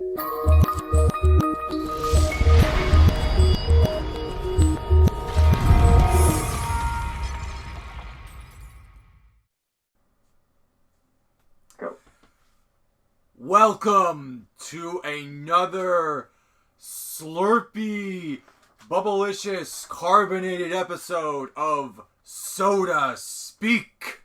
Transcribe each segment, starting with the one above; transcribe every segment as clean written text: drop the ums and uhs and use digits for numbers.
Go. Welcome to another slurpy, bubblicious, carbonated episode of Soda Speak.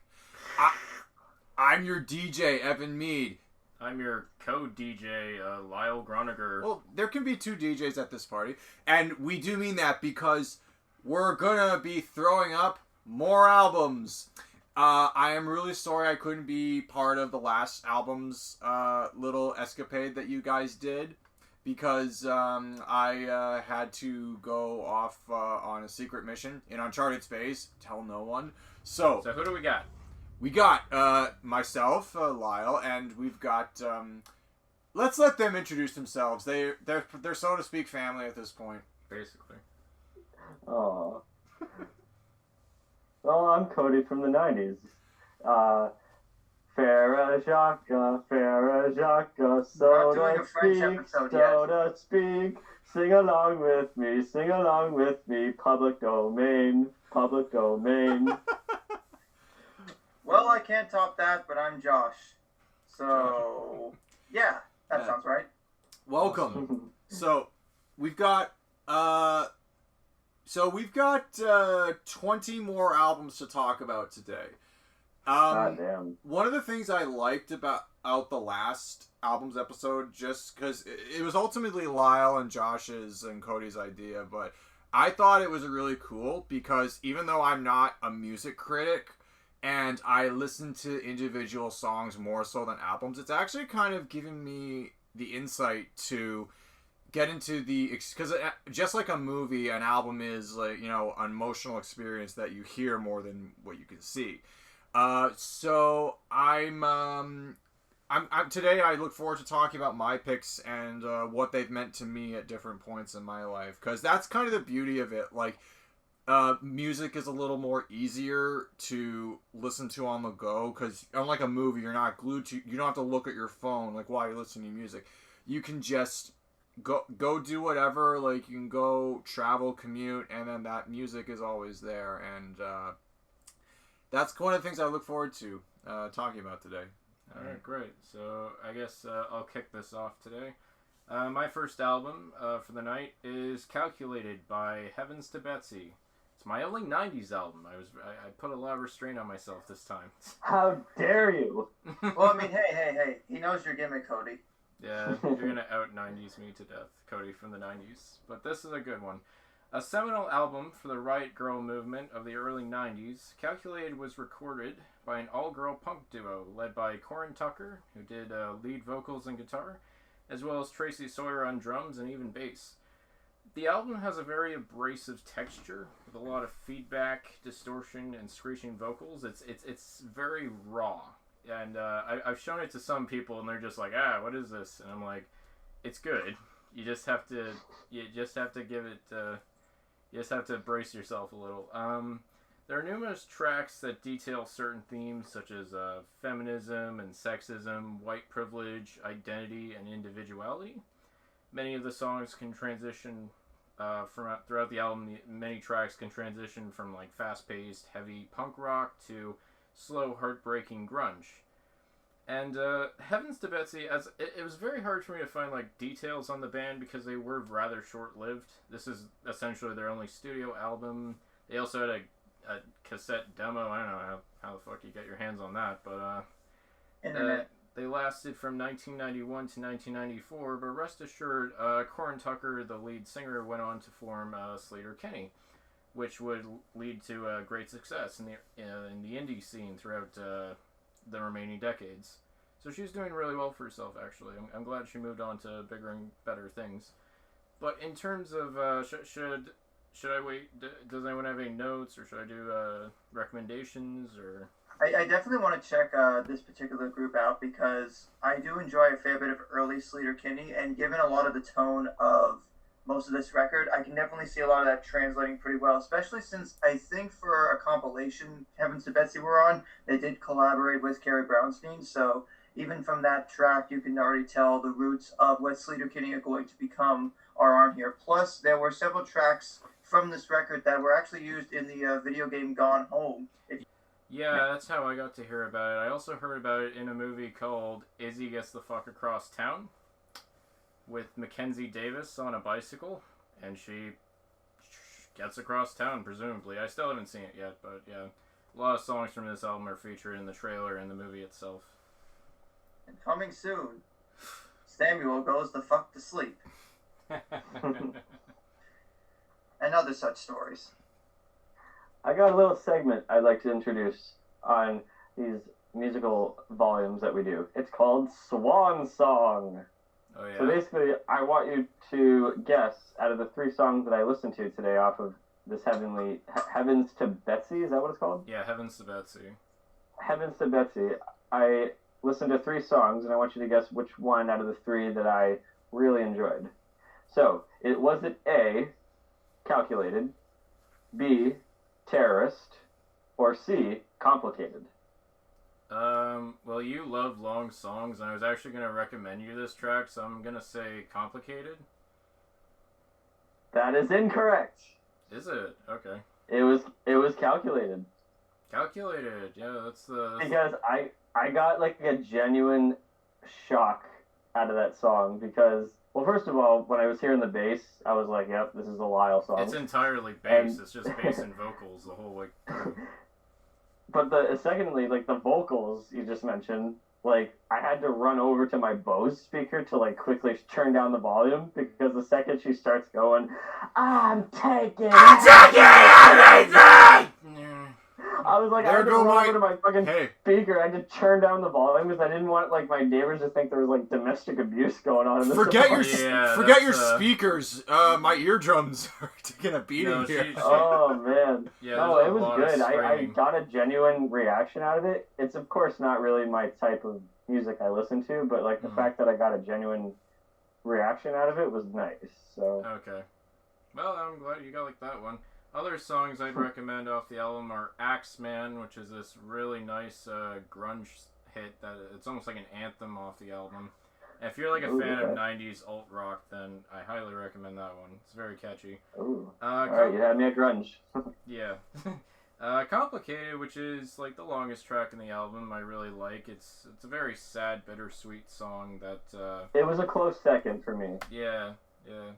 I'm your DJ, Evan Mead. I'm your co-DJ, Lyle Groniger. Well, there can be two DJs at this party, and we do mean that because we're gonna be throwing up more albums. I am really sorry I couldn't be part of the last album's little escapade that you guys did, because I had to go off on a secret mission in uncharted space. Tell no one. So who do we got? We got myself, Lyle, and we've got. Let's let them introduce themselves. They're so to speak family at this point. Basically. Aww. Well, I'm Cody from the 90s. Farah Jacques, so to speak, sing along with me, public domain. Well, I can't top that, but I'm Josh. So, yeah, that sounds right. Welcome. So, we've got 20 more albums to talk about today. Damn. One of the things I liked about the last albums episode, just because it was ultimately Lyle and Josh's and Cody's idea, but I thought it was really cool because even though I'm not a music critic and I listen to individual songs more so than albums, it's actually kind of giving me the insight to get into because just like a movie, an album is like, an emotional experience that you hear more than what you can see. So I'm today I look forward to talking about my picks and what they've meant to me at different points in my life, because that's kind of the beauty of it. Like, music is a little more easier to listen to on the go, because unlike a movie, you're not glued to. You don't have to look at your phone like while you're listening to music. You can just go do whatever. Like, you can go travel, commute, and then that music is always there. And that's one of the things I look forward to talking about today. All right, great. So I guess I'll kick this off today. My first album for the night is Calculated by Heavens to Betsy. It's my only 90s album. I put a lot of restraint on myself this time. How dare you? Well, I mean, hey, he knows your gimmick, Cody. Yeah, you're going to out-90s me to death, Cody from the 90s. But this is a good one. A seminal album for the riot girl movement of the early 90s, Calculated was recorded by an all-girl punk duo led by Corin Tucker, who did lead vocals and guitar, as well as Tracy Sawyer on drums and even bass. The album has a very abrasive texture with a lot of feedback, distortion, and screeching vocals. It's very raw, and I've shown it to some people, and they're just like, what is this? And I'm like, it's good. You just have to give it. You just have to brace yourself a little. There are numerous tracks that detail certain themes such as feminism and sexism, white privilege, identity, and individuality. Many of the songs can transition throughout the album. Many tracks can transition from like fast-paced, heavy punk rock to slow, heartbreaking grunge. And Heavens to Betsy, it was very hard for me to find like details on the band because they were rather short-lived. This is essentially their only studio album. They also had a cassette demo. I don't know how the fuck you get your hands on that, but they lasted from 1991 to 1994. But rest assured, Corin Tucker, the lead singer, went on to form Sleater-Kinney, which would lead to great success in the indie scene throughout the remaining decades. So she's doing really well for herself, actually. I'm glad she moved on to bigger and better things. But in terms of should I wait? Does anyone have any notes, or should I do recommendations? Or I definitely want to check this particular group out because I do enjoy a fair bit of early Sleater-Kinney, and given a lot of the tone of most of this record, I can definitely see a lot of that translating pretty well, especially since I think for a compilation Heavens to Betsy we're on, they did collaborate with Carrie Brownstein, so even from that track, you can already tell the roots of what Sleater-Kinney are going to become are on here. Plus, there were several tracks from this record that were actually used in the video game Gone Home. Yeah, that's how I got to hear about it. I also heard about it in a movie called Izzy Gets the Fuck Across Town with Mackenzie Davis on a bicycle, and she gets across town, presumably. I still haven't seen it yet, but yeah. A lot of songs from this album are featured in the trailer and the movie itself. And coming soon, Samuel goes the fuck to sleep. And other such stories. I got a little segment I'd like to introduce on these musical volumes that we do. It's called Swan Song. Oh, yeah? So basically, I want you to guess out of the 3 songs that I listened to today off of this Heavens to Betsy, is that what it's called? Yeah, Heavens to Betsy. Heavens to Betsy. I listened to 3 songs, and I want you to guess which one out of the 3 that I really enjoyed. So, was it A, Calculated, B, Terrorist, or C, Complicated? Well, you love long songs, and I was actually going to recommend you this track, so I'm going to say Complicated. That is incorrect. Is it? Okay. It was Calculated. Calculated, yeah, that's because I got like a genuine shock out of that song because, well, first of all, when I was hearing the bass, I was like, yep, this is a Lyle song. It's entirely bass. It's just bass and vocals the whole way through. But secondly, like the vocals you just mentioned, like I had to run over to my Bose speaker to like quickly turn down the volume because the second she starts going, I'm taking everything! I was like, I had to run over to my fucking speaker. I had to turn down the volume because I didn't want like my neighbors to think there was like domestic abuse going on in this. Forget your speakers. My eardrums are taking a beating here. Oh man. Yeah, no, it was good. I got a genuine reaction out of it. It's of course not really my type of music I listen to, but like the fact that I got a genuine reaction out of it was nice. So. Okay. Well, I'm glad you got like that one. Other songs I'd recommend off the album are Axeman, which is this really nice grunge hit that it's almost like an anthem off the album. And if you're like a fan of 90s alt rock, then I highly recommend that one. It's very catchy. Ooh. Alright, you had me at grunge. Yeah. Complicated, which is like the longest track in the album, I really like. It's a very sad, bittersweet song that... It was a close second for me. Yeah, yeah.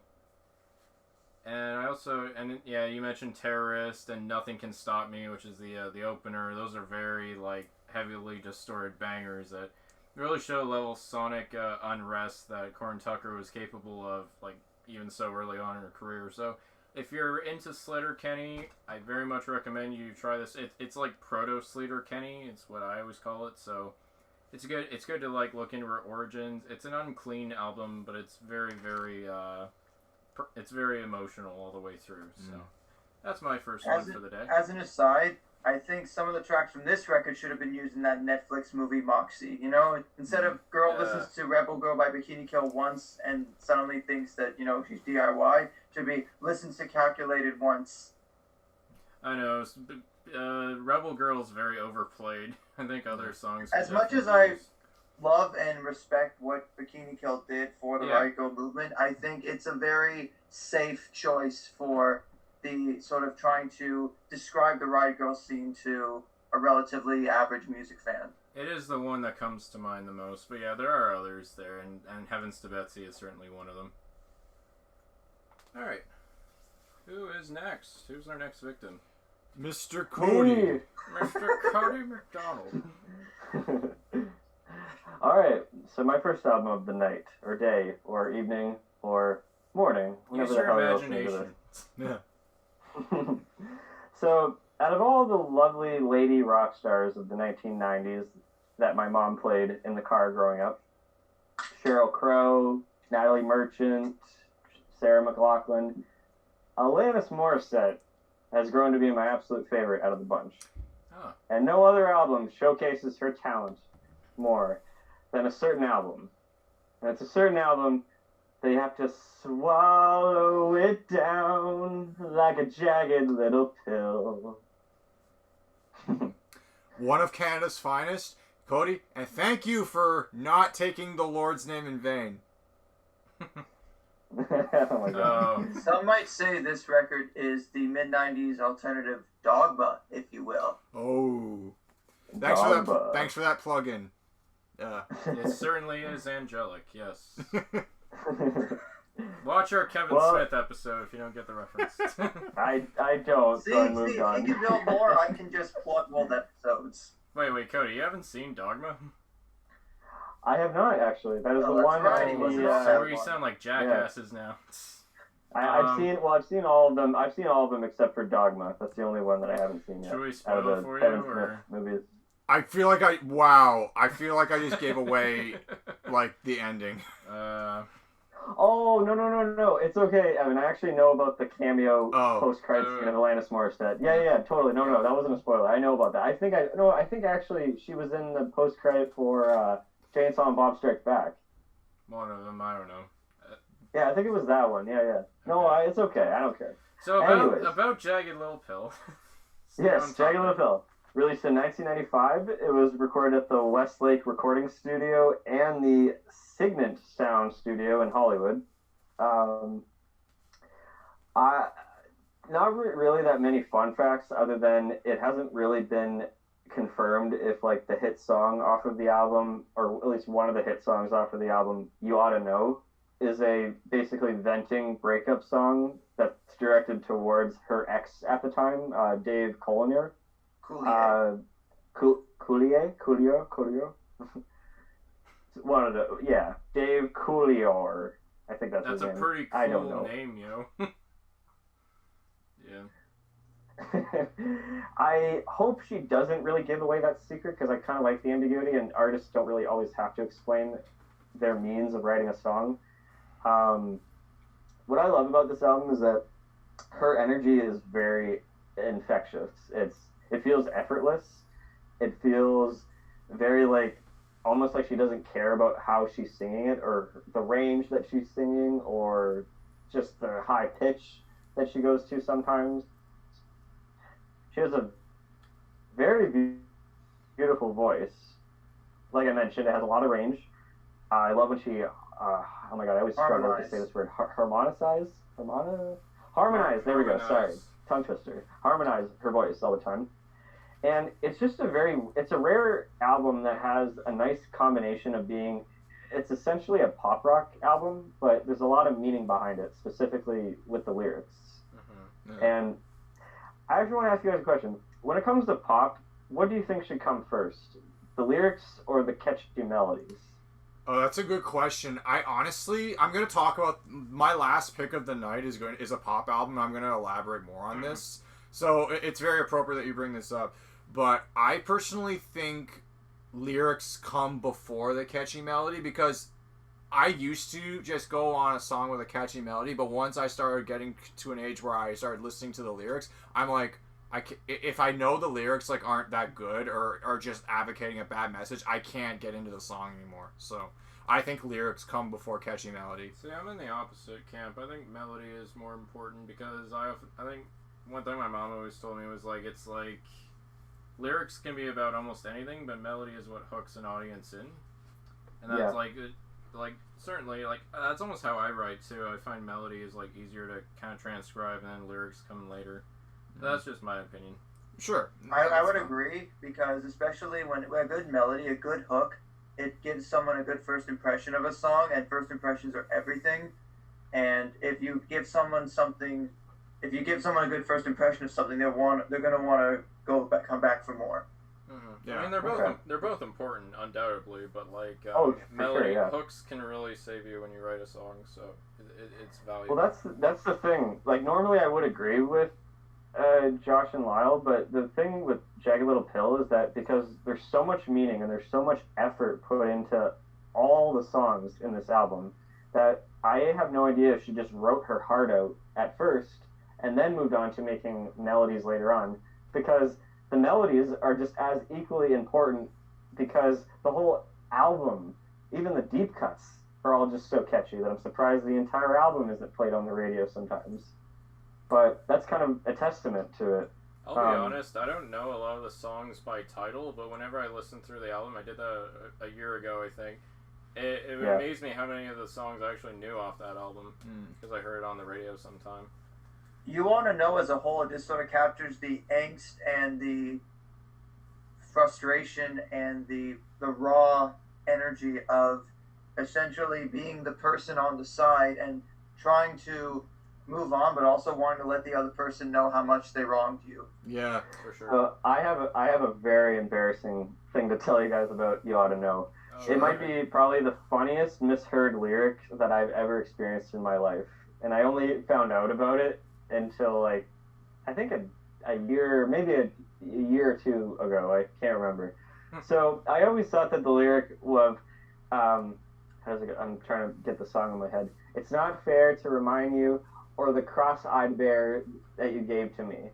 And I also, you mentioned Terrorist and Nothing Can Stop Me, which is the opener. Those are very, like, heavily distorted bangers that really show level sonic unrest that Corn Tucker was capable of, like, even so early on in her career. So, if you're into Sleater-Kinney, I very much recommend you try this. It's like proto-Sleater-Kinney, it's what I always call it, so it's good. It's good to, like, look into her origins. It's an unclean album, but it's very, very, it's very emotional all the way through, so that's my first one for the day. As an aside, I think some of the tracks from this record should have been used in that Netflix movie Moxie. You know, instead of girl listens to Rebel Girl by Bikini Kill once and suddenly thinks that, you know, she's DIY, should be listens to Calculated once. I know, Rebel Girl is very overplayed. I think other songs... As much as I love and respect what Bikini Kill did for the Riot Girl movement, I think it's a very safe choice for the sort of trying to describe the Riot Girl scene to a relatively average music fan. It is the one that comes to mind the most, but yeah, there are others there, and Heavens to Betsy is certainly one of them. Alright. Who is next? Who's our next victim? Mr. Cody. Mr. Cody McDonald. Alright, so my first album of the night, or day, or evening, or morning, whenever the hell you're listening to this. Yeah. So, out of all the lovely lady rock stars of the 1990s that my mom played in the car growing up, Sheryl Crow, Natalie Merchant, Sarah McLachlan, Alanis Morissette has grown to be my absolute favorite out of the bunch. Oh. And no other album showcases her talent more than a certain album. And it's a certain album that you have to swallow it down like a jagged little pill. One of Canada's finest, Cody, and thank you for not taking the Lord's name in vain. Oh my god. Some might say this record is the mid-90s alternative Dogma, if you will. Oh. Dogma. Thanks for that plug-in. It certainly is angelic, yes. Watch our Kevin Smith episode if you don't get the reference. I don't, so I moved on. If you can build more, I can just plug old episodes. Wait, Cody, you haven't seen Dogma? I have not, actually. That is the one right. So you sound like jackasses now. I've seen all of them. I've seen all of them except for Dogma. That's the only one that I haven't seen yet. Should we spoil it for Kevin you, or Smith movies. I feel like I just gave away, like, the ending. Oh, no. It's okay, Evan. I actually know about the cameo post-credits scene of Alanis Morissette. Yeah, totally. No, that wasn't a spoiler. I know about that. I think actually she was in the post-credit for Chainsaw and Bob Strikes Back. One of them, I don't know. Yeah, I think it was that one. Yeah. No, Okay. it's okay. I don't care. So about Jagged Little Pill. Yes, Jagged Little Pill. Released in 1995. It was recorded at the Westlake Recording Studio and the Signet Sound Studio in Hollywood. Not really that many fun facts, other than it hasn't really been confirmed if, like, the hit song off of the album, or at least one of the hit songs off of the album, You Oughta Know, is a basically venting breakup song that's directed towards her ex at the time, Dave Collier. Coolio. One of the Dave Coulier. I think that's his name. That's a pretty I don't cool know. name, yo. Yeah. I hope she doesn't really give away that secret, because I kind of like the ambiguity, and artists don't really always have to explain their means of writing a song. What I love about this album is that her energy is very infectious. It feels effortless. It feels very, like, almost like she doesn't care about how she's singing it, or the range that she's singing, or just the high pitch that she goes to sometimes. She has a very beautiful voice. Like I mentioned, it has a lot of range. I love when she, oh my god, I always struggle to say this word, harmonize, there we go, sorry, tongue twister. Harmonize her voice all the time. And it's just it's a rare album that has a nice combination of it's essentially a pop rock album, but there's a lot of meaning behind it, specifically with the lyrics. Mm-hmm. Yeah. And I actually want to ask you guys a question. When it comes to pop, what do you think should come first? The lyrics or the catchy melodies? Oh, that's a good question. I'm going to talk about my last pick of the night is a pop album. I'm going to elaborate more on this. So it's very appropriate that you bring this up. But I personally think lyrics come before the catchy melody, because I used to just go on a song with a catchy melody, but once I started getting to an age where I started listening to the lyrics, I'm like, if I know the lyrics, like, aren't that good, or are just advocating a bad message, I can't get into the song anymore. So I think lyrics come before catchy melody. See, I'm in the opposite camp. I think melody is more important, because I think one thing my mom always told me was, like, it's like lyrics can be about almost anything, but melody is what hooks an audience in. And that's certainly, like, that's almost how I write too. I find melody is, like, easier to kind of transcribe, and then lyrics come later. That's just my opinion. Sure. I would agree, because especially when a good melody, a good hook, it gives someone a good first impression of a song, and first impressions are everything. And if you give someone a good first impression of something, they're gonna want to come back for more. Mm-hmm. Yeah. I mean, they're both important, undoubtedly, but, like, melody hooks can really save you when you write a song, so it's valuable. Well, that's the thing. Like, normally I would agree with Josh and Lyle, but the thing with Jagged Little Pill is that because there's so much meaning and there's so much effort put into all the songs in this album, that I have no idea if she just wrote her heart out at first and then moved on to making melodies later on, because the melodies are just as equally important, because the whole album, even the deep cuts, are all just so catchy that I'm surprised the entire album isn't played on the radio sometimes. But that's kind of a testament to it. I'll be honest, I don't know a lot of the songs by title, but whenever I listen through the album, I did that a year ago, I think. It amazed me how many of the songs I actually knew off that album, because I heard it on the radio sometime. You Want to Know as a whole, it just sort of captures the angst and the frustration and the raw energy of essentially being the person on the side and trying to move on, but also wanting to let the other person know how much they wronged you. Yeah, for sure. So I have a very embarrassing thing to tell you guys about You Ought to Know. It might be probably the funniest misheard lyric that I've ever experienced in my life, and I only found out about it until like I think a year, maybe a year or two ago. I can't remember. So I always thought that the lyric of I'm trying to get the song in my head. It's not fair to remind you or the cross-eyed bear that you gave to me,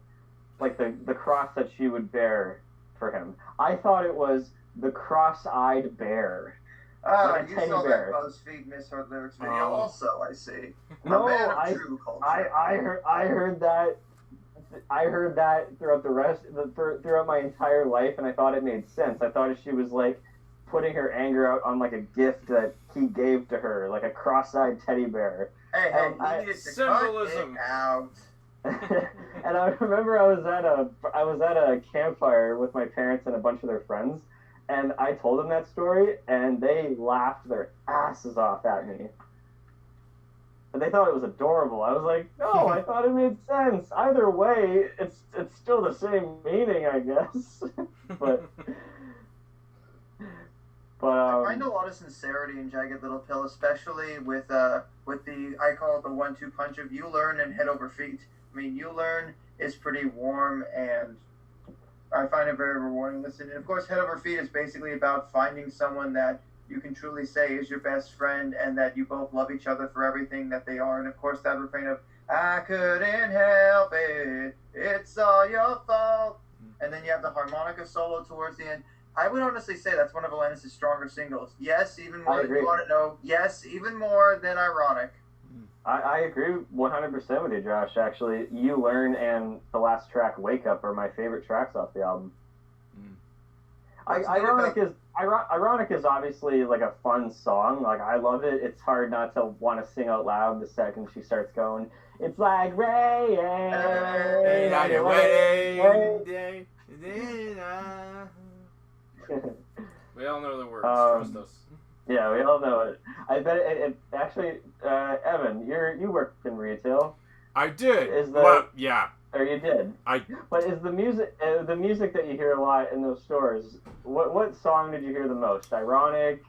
like the cross that she would bear for him. I thought it was the cross-eyed bear. Like you saw bear. That BuzzFeed misheard lyrics video also, I see. No, I heard that. I heard that throughout my entire life, and I thought it made sense. I thought she was like putting her anger out on like a gift that he gave to her, like a cross-eyed teddy bear. Hey, he needed to symbolism. cut it out. And I remember I was at a campfire with my parents and a bunch of their friends, and I told them that story, and they laughed their asses off at me. But they thought it was adorable. I was like, no, I thought it made sense. Either way, it's still the same meaning, I guess. but I find a lot of sincerity in Jagged Little Pill, especially with the I call it the 1-2 punch of You Learn and Head Over Feet. I mean, You Learn is pretty warm, and I find it very rewarding to listen. And of course, Head Over Feet is basically about finding someone that you can truly say is your best friend, and that you both love each other for everything that they are. And of course, that refrain of I couldn't help it, it's all your fault. And then you have the harmonica solo towards the end. I would honestly say that's one of Alanis' stronger singles. Yes, even more than You Want to Know. Yes, even more than Ironic. I agree 100% with you, Josh, actually. You Learn and the last track, Wake Up, are my favorite tracks off the album. Ironic is obviously like a fun song. Like, I love it. It's hard not to want to sing out loud the second she starts going, it's like rain on your wedding day. We all know the words. Trust us. Yeah, we all know it. I bet it actually, Evan, you worked in retail. I did. Yeah. Or you did. But is the music that you hear a lot in those stores? What song did you hear the most? Ironic,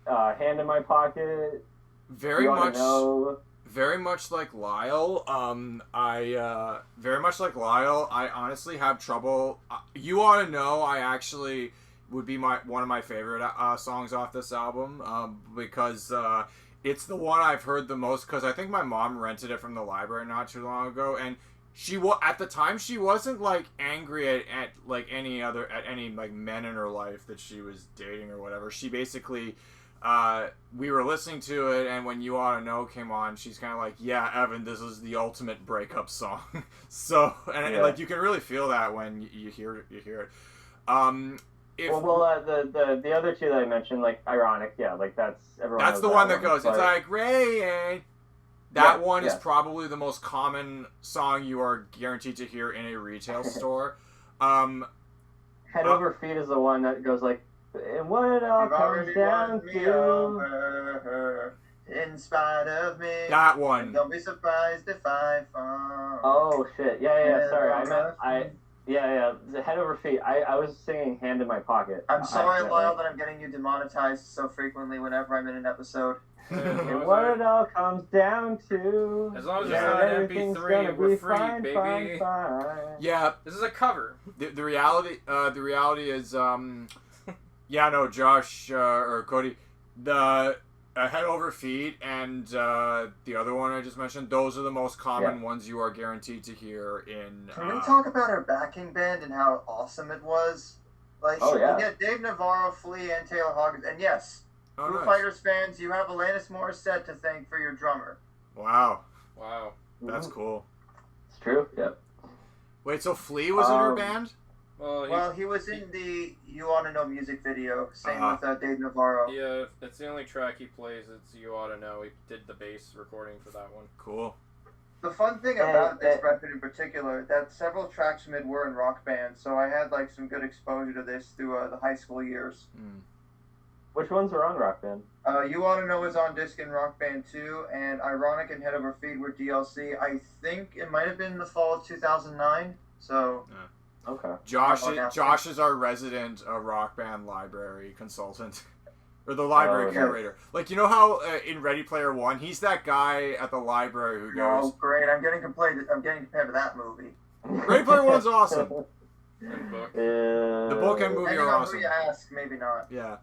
Hand in My Pocket. Very much like Lyle. Very much like Lyle. I honestly have trouble. You Ought to Know. I actually would be one of my favorite songs off this album because it's the one I've heard the most. Because I think my mom rented it from the library not too long ago, and at the time she wasn't like angry at any like men in her life that she was dating or whatever. She basically we were listening to it, and when You Ought to Know came on, she's kind of like, yeah, Evan, this is the ultimate breakup song. So like you can really feel that when you hear it. The other two that I mentioned, like Ironic, yeah, like that's everyone. That's the one that goes. It's like rain. That one is probably the most common song you are guaranteed to hear in a retail store. Head Over Feet is the one that goes like, and what it all comes down to. In spite of me. That one. Don't be surprised if I fall. Oh shit! Yeah. Sorry, the Head Over Feet. I was singing Hand in My Pocket. I'm sorry, Lyle, that I'm getting you demonetized so frequently whenever I'm in an episode. And what it all comes down to. As long as it's not an MP3, we're free, baby. Fine. Yeah, this is a cover. The reality is, Josh or Cody, the Head Over Feet and the other one I just mentioned, those are the most common ones you are guaranteed to hear in. Can we talk about our backing band and how awesome it was? Like, you get Dave Navarro, Flea, and Taylor Hawkins, and yes. Foo Fighters fans, you have Alanis Morissette to thank for your drummer. Wow. Wow. That's cool. It's true. Yep. Wait, so Flea was in her band? Well, he was in the You Oughta Know music video. Same with Dave Navarro. Yeah, it's the only track he plays. It's You Oughta Know. He did the bass recording for that one. Cool. The fun thing about this record in particular, that several tracks from it were in rock bands, so I had like some good exposure to this through the high school years. Which ones were on Rock Band? You Oughta Know was on disc in Rock Band 2, and Ironic and Head Over Feet were DLC. I think it might have been the fall of 2009, so... Okay. Josh is our resident Rock Band library consultant. Or the library curator. Like, you know how in Ready Player One, he's that guy at the library who goes... Oh, great. I'm getting compared to that movie. Ready Player One's awesome. And book. The book and movie are awesome. Depending on who you ask, maybe not. Yeah.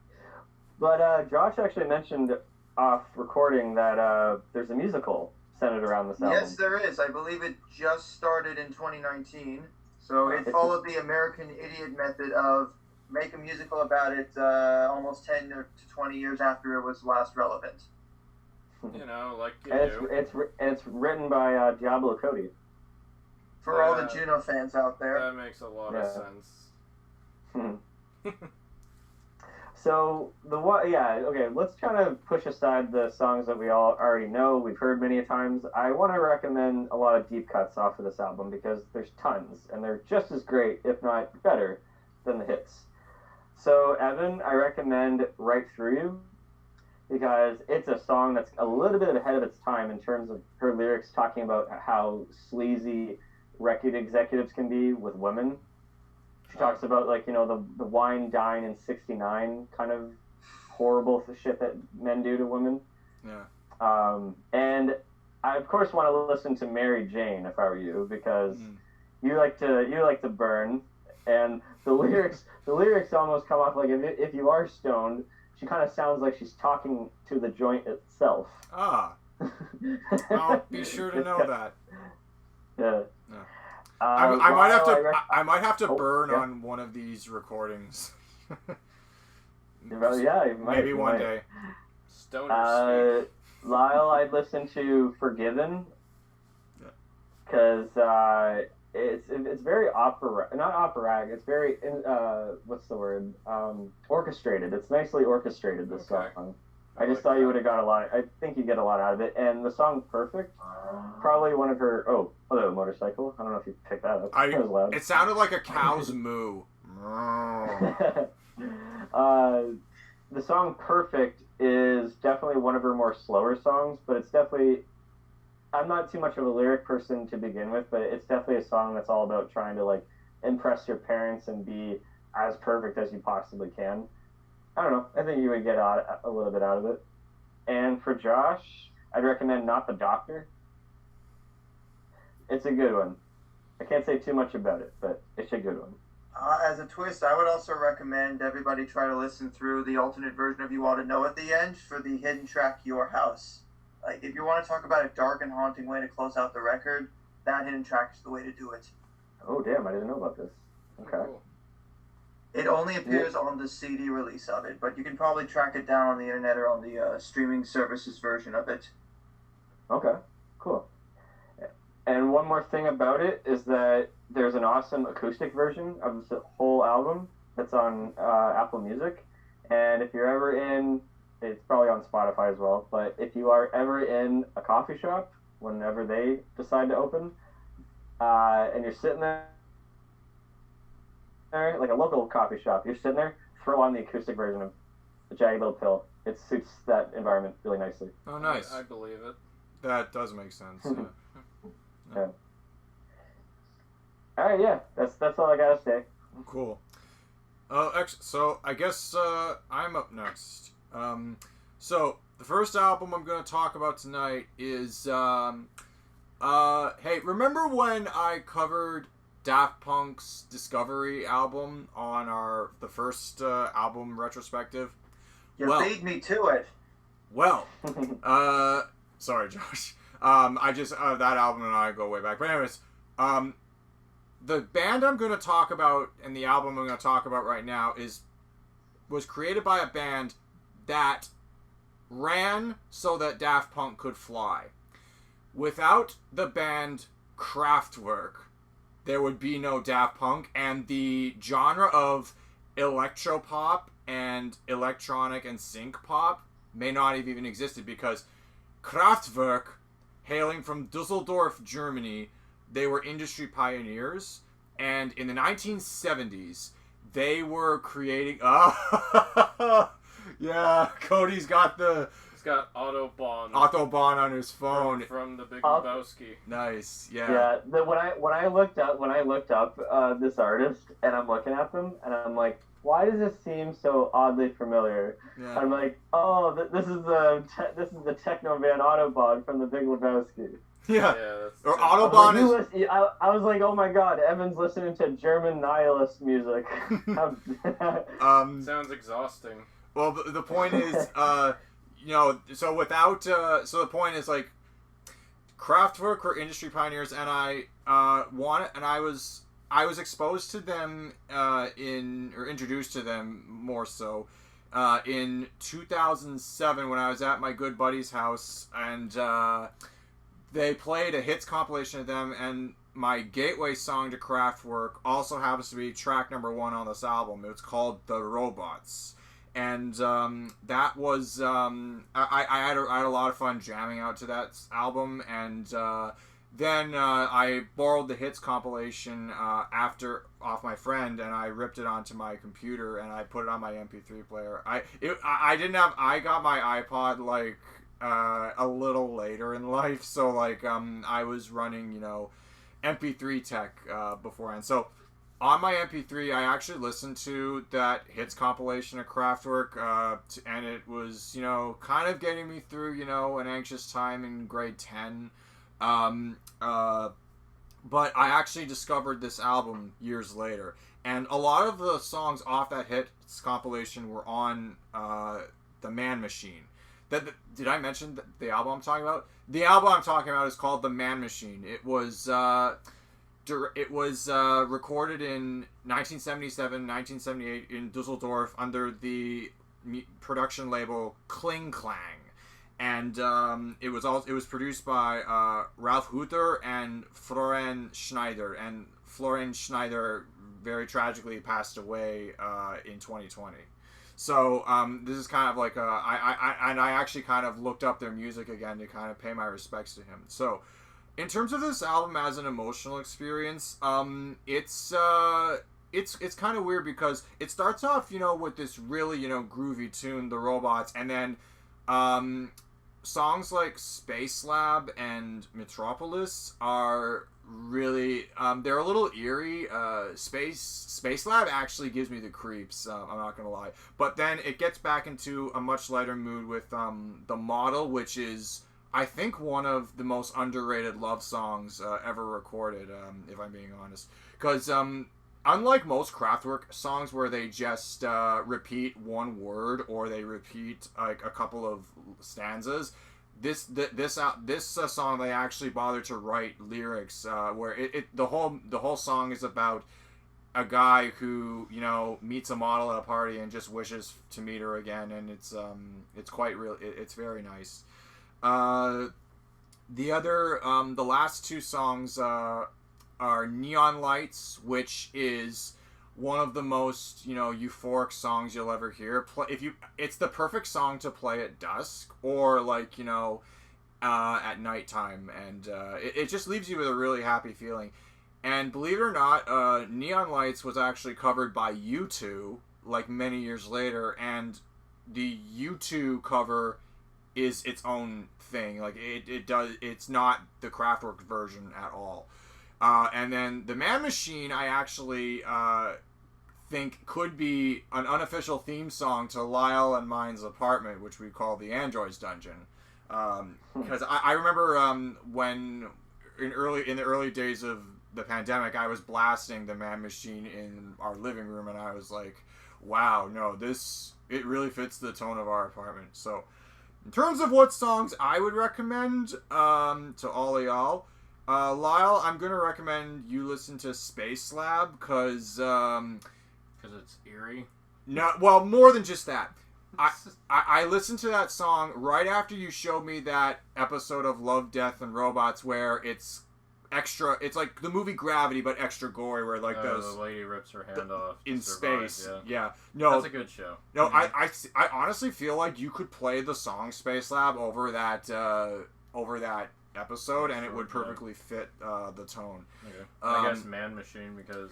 But Josh actually mentioned off recording that there's a musical centered around this album. Yes, there is. I believe it just started in 2019. So it followed the American Idiot method of make a musical about it almost 10 to 20 years after it was last relevant. You know, like you do. It's written by Diablo Cody. For all the Juno fans out there. That makes a lot of sense. So, let's try to push aside the songs that we all already know, we've heard many times. I want to recommend a lot of deep cuts off of this album because there's tons, and they're just as great, if not better, than the hits. So, Evan, I recommend Right Through You because it's a song that's a little bit ahead of its time in terms of her lyrics talking about how sleazy record executives can be with women. She talks about, like, you know, the wine dine in 69 kind of horrible shit that men do to women. Yeah. And I, of course, want to listen to Mary Jane if I were you, because you like to burn, and the lyrics almost come off like if you are stoned, she kind of sounds like she's talking to the joint itself. Ah. I'll be sure to know that. Yeah. I might have to burn on one of these recordings. Yeah, you might. Maybe one day. Stoner Lyle, I'd listen to Forgiven because it's very not operatic. It's very what's the word? Orchestrated. It's nicely orchestrated. This song. I just thought you would have got a lot. I think you get a lot out of it. And the song "Perfect," probably one of her. Oh, hello, motorcycle. I don't know if you picked that up. It was loud. It sounded like a cow's moo. The song "Perfect" is definitely one of her more slower songs, but it's definitely. I'm not too much of a lyric person to begin with, but it's definitely a song that's all about trying to like impress your parents and be as perfect as you possibly can. I don't know. I think you would get a little bit out of it. And for Josh, I'd recommend Not the Doctor. It's a good one. I can't say too much about it, but it's a good one. As a twist, I would also recommend everybody try to listen through the alternate version of You Oughta Know at the end for the hidden track Your House. Like, if you want to talk about a dark and haunting way to close out the record, that hidden track is the way to do it. Oh, damn, I didn't know about this. Okay. Cool. It only appears on the CD release of it, but you can probably track it down on the internet or on the streaming services version of it. Okay, cool. And one more thing about it is that there's an awesome acoustic version of the whole album that's on Apple Music. And if you're ever in, it's probably on Spotify as well, but if you are ever in a coffee shop, whenever they decide to open, and you're sitting there, like a local coffee shop, you're sitting there, throw on the acoustic version of the Jagged Little Pill. It suits that environment really nicely. Oh, nice. I believe it. That does make sense. Yeah. All right, yeah, that's all I gotta say. Cool. So I guess I'm up next. So the first album I'm going to talk about tonight is hey, remember when I covered Daft Punk's Discovery album on the first album retrospective? You beat me to it. Well, sorry, Josh. I just that album and I go way back. But anyways, the band I'm going to talk about and the album I'm going to talk about right now was created by a band that ran so that Daft Punk could fly. Without the band Kraftwerk, there would be no Daft Punk, and the genre of electropop and electronic and sync pop may not have even existed, because Kraftwerk, hailing from Dusseldorf, Germany, they were industry pioneers, and in the 1970s, they were creating... yeah, Cody's got the... He's got Autobahn on his phone. From the Big Lebowski. Nice, yeah. Yeah, when I looked up this artist, and I'm looking at them, and I'm like, why does this seem so oddly familiar? Yeah. I'm like, oh, this is the techno band Autobahn from the Big Lebowski. Yeah. That's Or Autobahn is... I was like, oh my god, Evan's listening to German nihilist music. Sounds exhausting. Well, the point is, so without, so the point is, like, Kraftwerk were industry pioneers, and I was exposed to them introduced to them more so in 2007 when I was at my good buddy's house, and they played a hits compilation of them, and my gateway song to Kraftwerk also happens to be track number 1 on this album. It's called The Robots. And that was I had a lot of fun jamming out to that album, and then I borrowed the hits compilation off my friend, and I ripped it onto my computer, and I put it on my MP3 player. I got my iPod like a little later in life, so like I was running MP3 tech beforehand. So on my MP3, I actually listened to that hits compilation of Kraftwerk, and it was, kind of getting me through, an anxious time in grade 10. But I actually discovered this album years later, and a lot of the songs off that hits compilation were on The Man Machine. Did I mention the album I'm talking about? The album I'm talking about is called The Man Machine. It was recorded in 1977, 1978 in Dusseldorf under the production label Kling Klang, and it was produced by Ralf Hütter and Florian Schneider, and Florian Schneider very tragically passed away in 2020. So this is kind of like I actually kind of looked up their music again to kind of pay my respects to him. So in terms of this album as an emotional experience, it's kind of weird because it starts off, with this really, groovy tune, The Robots, and then songs like Space Lab and Metropolis are really, they're a little eerie. Space Lab actually gives me the creeps, I'm not gonna lie. But then it gets back into a much lighter mood with The Model, which is, I think, one of the most underrated love songs ever recorded, if I'm being honest. Because unlike most Kraftwerk songs where they just repeat one word or they repeat like a couple of stanzas, this song they actually bother to write lyrics where the whole song is about a guy who meets a model at a party and just wishes to meet her again, and it's quite real. It's very nice. The last two songs are Neon Lights, which is one of the most euphoric songs you'll ever hear. It's the perfect song to play at dusk or like at nighttime, and it just leaves you with a really happy feeling. And believe it or not, Neon Lights was actually covered by U2 like many years later, and the U2 cover is its own thing. Like it's not the Kraftwerk version at all. And then The Man Machine, I actually think could be an unofficial theme song to Lyle and mine's apartment, which we call the Androids Dungeon. Because I remember when in the early days of the pandemic, I was blasting The Man Machine in our living room, and I was like, wow, no, it really fits the tone of our apartment. So in terms of what songs I would recommend to all of y'all, Lyle, I'm going to recommend you listen to Space Lab because it's eerie. No, well, more than just that. I listened to that song right after you showed me that episode of Love, Death, and Robots where it's extra. It's like the movie Gravity, but extra gory, where like the lady rips her hand off in survive, space. Yeah, no, that's a good show. No, I honestly feel like you could play the song Space Lab over that episode, and it would perfectly fit the tone. Okay. I guess Man Machine, because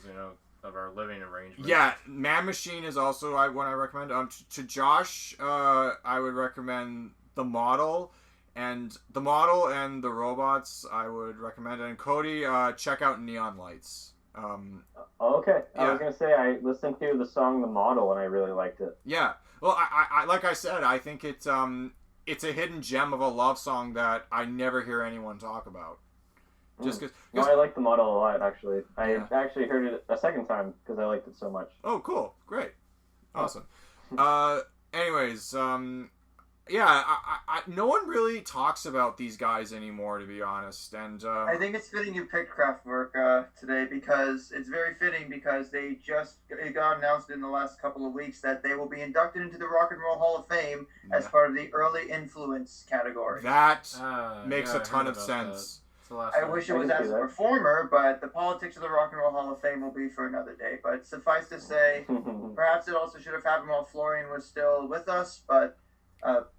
of our living arrangement. Yeah, Man Machine is also one I recommend. To Josh, I would recommend The Model. And The Model and The Robots, I would recommend. And Cody, check out Neon Lights. Okay. Yeah. I was going to say, I listened to the song The Model, and I really liked it. Yeah. Well, I like I said, I think it's a hidden gem of a love song that I never hear anyone talk about. Just because. No, I like The Model a lot, actually. I actually heard it a second time because I liked it so much. Oh, cool. Great. Awesome. Anyways, yeah, I no one really talks about these guys anymore, to be honest. And I think it's fitting you picked Kraftwerk today, because it's very fitting, because it got announced in the last couple of weeks that they will be inducted into the Rock and Roll Hall of Fame as part of the early influence category. That makes a ton of sense. I wish it was as a performer, but the politics of the Rock and Roll Hall of Fame will be for another day. But suffice to say, perhaps it also should have happened while Florian was still with us, but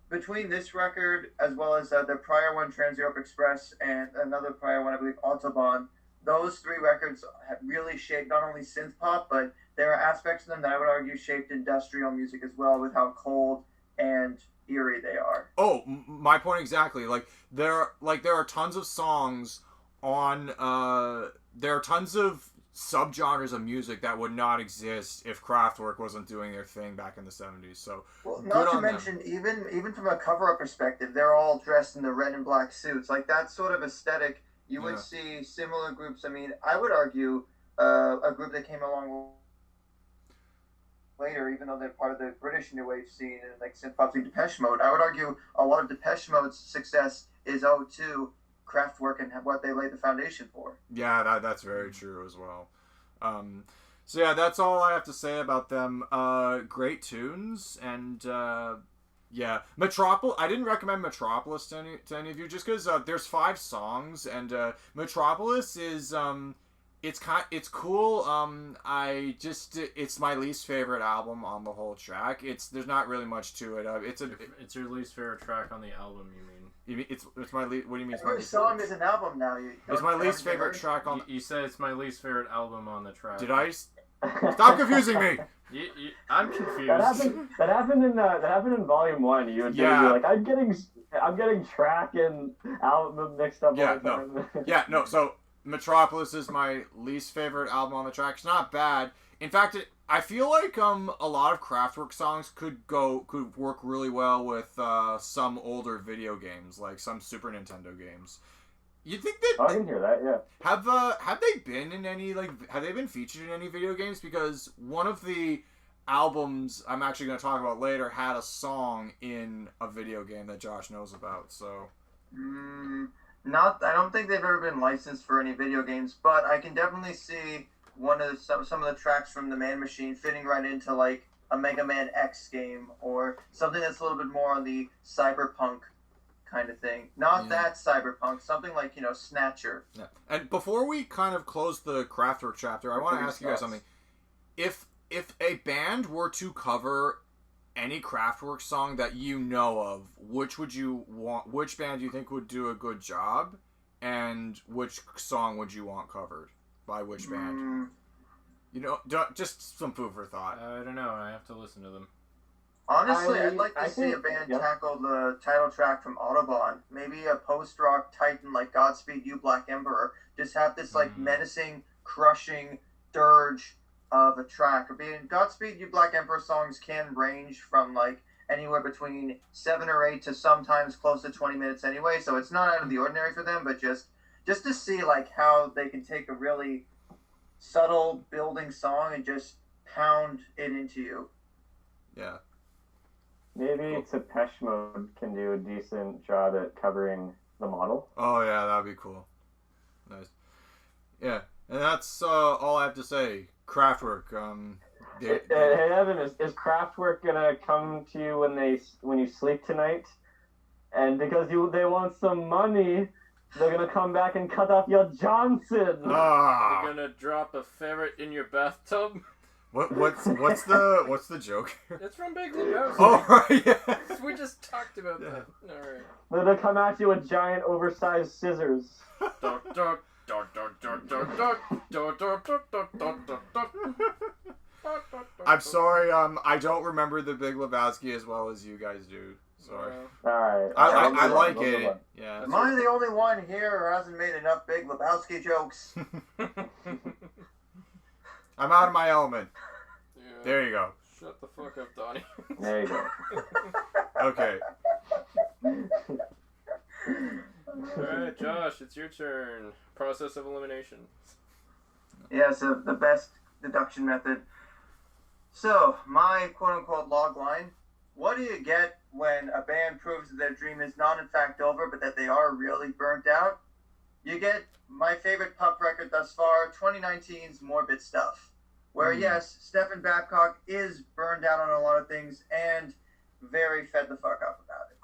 between this record, as well as the prior one, Trans Europe Express, and another prior one, I believe, Autobahn, those three records have really shaped not only synth pop, but there are aspects of them that I would argue shaped industrial music as well, with how cold and eerie they are. Oh, my point exactly. There are tons of songs on. There are tons of subgenres of music that would not exist if Kraftwerk wasn't doing their thing back in the 70s. So, well, not to mention, even from a cover-up perspective, they're all dressed in the red and black suits. Like, that sort of aesthetic, you would see similar groups. I mean, I would argue a group that came along later, even though they're part of the British New Wave scene and like synth pop, Depeche Mode, I would argue a lot of Depeche Mode's success is owed to Kraftwerk and what they laid the foundation for. Yeah, that's very true as well. So yeah, that's all I have to say about them. Great tunes, and yeah, Metropolis. I didn't recommend Metropolis to any of you just because there's 5 songs, and Metropolis is it's cool. It's my least favorite album on the whole track. There's not really much to it. It's your least favorite track on the album, you mean? It's my least. What do you mean? Every song is an album now. It's my least favorite track on. You said it's my least favorite album on the track. Did I? Stop confusing me. I'm confused. That happened in Volume 1. You would be like, I'm getting track and album mixed up. No. So Metropolis is my least favorite album on the track. It's not bad. In fact, I feel like a lot of Kraftwerk songs could work really well with some older video games, like some Super Nintendo games. You think that? I can hear that. Yeah. Have they been in any have they been featured in any video games? Because one of the albums I'm actually going to talk about later had a song in a video game that Josh knows about. So. I don't think they've ever been licensed for any video games, but I can definitely see some of the tracks from the Man Machine fitting right into like a Mega Man X game, or something that's a little bit more on the cyberpunk kind of thing. Not that cyberpunk, something like, Snatcher. Yeah. And before we kind of close the Kraftwerk chapter, I want to ask you guys something. If a band were to cover any Kraftwerk song that you know of, which would you want? Which band do you think would do a good job, and which song would you want covered by which band? Just some food for thought. I don't know. I have to listen to them. Honestly, I'd like to see a band tackle the title track from Autobahn. Maybe a post-rock titan like Godspeed You Black Emperor. Just have this like menacing, crushing dirge of a track. Godspeed You Black Emperor songs can range from like anywhere between 7 or 8 to sometimes close to 20 minutes anyway, so it's not out of the ordinary for them, but just to see like how they can take a really subtle building song and just pound it into you. Yeah. Maybe Depeche Mode can do a decent job at covering The Model. Oh yeah, that'd be cool. Nice. Yeah, and that's all I have to say. Kraftwerk. Hey Evan, is Kraftwerk gonna come to you when you sleep tonight? And because they want some money, They're gonna come back and cut off your Johnson. Ah. You're gonna drop a ferret in your bathtub. What's the joke? It's from Big Lebowski. Oh right, yeah. We just talked about that. All right. They're gonna come at you with giant, oversized scissors. I'm sorry. I don't remember the Big Lebowski as well as you guys do. Sorry. All right. I like it. Yeah. Am I the only one here who hasn't made enough Big Lebowski jokes? I'm out of my element. Yeah. There you go. Shut the fuck up, Donnie. There you go. Okay. Alright, Josh, it's your turn. Process of elimination. Yeah, so the best deduction method. So, my quote-unquote log line, what do you get when a band proves that their dream is not in fact over, but that they are really burnt out? You get my favorite pup record thus far, 2019's Morbid Stuff, where yes, Stephen Babcock is burned out on a lot of things and very fed the fuck up about it.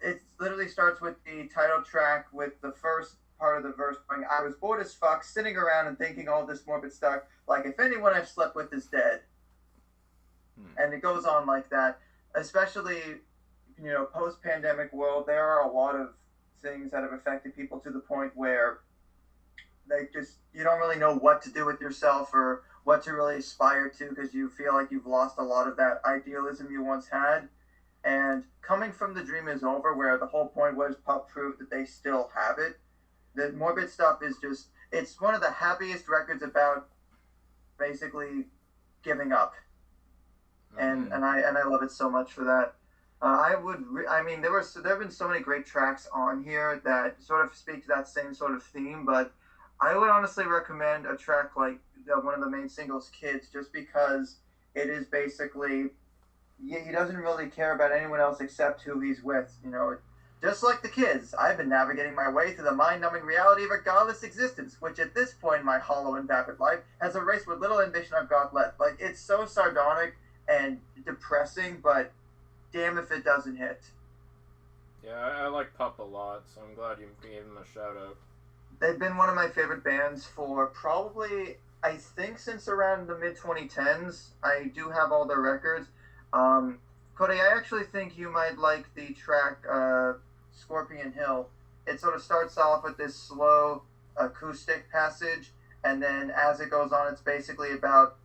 It literally starts with the title track with the first part of the verse going, I was bored as fuck, sitting around and thinking all this morbid stuff, like if anyone I've slept with is dead. And it goes on like that, especially, you know, post-pandemic world, there are a lot of things that have affected people to the point where they just, you don't really know what to do with yourself or what to really aspire to because you feel like you've lost a lot of that idealism you once had. And coming from The Dream Is Over, where the whole point was Pup proved that they still have it, the Morbid Stuff is just, it's one of the happiest records about basically giving up. And I love it so much for that. I mean, there have been so many great tracks on here that sort of speak to that same sort of theme, but I would honestly recommend a track like one of the main singles, Kids, just because it is basically, he doesn't really care about anyone else except who he's with, you know. Just like the kids, I've been navigating my way through the mind-numbing reality of a godless existence, which at this point in my hollow and vapid life has erased what little ambition I've got left. Like, it's so sardonic and depressing, but damn if it doesn't hit. Yeah, I like Pup a lot, so I'm glad you gave them a shout out. They've been one of my favorite bands for probably, I think, since around the mid-2010s. I do have all their records. Cody, I actually think you might like the track Scorpion Hill. It sort of starts off with this slow acoustic passage, and then as it goes on, it's basically about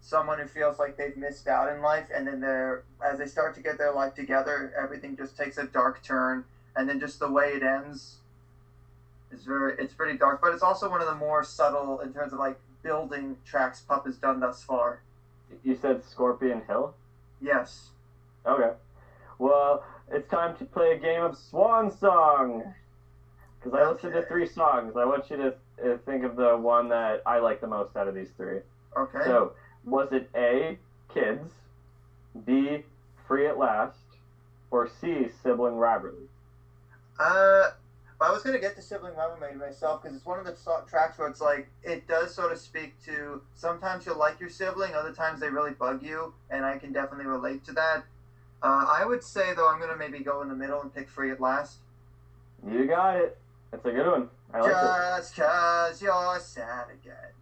someone who feels like they've missed out in life, and then as they start to get their life together, everything just takes a dark turn, and then just the way it ends it's pretty dark, but it's also one of the more subtle in terms of like building tracks Pup has done thus far. You said Scorpion Hill? Yes. Okay. Well, it's time to play a game of Swan Song. Because I listened to 3 songs. I want you to think of the one that I like the most out of these 3. Okay. So, was it A, Kids, B, Free at Last, or C, Sibling Rivalry? I was going to get to Sibling Rivalry myself because it's one of the tracks where it's like, it does sort of speak to, sometimes you'll like your sibling, other times they really bug you, and I can definitely relate to that. I would say, though, I'm going to maybe go in the middle and pick Free at Last. You got it. It's a good one. I like it. Just 'cause you're sad again,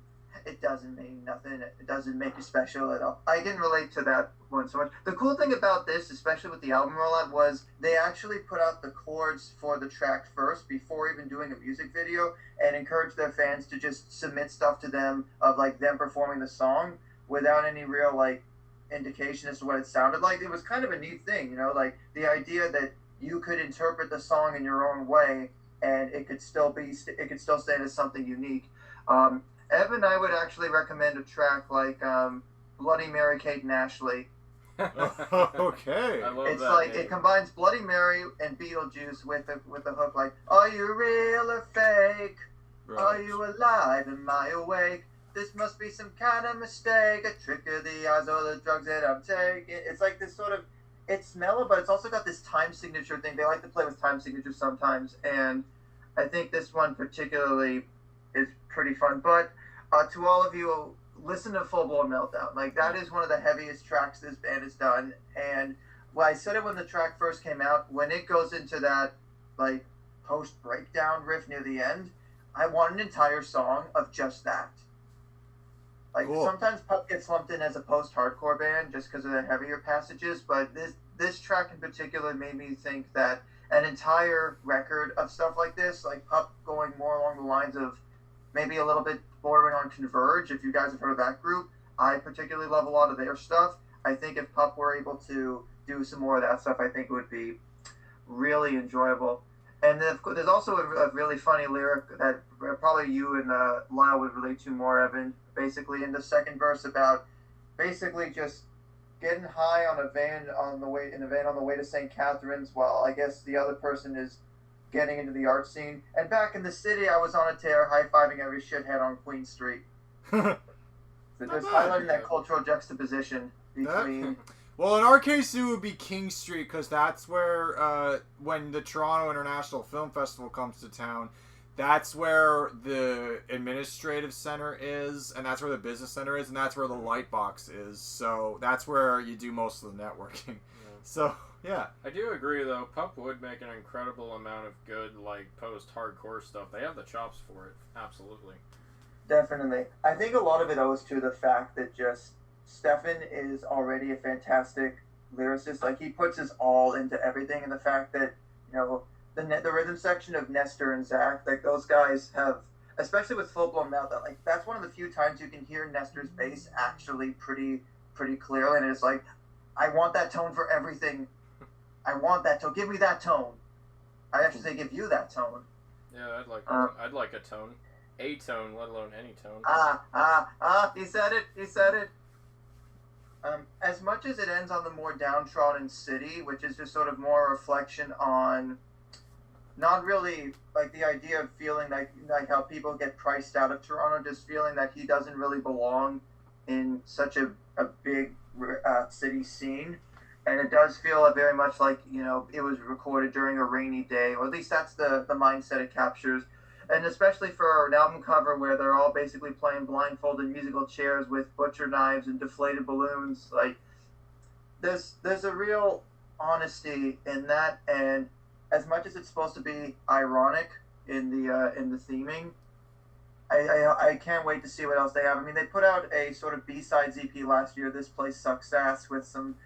it doesn't mean nothing. It doesn't make you special at all. I can relate to that one so much. The cool thing about this, especially with the album rollout, was they actually put out the chords for the track first before even doing a music video and encouraged their fans to just submit stuff to them of like them performing the song without any real like indication as to what it sounded like. It was kind of a neat thing, you know, like the idea that you could interpret the song in your own way and it could still stand as something unique. Evan, I would actually recommend a track like Bloody Mary, Kate and Ashley. Okay. I love It's that like name. it combines Bloody Mary and Beetlejuice with a hook like, are you real or fake? Right. Are you alive? Am I awake? This must be some kind of mistake, a trick of the eyes or the drugs that I'm taking. It's like this sort of, it's mellow, but it's also got this time signature thing. They like to play with time signatures sometimes, and I think this one particularly is pretty fun. But to all of you, listen to Full Blown Meltdown. Like, that is one of the heaviest tracks this band has done. And well, I said it when the track first came out, when it goes into that, like, post-breakdown riff near the end. I want an entire song of just that. Like, cool. Sometimes Pup gets lumped in as a post-hardcore band just because of the heavier passages, but this track in particular made me think that an entire record of stuff like this, like Pup going more along the lines of maybe a little bit bordering on Converge, if you guys have heard of that group. I particularly love a lot of their stuff. I think if Pup were able to do some more of that stuff, I think it would be really enjoyable. And then, of course, there's also a really funny lyric that probably you and Lyle would relate to more, Evan. Basically, in the second verse, about basically just getting high on a van on the way to St. Catharines, while I guess the other person is getting into the art scene. And back in the city, I was on a tear, high-fiving every shithead on Queen Street. So just highlighting that cultural juxtaposition between. Well, in our case, it would be King Street, because that's where, when the Toronto International Film Festival comes to town, that's where the administrative center is, and that's where the business center is, and that's where the light box is. So that's where you do most of the networking. Yeah. So, yeah. I do agree, though. Pup would make an incredible amount of good, like, post-hardcore stuff. They have the chops for it. Absolutely. Definitely. I think a lot of it owes to the fact that just Stefan is already a fantastic lyricist. Like, he puts his all into everything, and the fact that, the rhythm section of Nestor and Zach, like, those guys have, especially with Full Blown Mouth, like, that's one of the few times you can hear Nestor's bass actually pretty clearly, and it's like, I want that tone for everything. I want that tone. Give me that tone. I actually say give you that tone. Yeah, I'd like a tone. A tone, let alone any tone. He said it. As much as it ends on the more downtrodden city, which is just sort of more a reflection on not really like the idea of feeling like how people get priced out of Toronto, just feeling that he doesn't really belong in such a big city scene. And it does feel very much like, it was recorded during a rainy day, or at least that's the mindset it captures. And especially for an album cover where they're all basically playing blindfolded musical chairs with butcher knives and deflated balloons, like there's a real honesty in that. And as much as it's supposed to be ironic in the theming, I can't wait to see what else they have. I mean, they put out a sort of B-sides EP last year, This Place Sucks Ass, with some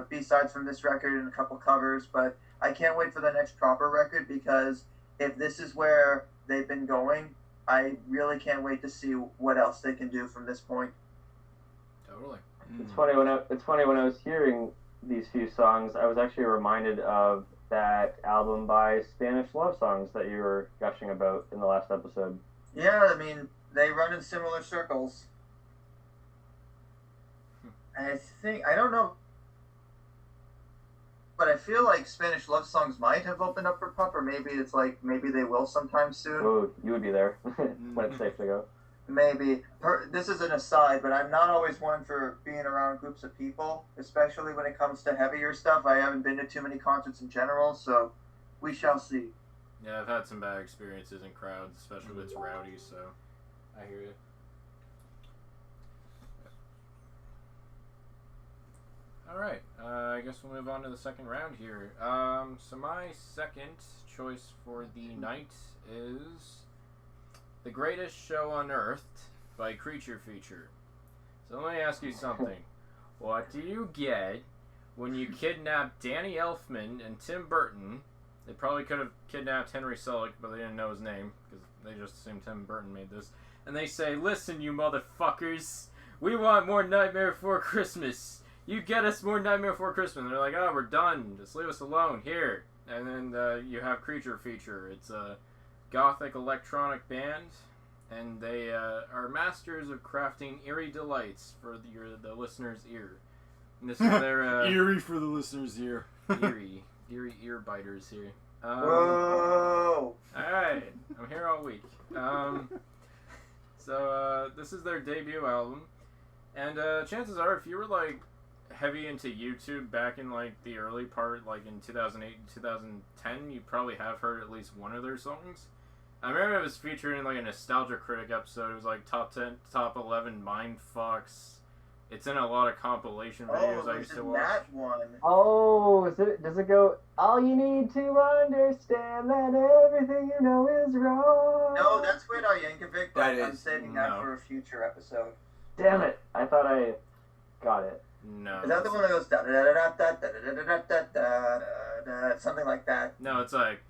B-sides from this record and a couple covers, but I can't wait for the next proper record, because if this is where they've been going, I really can't wait to see what else they can do from this point. Totally. It's funny when I was hearing these few songs, I was actually reminded of that album by Spanish Love Songs that you were gushing about in the last episode. Yeah, I mean, they run in similar circles. And I don't know, but I feel like Spanish Love Songs might have opened up for Pup, or maybe it's like, maybe they will sometime soon. Oh, you would be there when it's safe to go. Maybe. This is an aside, but I'm not always one for being around groups of people, especially when it comes to heavier stuff. I haven't been to too many concerts in general, so we shall see. Yeah, I've had some bad experiences in crowds, especially if it's rowdy, so I hear you. Alright, I guess we'll move on to the second round here. So my second choice for the night is The Greatest Show Unearthed by Creature Feature. So let me ask you something. What do you get when you kidnap Danny Elfman and Tim Burton? They probably could have kidnapped Henry Selick, but they didn't know his name, because they just assumed Tim Burton made this. And they say, listen, you motherfuckers, we want more Nightmare Before Christmas. You get us more Nightmare Before Christmas. And they're like, oh, we're done. Just leave us alone. Here. And then you have Creature Feature. It's a gothic electronic band, and they are masters of crafting eerie delights for the listener's ear. And this is their... eerie for the listener's ear. eerie ear biters here. Whoa! Alright. I'm here all week. So this is their debut album. And chances are, if you were, like, heavy into YouTube back in, like, the early part, like, in 2008 and 2010, you probably have heard at least one of their songs. I remember it was featured in, like, a Nostalgia Critic episode. It was, like, top 11 mindfucks, It's in a lot of compilation videos I used to watch. That one. Oh, does it go, all you need to understand that everything you know is wrong? No, that's Weird Al Yankovic, but I'm saving that No. for a future episode. Damn it. I thought I got it. No. Is that the one that goes da da da da da da da da da da, something like that? No, it's like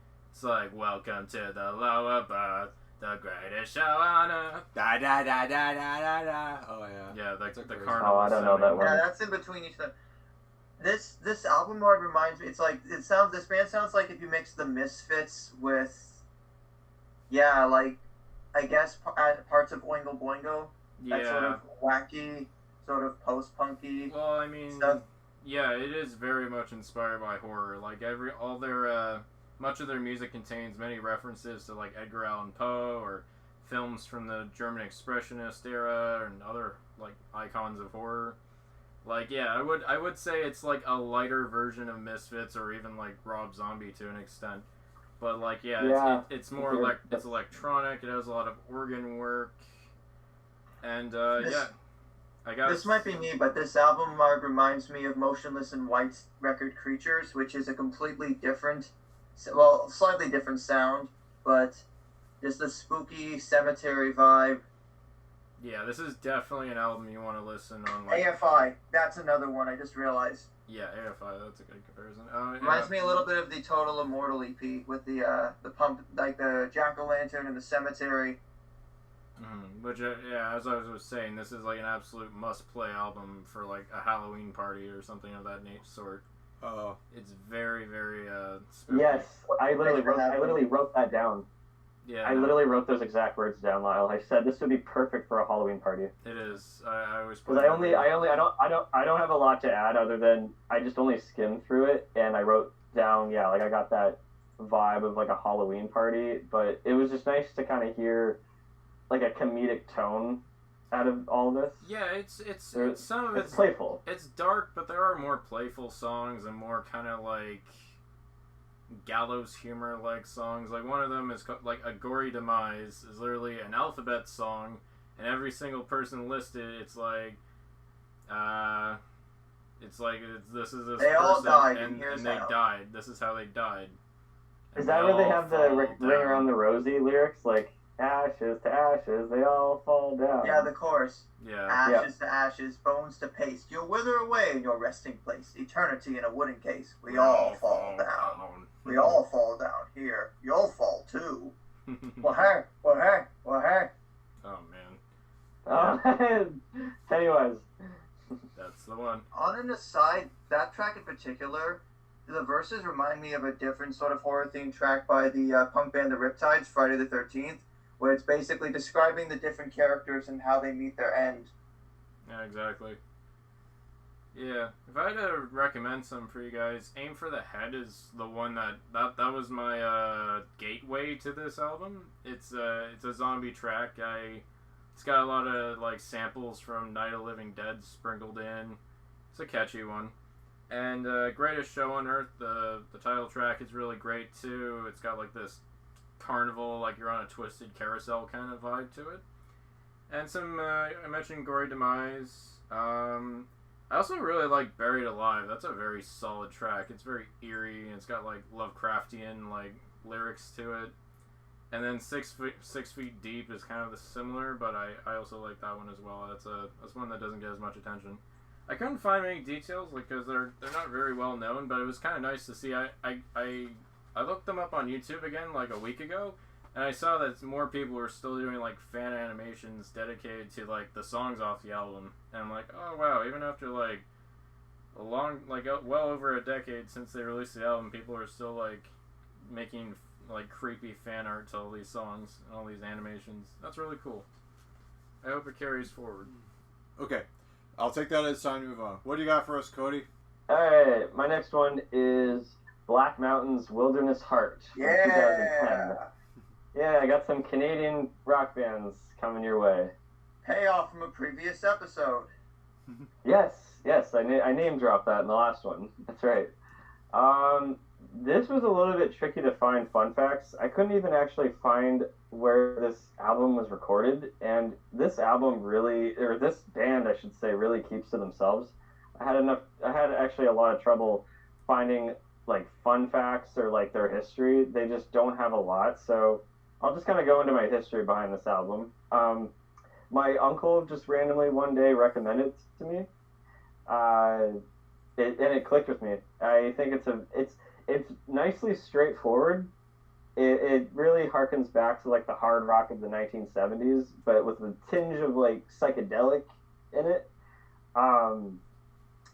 welcome to the lower berth, the greatest show on earth. Da da da da da da da. Oh yeah. Yeah, the crazy. carnival. Oh, I don't know that one. Yeah, that's in between each of them. This album art reminds me. It's like this band sounds like if you mix the Misfits with, yeah, like I guess parts of Oingo Boingo. Yeah. That sort of wacky, sort of post-punky. Well, I mean, stuff. yeah, it is very much inspired by horror. Like much of their music contains many references to like Edgar Allan Poe or films from the German Expressionist era and other like icons of horror. Like, yeah, I would say it's like a lighter version of Misfits or even like Rob Zombie to an extent. But like, yeah. It's more it's electronic. It has a lot of organ work. And yeah, I got this might be me, but this album art reminds me of Motionless in White's record Creatures, which is a completely different, well, slightly different sound, but just the spooky cemetery vibe. Yeah, this is definitely an album you want to listen on. Like, AFI, that's another one I just realized. Yeah, AFI, that's a good comparison. Reminds me a little bit of the Total Immortal EP with the pump, like the jack-o'-lantern and the cemetery. Which, yeah, as I was saying, this is like an absolute must-play album for like a Halloween party or something of that sort. Oh. It's very, very spooky. Yes, I literally wrote that down. Yeah, I literally wrote those exact words down, Lyle. I said this would be perfect for a Halloween party. It is. I always. Because I don't have a lot to add other than I just only skimmed through it and I wrote down, yeah, like I got that vibe of like a Halloween party, but it was just nice to kind of hear like a comedic tone out of all this. Yeah, it's some of it's playful. It's dark, but there are more playful songs and more kind of like gallows humor like songs. Like one of them is like A Gory Demise is literally an alphabet song, and every single person listed, it's like this is this they person all died and here's they how. died. This is how they died. Is that where they have the Ring Around the Rosie lyrics? Like, ashes to ashes, they all fall down. Yeah, the chorus. Yeah. Ashes to ashes, bones to paste. You'll wither away in your resting place. Eternity in a wooden case. We all fall down. We all fall down here. You'll fall too. Well, hey. Oh man. Oh, Pennywise. That's the one. On an aside, that track in particular, the verses remind me of a different sort of horror themed track by the punk band The Riptides, Friday the 13th, where it's basically describing the different characters and how they meet their end. Yeah, exactly. Yeah, if I had to recommend some for you guys, Aim for the Head is the one that was my gateway to this album. It's a zombie track. It's got a lot of like samples from Night of the Living Dead sprinkled in. It's a catchy one. And Greatest Show on Earth, the title track is really great too. It's got like this carnival, like you're on a twisted carousel kind of vibe to it. And some, I mentioned Gory Demise. I also really like Buried Alive. That's a very solid track. It's very eerie, and it's got like Lovecraftian like lyrics to it. And then Six Feet Deep is kind of similar, but I also like that one as well. That's one that doesn't get as much attention. I couldn't find any details because they're not very well known, but it was kind of nice to see. I looked them up on YouTube again like a week ago, and I saw that more people were still doing like fan animations dedicated to like the songs off the album, and I'm like, oh wow! Even after like a long, like well over a decade since they released the album, people are still like making like creepy fan art to all these songs and all these animations. That's really cool. I hope it carries forward. Okay, I'll take that as time to move on. What do you got for us, Cody? Alright, my next one is Black Mountain's Wilderness Heart from 2010. Yeah, I got some Canadian rock bands coming your way. Payoff from a previous episode. Yes, I name dropped that in the last one. That's right. This was a little bit tricky to find fun facts. I couldn't even actually find where this album was recorded, and this album really, or this band, I should say, really keeps to themselves. I had actually a lot of trouble finding like fun facts or like their history. They just don't have a lot, so I'll just kind of go into my history behind this album. My uncle just randomly one day recommended it to me. It clicked with me. I think it's nicely straightforward. It really harkens back to like the hard rock of the 1970s, but with a tinge of like psychedelic in it.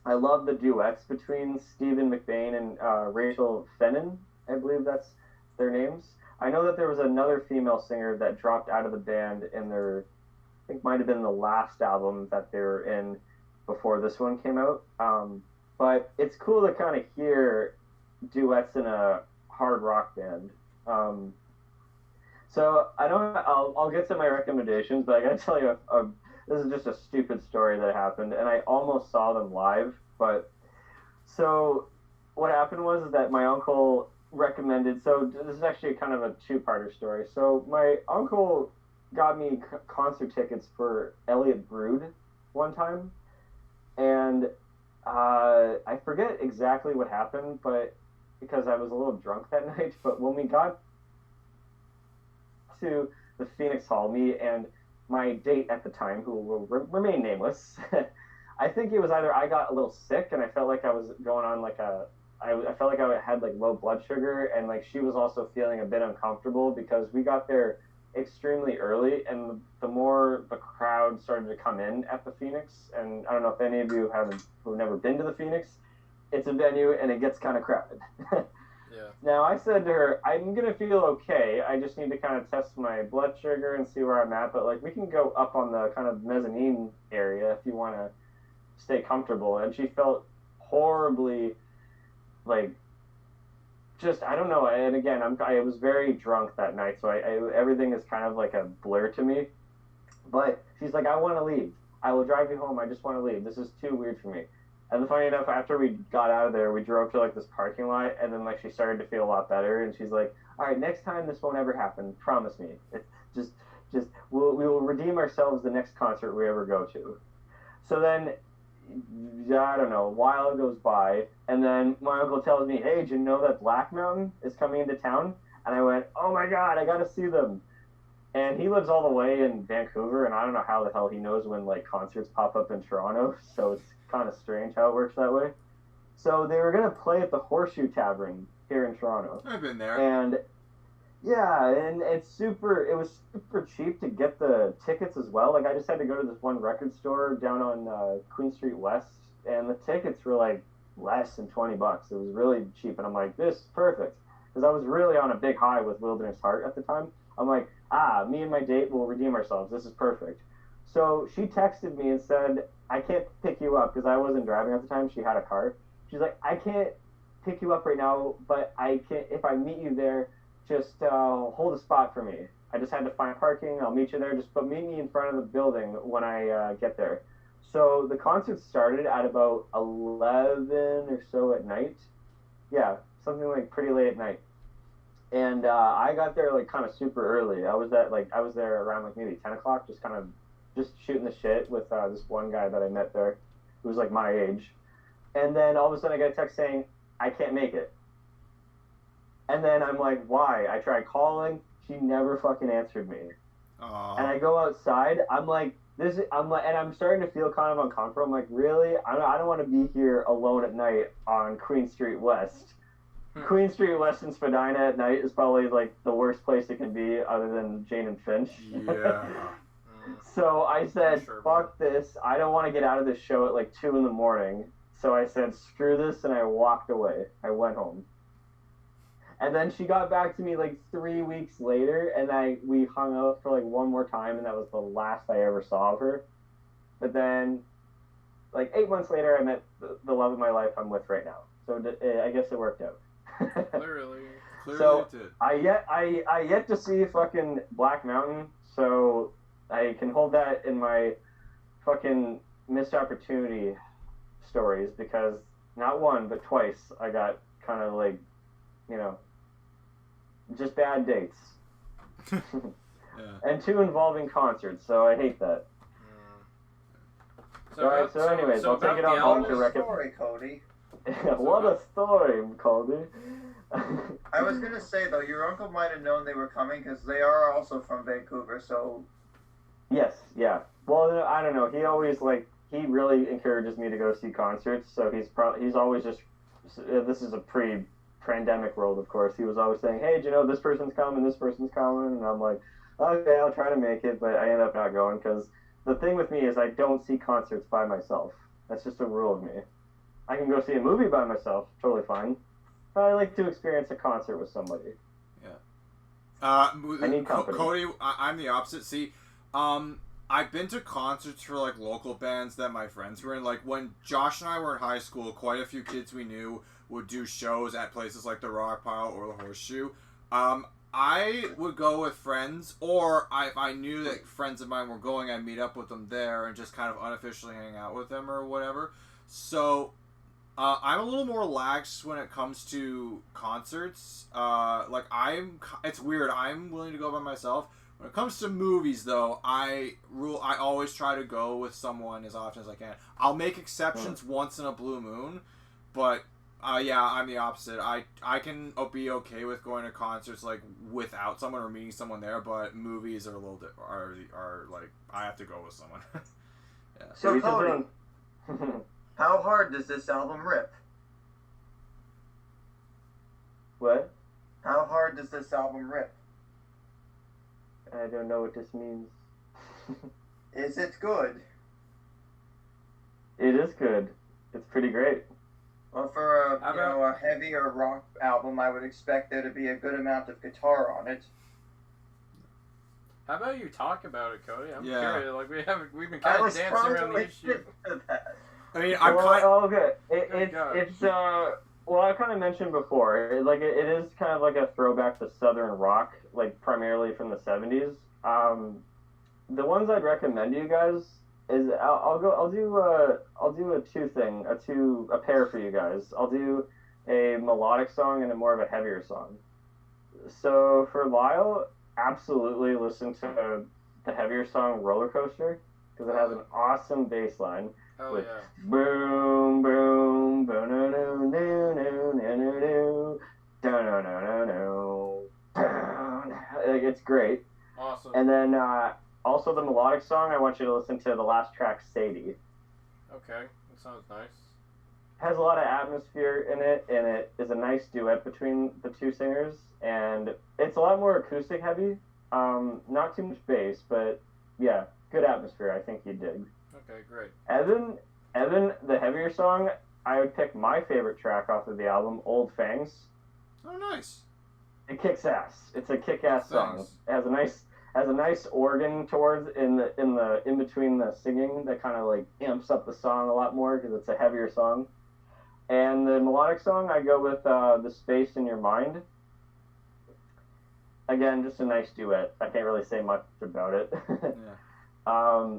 I love the duets between Stephen McBain and Rachel Fennon. I believe that's their names. I know that there was another female singer that dropped out of the band in their, I think might have been the last album that they were in before this one came out. But it's cool to kind of hear duets in a hard rock band. So I don't. I'll get to my recommendations, but I gotta tell you, this is just a stupid story that happened, and I almost saw them live. But so what happened was that my uncle recommended. So this is actually kind of a two-parter story. So my uncle got me concert tickets for Elliot Brood one time, and I forget exactly what happened, but because I was a little drunk that night. But when we got to the Phoenix Hall, me and my date at the time, who will remain nameless, I think it was either I got a little sick and I felt like I was going on like I felt like I had like low blood sugar, and like she was also feeling a bit uncomfortable because we got there extremely early, and the more the crowd started to come in at the Phoenix, and I don't know if any of you who've never been to the Phoenix, it's a venue and it gets kind of crowded. Yeah. Now I said to her, I'm gonna feel okay. I just need to kind of test my blood sugar and see where I'm at. But like we can go up on the kind of mezzanine area if you want to stay comfortable. And she felt horribly, like, just I don't know. And again, I was very drunk that night, so everything is kind of like a blur to me. But she's like, I want to leave. I will drive you home. I just want to leave. This is too weird for me. And then funny enough, after we got out of there, we drove to like this parking lot, and then like she started to feel a lot better, and she's like, "All right, next time this won't ever happen. Promise me. It's just we will redeem ourselves the next concert we ever go to." So then, I don't know, a while goes by, and then my uncle tells me, "Hey, did you know that Black Mountain is coming into town?" And I went, "Oh my God, I got to see them." And he lives all the way in Vancouver, and I don't know how the hell he knows when like concerts pop up in Toronto, so it's kind of strange how it works that way. So they were going to play at the Horseshoe Tavern here in Toronto. I've been there. And yeah, and it was super cheap to get the tickets as well. Like I just had to go to this one record store down on Queen Street West, and the tickets were like less than $20. It was really cheap, and I'm like, this is perfect. Because I was really on a big high with Wilderness Heart at the time. I'm like, me and my date will redeem ourselves. This is perfect. So she texted me and said, I can't pick you up because I wasn't driving at the time. She had a car. She's like, I can't pick you up right now, but I can. If I meet you there, just hold a spot for me. I just had to find parking. I'll meet you there. Just meet me in front of the building when I get there. So the concert started at about 11 or so at night. Yeah, something like pretty late at night. And I got there like kind of super early. I was there around like maybe 10 o'clock, just shooting the shit with this one guy that I met there who was like my age. And then all of a sudden I get a text saying, I can't make it. And then I'm like, why? I tried calling. She never fucking answered me. Aww. And I go outside. I'm like, and I'm starting to feel kind of uncomfortable. I'm like, really? I don't want to be here alone at night on Queen Street West. Queen Street West in Spadina at night is probably like the worst place it can be other than Jane and Finch. Yeah. So I said, Sure, fuck this. I don't want to get out of this show at like 2 a.m. So I said, screw this, and I walked away. I went home. And then she got back to me like 3 weeks later, and we hung out for like one more time, and that was the last I ever saw of her. But then, like 8 months later, I met the love of my life I'm with right now. So I guess it worked out. Clearly So it did. I yet to see fucking Black Mountain, so I can hold that in my fucking missed opportunity stories, because not one but twice I got kind of like, just bad dates. Yeah. and 2 involving concerts, so I hate that. Alright, so anyways, I'll take it on home to recommend. Story, Cody. What a story, Cody. I was gonna say though, your uncle might have known they were coming because they are also from Vancouver. So. Yes, yeah. Well, I don't know. He always he really encourages me to go see concerts. So he's always just. This is a pre-pandemic world, of course. He was always saying, "Hey, do you know this person's coming? This person's coming," and I'm like, "Okay, I'll try to make it," but I end up not going because the thing with me is I don't see concerts by myself. That's just a rule of me. I can go see a movie by myself, totally fine. But I like to experience a concert with somebody. Yeah. I need company. Cody, I'm the opposite. See, I've been to concerts for local bands that my friends were in. Like when Josh and I were in high school, quite a few kids we knew would do shows at places like the Rock Pile or the Horseshoe. I would go with friends, or if I knew that friends of mine were going, I'd meet up with them there and just kind of unofficially hang out with them or whatever. So I'm a little more lax when it comes to concerts. It's weird. I'm willing to go by myself. When it comes to movies, though, I always try to go with someone as often as I can. I'll make exceptions once in a blue moon, but yeah, I'm the opposite. I can be okay with going to concerts without someone or meeting someone there, but movies are a little are I have to go with someone. Yeah. So Cody, how hard does this album rip? What? How hard does this album rip? I don't know what this means. Is it good? It is good. It's pretty great. Well, for a heavier rock album, I would expect there to be a good amount of guitar on it. How about you talk about it, Cody? I'm Yeah. curious. We've been kind of dancing around the issue. I mean, okay. It's well, I kind of mentioned before, it is kind of like a throwback to Southern rock, primarily from the 70s. The ones I'd recommend to you guys is I'll do a pair for you guys. I'll do a melodic song and a more of a heavier song. So for Lyle, absolutely listen to the heavier song Roller Coaster because it has an awesome bass line. Oh, with yeah. boom, boom, boom, no, no, no, no, no, no, no, no. It's great. Awesome. And then also the melodic song, I want you to listen to the last track, Sadie. Okay, that sounds nice. Has a lot of atmosphere in it, and it is a nice duet between the two singers, and it's a lot more acoustic heavy. Not too much bass, but yeah, good atmosphere. I think you'd dig. Okay, great. Evan, the heavier song, I would pick my favorite track off of the album, Old Fangs. Oh, nice. It kicks ass. It's a kick-ass song. It has a nice organ towards in between the singing that kind of amps up the song a lot more because it's a heavier song. And the melodic song, I go with The Space in Your Mind. Again, just a nice duet. I can't really say much about it. Yeah.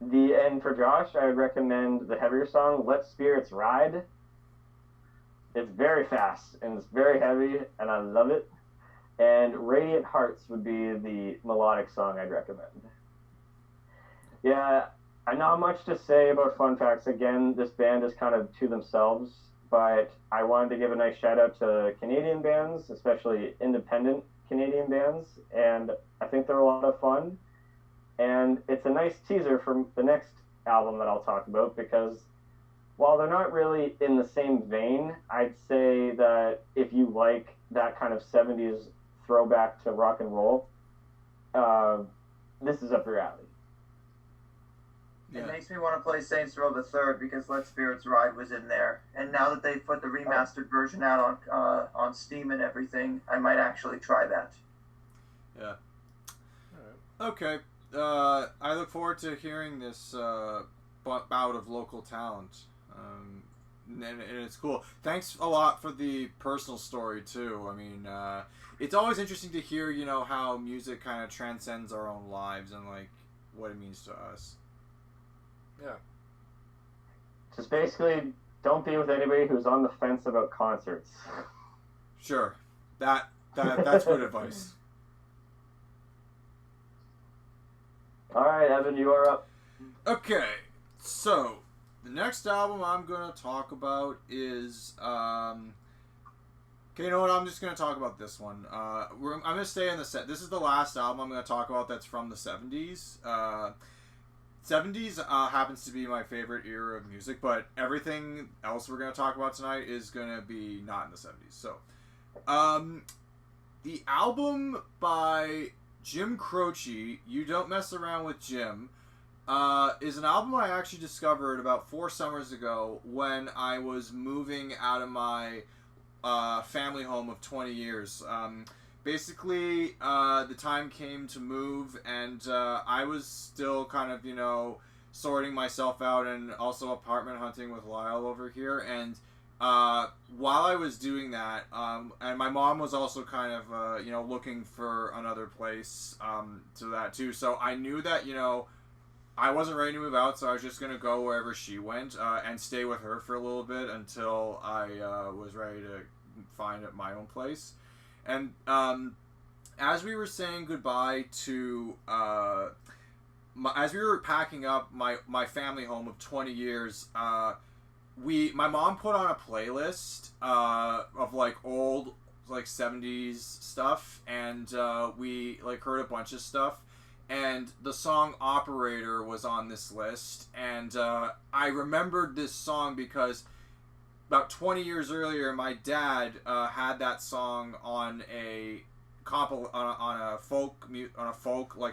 And for Josh, I would recommend the heavier song, Let Spirits Ride. It's very fast, and it's very heavy, and I love it. And Radiant Hearts would be the melodic song I'd recommend. Yeah, not much to say about fun facts. Again, this band is kind of to themselves, but I wanted to give a nice shout out to Canadian bands, especially independent Canadian bands, and I think they're a lot of fun. And it's a nice teaser for the next album that I'll talk about because while they're not really in the same vein, I'd say that if you like that kind of 70s throwback to rock and roll, this is up your alley. It makes me want to play Saints Row the Third because Let Spirits Ride was in there, and now that they've put the remastered version out on Steam and everything, I might actually try that. Yeah. Okay. I look forward to hearing this bout of local talent, and it's cool. Thanks a lot for the personal story too. I mean, it's always interesting to hear, how music kind of transcends our own lives and what it means to us. Yeah. Just basically, don't be with anybody who's on the fence about concerts. Sure, that's good advice. All right, Evan, you are up. Okay, so the next album I'm gonna talk about is okay, you know what? I'm just gonna talk about this one. I'm gonna stay in the set. This is the last album I'm gonna talk about that's from the 70s. 70s happens to be my favorite era of music, but everything else we're gonna talk about tonight is gonna be not in the 70s. So, the album by Jim Croce, "You Don't Mess Around with Jim," is an album I actually discovered about 4 summers ago when I was moving out of my family home of 20 years. Basically, the time came to move, and I was still kind of, sorting myself out and also apartment hunting with Lyle over here. And while I was doing that, and my mom was also kind of, looking for another place to that too. So I knew that, I wasn't ready to move out, so I was just going to go wherever she went and stay with her for a little bit until I was ready to find my own place. And as we were saying goodbye to, as we were packing up my family home of 20 years, my mom put on a playlist of old 70s stuff, and we heard a bunch of stuff. And the song "Operator" was on this list, and I remembered this song because about 20 years earlier, my dad had that song on a folk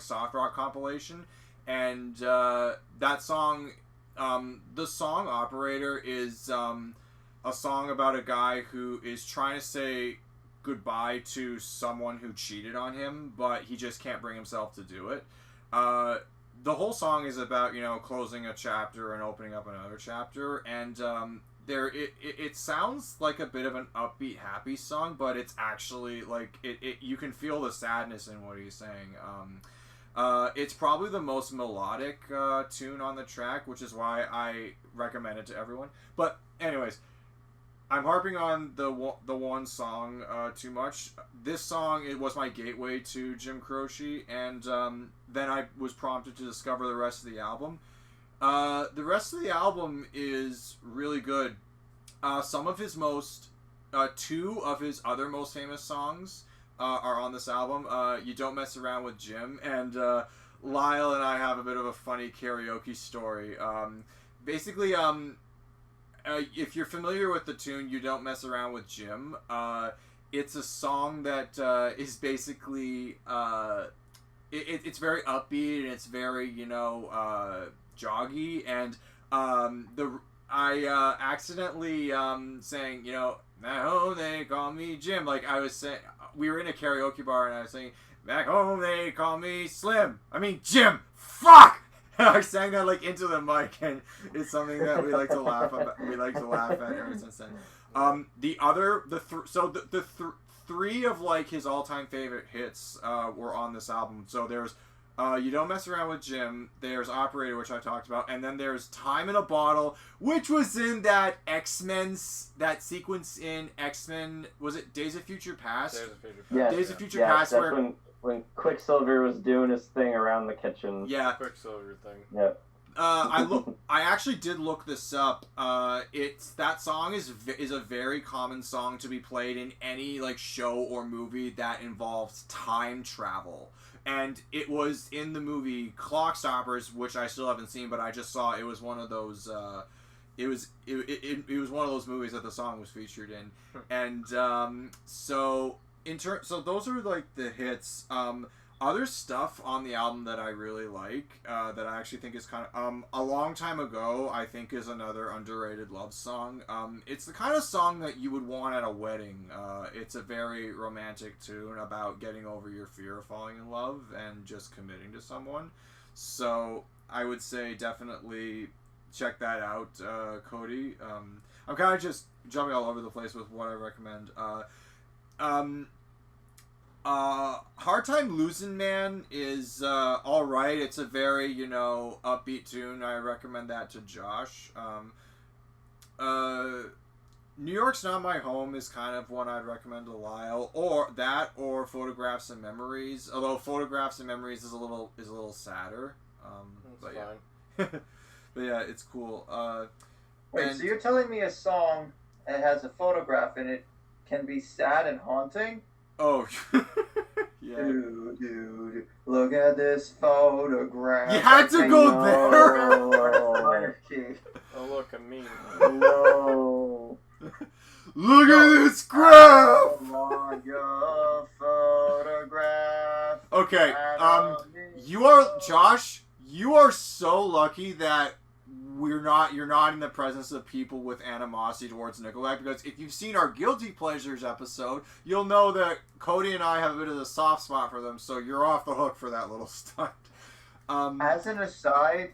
soft rock compilation, and that song, the song "Operator" is a song about a guy who is trying to say goodbye to someone who cheated on him, but he just can't bring himself to do it. The whole song is about, closing a chapter and opening up another chapter, and it sounds like a bit of an upbeat, happy song, but it's actually you can feel the sadness in what he's saying. It's probably the most melodic tune on the track, which is why I recommend it to everyone. But anyways, I'm harping on the one song too much. This song, it was my gateway to Jim Croce, and then I was prompted to discover the rest of the album. The rest of the album is really good. Some of his two of his other most famous songs are on this album. "You Don't Mess Around with Jim," and Lyle and I have a bit of a funny karaoke story. Basically, if you're familiar with the tune "You Don't Mess Around with Jim," it's a song that is basically it's very upbeat, and it's very joggy, and I accidentally sang "Back Home They Call Me Jim." I was saying, we were in a karaoke bar, and I was saying, "Back home they call me Slim. I mean Jim. Fuck!" I sang that into the mic, and it's something that we like to laugh about. We like to laugh at ever since then. The three of his all-time favorite hits were on this album. So there's "You Don't Mess Around with Jim," there's "Operator," which I talked about, and then there's "Time in a Bottle," which was in that that sequence in X-Men. Was it Days of Future Past? Days of Future Past. Yes. Days of Future Yes, Past, that's where when Quicksilver was doing his thing around the kitchen. yeah, Quicksilver thing. Yep. I actually did look this up. That song is a very common song to be played in any show or movie that involves time travel. And it was in the movie Clock Stoppers, which I still haven't seen, but I just saw it was one of those. It was one of those movies that the song was featured in, and so those are the hits. Other stuff on the album that I really like, that I actually think is kind of "A Long Time Ago," I think is another underrated love song. It's the kind of song that you would want at a wedding. It's a very romantic tune about getting over your fear of falling in love and just committing to someone. So I would say definitely check that out, Cody. I'm kind of just jumping all over the place with what I recommend. Hard Time Losing Man is alright. It's a very, upbeat tune. I recommend that to Josh. New York's Not My Home is kind of one I'd recommend to Lyle. Or that, or Photographs and Memories. Although Photographs and Memories is a little sadder. But fine. yeah. But yeah, it's cool. Wait, so you're telling me a song that has a photograph in it can be sad and haunting? Oh, yeah. Look at this photograph. You had to go there. Minor key. Oh, look, a meme. No. Look at this graph. Your photograph. Okay, you are Josh. You are so lucky that you're not in the presence of people with animosity towards Nickelback, because if you've seen our Guilty Pleasures episode, you'll know that Cody and I have a bit of a soft spot for them, so you're off the hook for that little stunt. As an aside,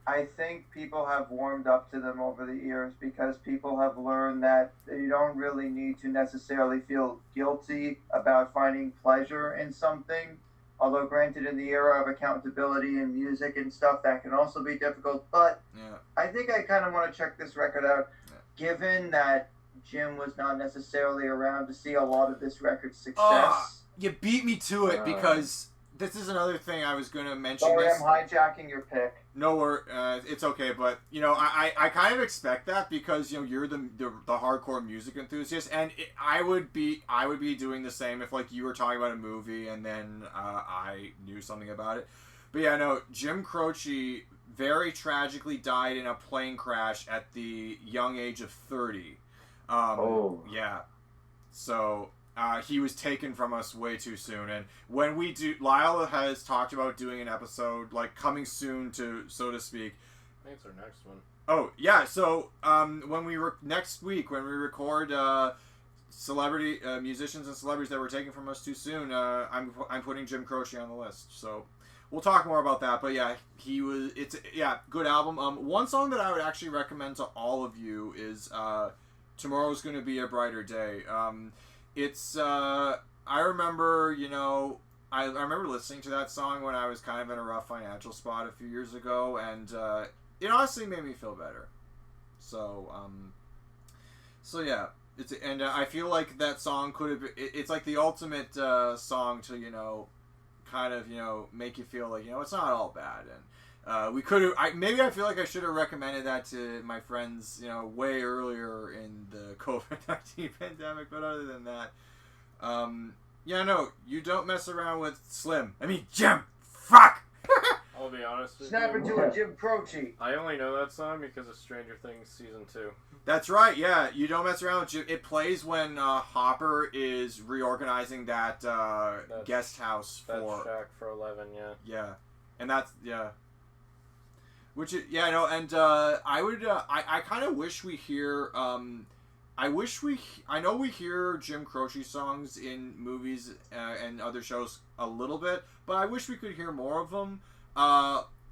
I think people have warmed up to them over the years because people have learned that you don't really need to necessarily feel guilty about finding pleasure in something. Although, granted, in the era of accountability and music and stuff, that can also be difficult. But Yeah. I think I kind of want to check this record out, given that Jim was not necessarily around to see a lot of this record's success. You beat me to it, because this is another thing I was going to mention. Sorry, I'm hijacking your pick. No, it's okay, but I kind of expect that because you're the hardcore music enthusiast, and I would be doing the same if you were talking about a movie and then I knew something about it. But yeah, no, Jim Croce very tragically died in a plane crash at the young age of 30. Yeah, so. He was taken from us way too soon, and when we do, Lyle has talked about doing an episode coming soon, so to speak. I think it's our next one. Oh yeah, so next week when we record celebrity musicians and celebrities that were taken from us too soon, I'm putting Jim Croce on the list. So we'll talk more about that. But yeah, good album. One song that I would actually recommend to all of you is "Tomorrow's Gonna Be a Brighter Day." It's, I remember, I remember listening to that song when I was kind of in a rough financial spot a few years ago, and it honestly made me feel better. So yeah, I feel like that song could have been, it's like the ultimate song to, kind of, make you feel like, it's not all bad, and we could have, I feel like I should have recommended that to my friends, way earlier in the COVID-19 pandemic, but other than that, you don't mess around with Slim. I mean, Jim! Fuck! I'll be honest with Snap you. into a Jim Croce. I only know that song because of Stranger Things Season 2. That's right, yeah. You don't mess around with Jim. It plays when Hopper is reorganizing that guest house That for... shack for 11, yeah. Yeah. And that's, yeah. Which, and I would, I kind of wish we hear, I know we hear Jim Croce songs in movies and other shows a little bit, but I wish we could hear more of them.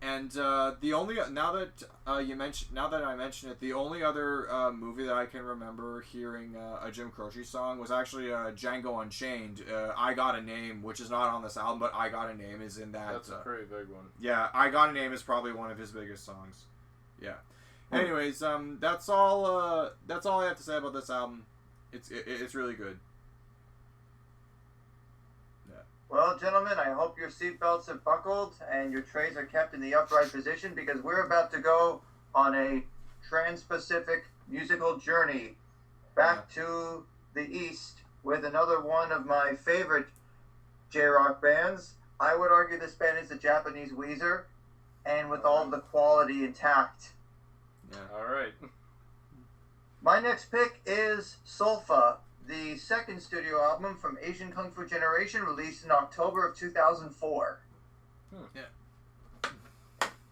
And the only, now that I mention it, the only other movie that I can remember hearing a Jim Croce song was actually Django Unchained. I Got a Name, which is not on this album, but I Got a Name is in that. That's a pretty big one. Yeah, I Got a Name is probably one of his biggest songs. Yeah. Anyways, that's all I have to say about this album. It's really good. Well, gentlemen, I hope your seatbelts have buckled and your trays are kept in the upright position because we're about to go on a trans-Pacific musical journey back to the East with another one of my favorite J-rock bands. I would argue this band is a Japanese Weezer, and with all the quality intact. Yeah. All right. My next pick is Solfa, the second studio album from Asian Kung Fu Generation, released in October of 2004. Yeah.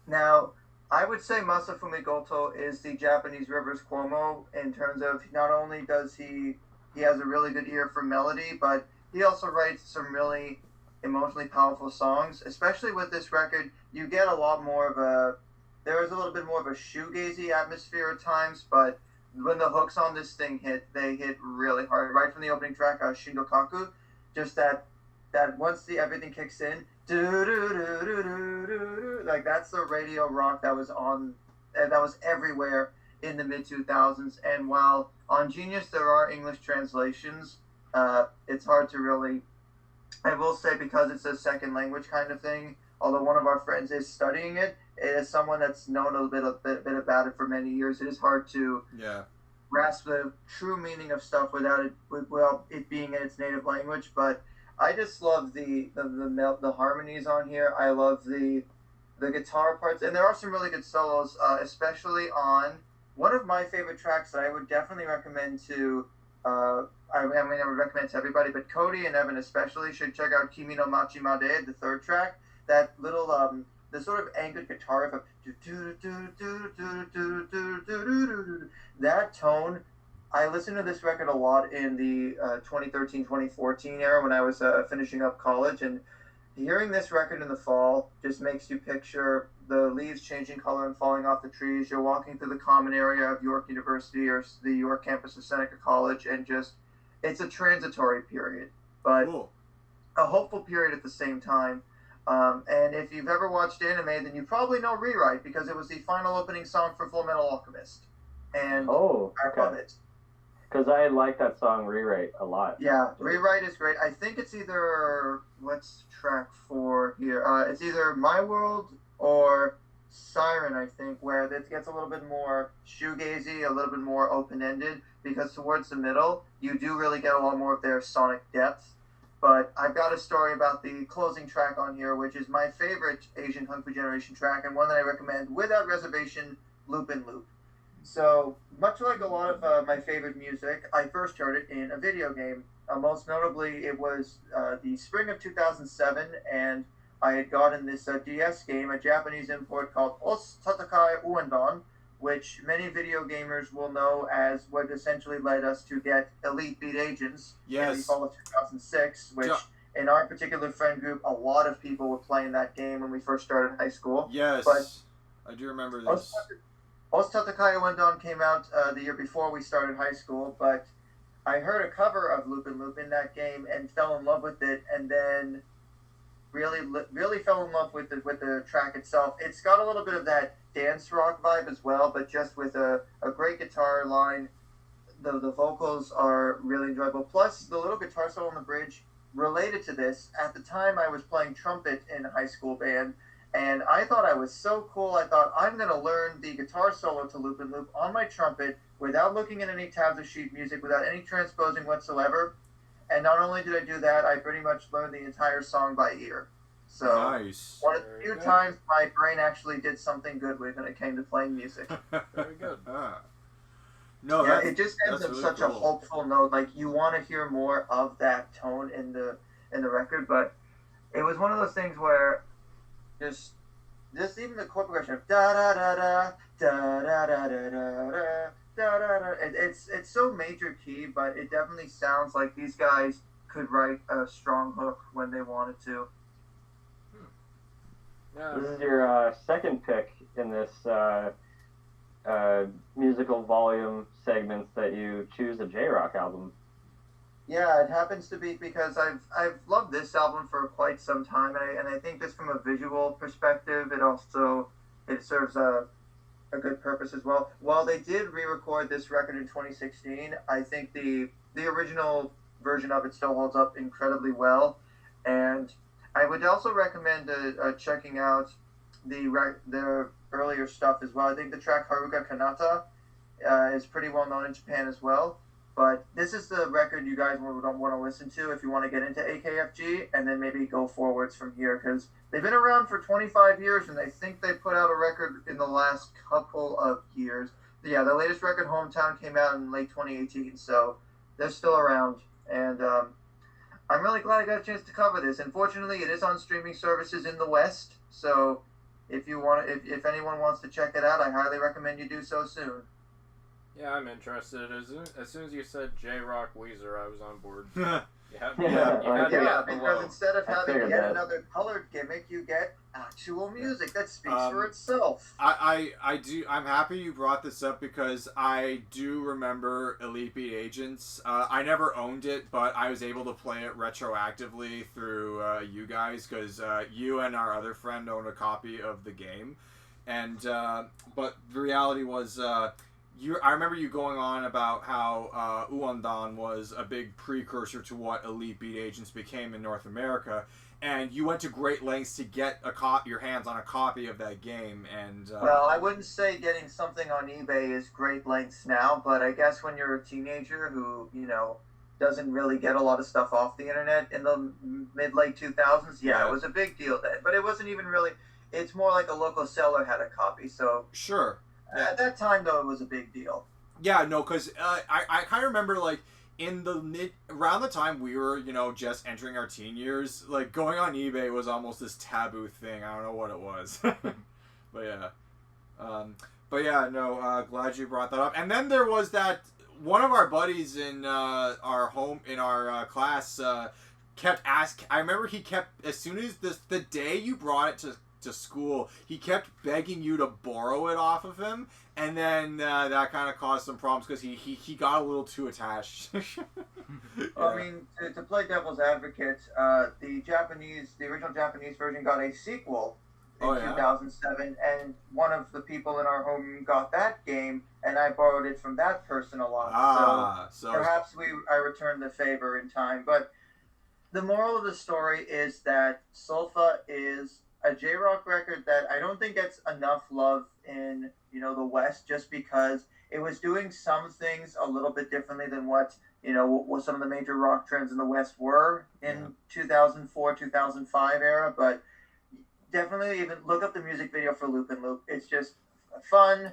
Now, I would say Masafumi Goto is the Japanese Rivers Cuomo in terms of not only does he has a really good ear for melody, but he also writes some really emotionally powerful songs. Especially with this record, you get a lot more of there is a little bit more of a shoegazy atmosphere at times, but when the hooks on this thing hit, they hit really hard. Right from the opening track, Shindokaku, just that once everything kicks in, like that's the radio rock that was everywhere in the mid-2000s. And while on Genius there are English translations, it's hard to really, I will say, because it's a second language kind of thing, although one of our friends is studying it, as someone that's known a bit about it for many years, it is hard to grasp the true meaning of stuff without it being in its native language. But I just love the harmonies on here. I love the guitar parts, and there are some really good solos, especially on one of my favorite tracks that I would definitely recommend to. I would recommend to everybody, but Cody and Evan especially should check out Kimi no Machi Made, the third track. That little the sort of anchored guitar of that tone. I listened to this record a lot in the 2013-2014 era when I was finishing up college, and hearing this record in the fall just makes you picture the leaves changing color and falling off the trees. You're walking through the common area of York University or the York campus of Seneca College, and just it's a transitory period, but a hopeful period at the same time. And if you've ever watched anime, then you probably know Rewrite because it was the final opening song for Full Metal Alchemist. And I love it. Because I like that song Rewrite a lot. Yeah, Rewrite is great. I think it's either, what's track 4 here? It's either My World or Siren, I think, where it gets a little bit more shoegazy, a little bit more open-ended, because towards the middle, you do really get a lot more of their sonic depth. But I've got a story about the closing track on here, which is my favorite Asian Kung Fu Generation track, and one that I recommend without reservation, Loop. So, much like a lot of my favorite music, I first heard it in a video game. Most notably, it was the spring of 2007, and I had gotten this DS game, a Japanese import called Os Tatakai Uendon, which many video gamers will know as what essentially led us to get Elite Beat Agents in the fall of 2006, which in our particular friend group, a lot of people were playing that game when we first started high school. Yes, but I do remember this. Os Tatakai Uendon came out the year before we started high school, but I heard a cover of Loop in that game and fell in love with it, and then really fell in love with the track itself. It's got a little bit of that dance rock vibe as well, but just with a great guitar line. The vocals are really enjoyable. Plus, the little guitar solo on the bridge related to this. At the time, I was playing trumpet in a high school band, and I thought I was so cool. I thought, I'm going to learn the guitar solo to Loop on my trumpet without looking at any tabs of sheet music, without any transposing whatsoever. And not only did I do that, I pretty much learned the entire song by ear. So, nice. One of the few times my brain actually did something good when it came to playing music. Very good. No, yeah, it just ends on really such a hopeful note. Like, you want to hear more of that tone in the record, but it was one of those things where just even the chord progression of da da da da da da da da da da da da. It's so major key, but it definitely sounds like these guys could write a strong hook when they wanted to. Yeah. This is your second pick in this musical volume segments that you choose a J-Rock album. Yeah, it happens to be because I've loved this album for quite some time, and I think just from a visual perspective, it serves a good purpose as well. While they did re-record this record in 2016, I think the original version of it still holds up incredibly well, and I would also recommend checking out the earlier stuff as well. I think the track Haruka Kanata is pretty well known in Japan as well. But this is the record you guys want to listen to if you want to get into AKFG, and then maybe go forwards from here, because they've been around for 25 years, and I think they put out a record in the last couple of years. Yeah, the latest record, Hometown, came out in late 2018, so they're still around. And I'm really glad I got a chance to cover this. Unfortunately, it is on streaming services in the West, so if anyone wants to check it out, I highly recommend you do so soon. Yeah, I'm interested. As soon as you said J-Rock Weezer, I was on board. Because instead of having yet another colored gimmick, you get actual music that speaks for itself. I'm happy you brought this up because I do remember Elite Beat Agents. I never owned it, but I was able to play it retroactively through you guys, because you and our other friend own a copy of the game. And but the reality was, I remember you going on about how Uondan was a big precursor to what Elite Beat Agents became in North America, and you went to great lengths to get your hands on a copy of that game. And well, I wouldn't say getting something on eBay is great lengths now, but I guess when you're a teenager who, doesn't really get a lot of stuff off the internet in the mid-late 2000s, yeah, it was a big deal then. But it wasn't even really, it's more like a local seller had a copy, so... Sure. At that time, though, it was a big deal. Yeah, no, because I kind of remember, like, around the time we were, just entering our teen years, like, going on eBay was almost this taboo thing. I don't know what it was. But yeah, glad you brought that up. And then there was that, one of our buddies in our class kept asking, I remember he kept, as soon as the day you brought it to school, he kept begging you to borrow it off of him, and then that kind of caused some problems because he got a little too attached. Well, I mean, to play devil's advocate, the original Japanese version got a sequel in 2007, and one of the people in our home got that game, and I borrowed it from that person a lot. So perhaps I returned the favor in time. But the moral of the story is that Sulfa is a J-rock record that I don't think gets enough love in, the West, just because it was doing some things a little bit differently than what some of the major rock trends in the West were in 2004, 2005 era. But definitely even look up the music video for Loop and Loop. It's just a fun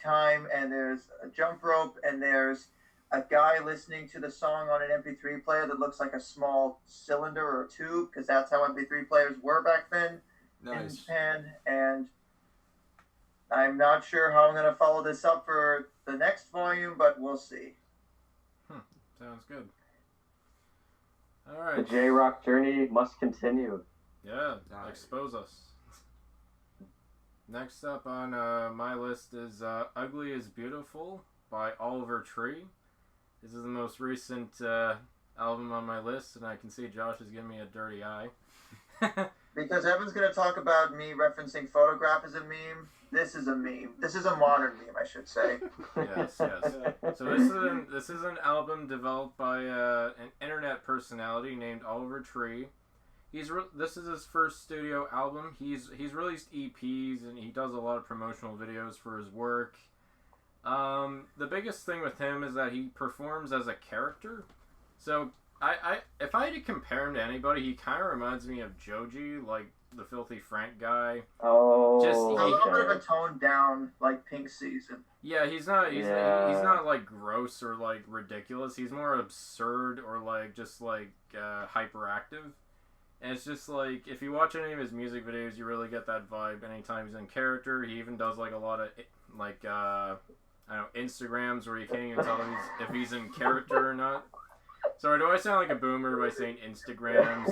time, and there's a jump rope, and there's a guy listening to the song on an MP3 player that looks like a small cylinder or tube, because that's how MP3 players were back then in Japan. And I'm not sure how I'm going to follow this up for the next volume, but we'll see. Sounds good. All right. The J-Rock journey must continue. Yeah, expose us. Next up on my list is Ugly is Beautiful by Oliver Tree. This is the most recent album on my list, and I can see Josh is giving me a dirty eye. Because Evan's going to talk about me referencing Photograph as a meme. This is a meme. This is a modern meme, I should say. Yes. So this is an album developed by an internet personality named Oliver Tree. This is his first studio album. He's released EPs, and he does a lot of promotional videos for his work. The biggest thing with him is that he performs as a character. So if I had to compare him to anybody, he kind of reminds me of Joji, like the Filthy Frank guy. Oh, just a little bit of a toned down, like Pink Season. Yeah, he's not like gross or like ridiculous. He's more absurd or like just like hyperactive. And it's just like, if you watch any of his music videos, you really get that vibe anytime he's in character. He even does like a lot of like Instagrams where you can't even tell if he's in character or not. Sorry, do I sound like a boomer by saying Instagrams?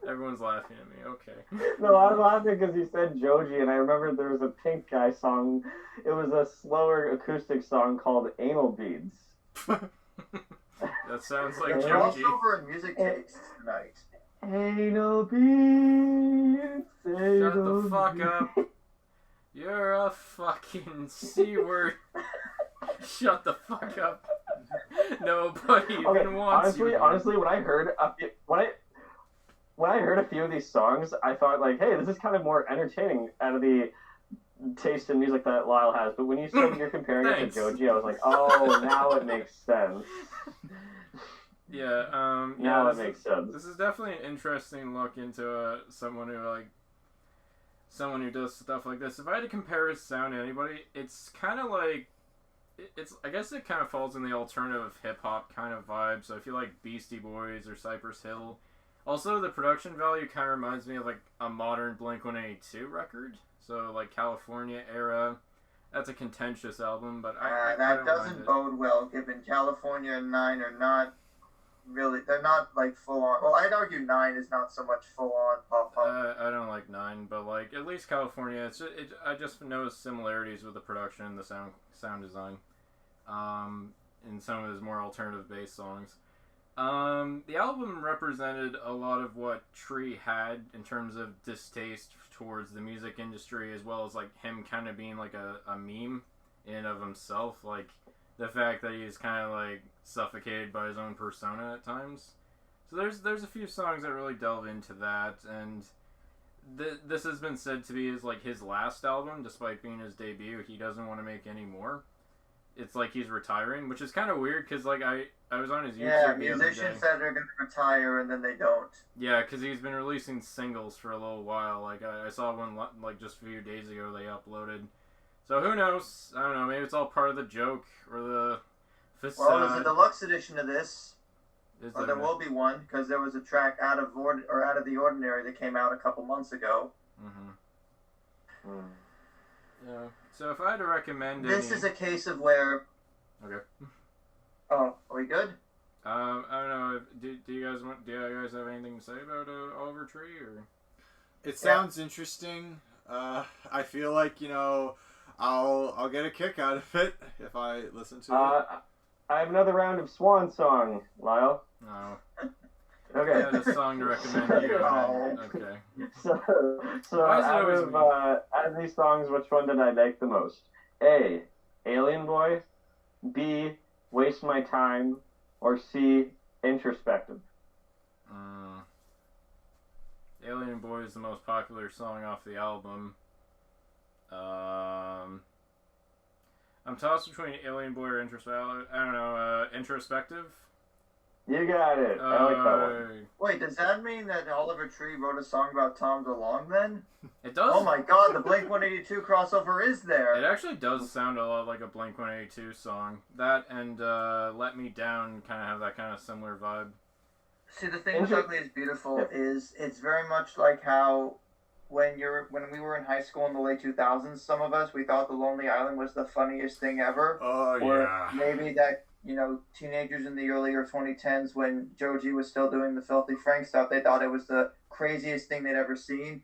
Everyone's laughing at me. Okay. No, I was laughing because you said Joji, and I remember there was a Pink Guy song. It was a slower acoustic song called Anal Beads. That sounds like Joji. Joji. Crossover in music tastes tonight. Anal Beads. Shut the fuck up. You're a fucking C-word. Shut the fuck up. Nobody even wants you. Honestly, when I heard a few of these songs, I thought like, hey, this is kind of more entertaining out of the taste in music that Lyle has. But when you said you're comparing it to Joji, I was like, oh, now it makes sense. Yeah, now it makes sense. This is definitely an interesting look into someone who does stuff like this. If I had to compare his sound to anybody, it's kind of like, I guess it kind of falls in the alternative hip-hop kind of vibe. So if you like Beastie Boys or Cypress Hill. Also, the production value kind of reminds me of like a modern Blink-182 record. So like California era. That's a contentious album, but that doesn't bode well, given California and 9 are not really, they're not like full-on. Well, I'd argue 9 is not so much full-on pop-punk. I don't like 9, but like at least California, I just noticed similarities with the production and the sound design. In some of his more alternative-based songs. The album represented a lot of what Tree had in terms of distaste towards the music industry, as well as like him kind of being like a meme in and of himself. Like the fact that he's kind of like suffocated by his own persona at times. So there's a few songs that really delve into that, and this has been said to be his last album, despite being his debut. He doesn't want to make any more. It's like he's retiring, which is kind of weird because I was on his YouTube the other day. Musicians said they're going to retire and then they don't. Yeah, because he's been releasing singles for a little while. Like I saw one like just a few days ago they uploaded. So who knows? I don't know. Maybe it's all part of the joke or the facade. Well, there's a deluxe edition of this. Or there will be one, because there was a track Out of the Ordinary that came out a couple months ago. Mm-hmm. Mm. Yeah. So if I had to recommend this is a case of where... Okay. Oh, are we good? I don't know. Do you guys have anything to say about Oliver Tree? Or? It sounds interesting. I feel like, I'll get a kick out of it if I listen to it. I have another round of Swan Song, Lyle. No. Okay. I had a song to recommend you. Okay. So out of these songs, which one did I like the most? A, Alien Boy. B, Waste My Time. Or C, Introspective. Alien Boy is the most popular song off the album. I'm tossed between Alien Boy or Introspective. I don't know. Introspective? You got it. I like that one. Wait, does that mean that Oliver Tree wrote a song about Tom DeLonge then? It does. Oh my god, the Blink-182 crossover is there. It actually does sound a lot like a Blink-182 song. That and Let Me Down kind of have that kind of similar vibe. See, the thing with Ugly is Beautiful is it's very much like how when we were in high school in the late 2000s, some of us, we thought The Lonely Island was the funniest thing ever. Oh, or yeah. Maybe that, teenagers in the earlier 2010s when Joji was still doing the Filthy Frank stuff, they thought it was the craziest thing they'd ever seen.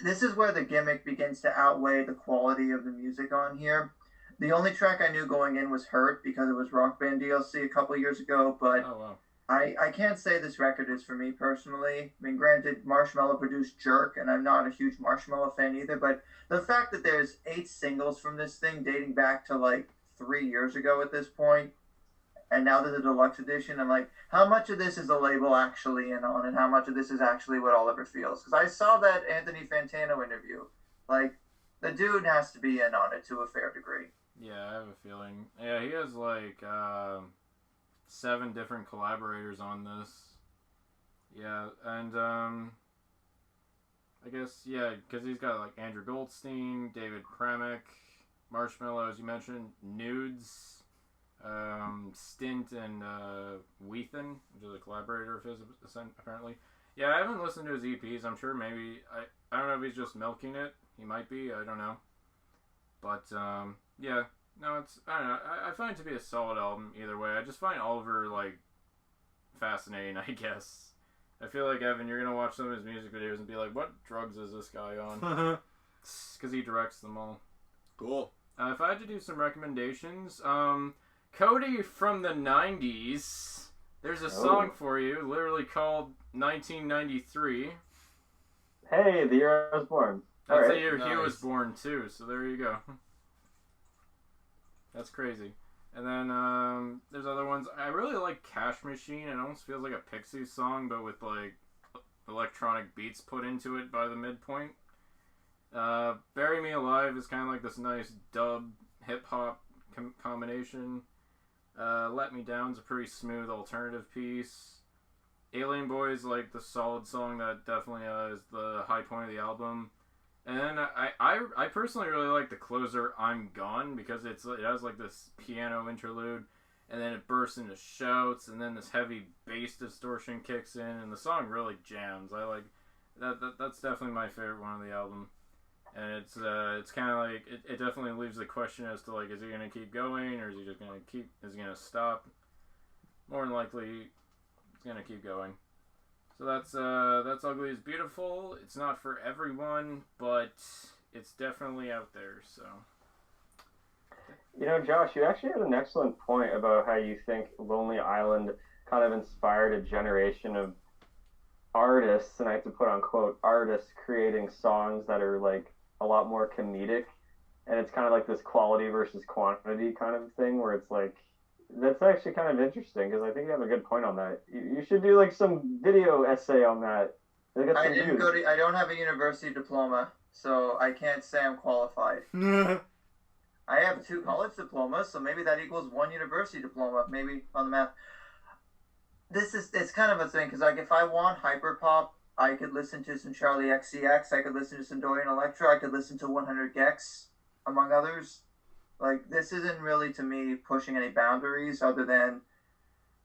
This is where the gimmick begins to outweigh the quality of the music on here. The only track I knew going in was Hurt because it was Rock Band DLC a couple years ago, but oh, wow. I can't say this record is for me personally. I mean, granted, Marshmello produced Jerk, and I'm not a huge Marshmello fan either, but the fact that there's 8 singles from this thing dating back to like 3 years ago at this point, and now there's a deluxe edition, I'm like, how much of this is the label actually in on, and how much of this is actually what Oliver feels? Because I saw that Anthony Fantano interview. Like, the dude has to be in on it to a fair degree. Yeah, I have a feeling. Yeah, he has like 7 different collaborators on this. Yeah, and I guess, yeah, because he's got like Andrew Goldstein, David Kramick, Marshmello, as you mentioned, Nudes, Stint, and Weathen, which is a collaborator of his, apparently. Yeah, I haven't listened to his EPs. I'm sure maybe, I don't know if he's just milking it. He might be, I don't know. But, yeah, no, I don't know. I find it to be a solid album either way. I just find Oliver, like, fascinating, I guess. I feel like, Evan, you're going to watch some of his music videos and be like, what drugs is this guy on? Because he directs them all. Cool. If I had to do some recommendations, Cody from the 90s, there's a song for you, literally called 1993. Hey, the year I was born. That's the year he was born, too, so there you go. That's crazy. And then there's other ones. I really like Cash Machine. It almost feels like a Pixies song, but with like electronic beats put into it by the midpoint. Bury Me Alive is kind of like this nice dub hip-hop combination. Let Me Down's a pretty smooth alternative piece. Alien Boy is like the solid song that definitely is the high point of the album. And then I personally really like the closer, I'm Gone, because it has like this piano interlude, and then it bursts into shouts, and then this heavy bass distortion kicks in, and the song really jams. I like that. That's definitely my favorite one of the album. And it's kind of like it definitely leaves the question as to like, is he gonna keep going, or is he just gonna is he gonna stop? More than likely, he's gonna keep going. So that's Ugly is Beautiful. It's not for everyone, but it's definitely out there. So, Josh, you actually had an excellent point about how you think Lonely Island kind of inspired a generation of artists, and I have to put on quote, artists creating songs that are like a lot more comedic, and it's kind of like this quality versus quantity kind of thing, where it's like That's actually kind of interesting because I think you have a good point on that. You should do like some video essay on that. They got I some didn't views. go to. I don't have a university diploma, so I can't say I'm qualified. I have 2 college diplomas, so maybe that equals 1 university diploma. Maybe on the math. It's kind of a thing because like if I want hyperpop, I could listen to some Charlie XCX. I could listen to some Dorian Electro. I could listen to 100 Gex, among others. Like this isn't really to me pushing any boundaries other than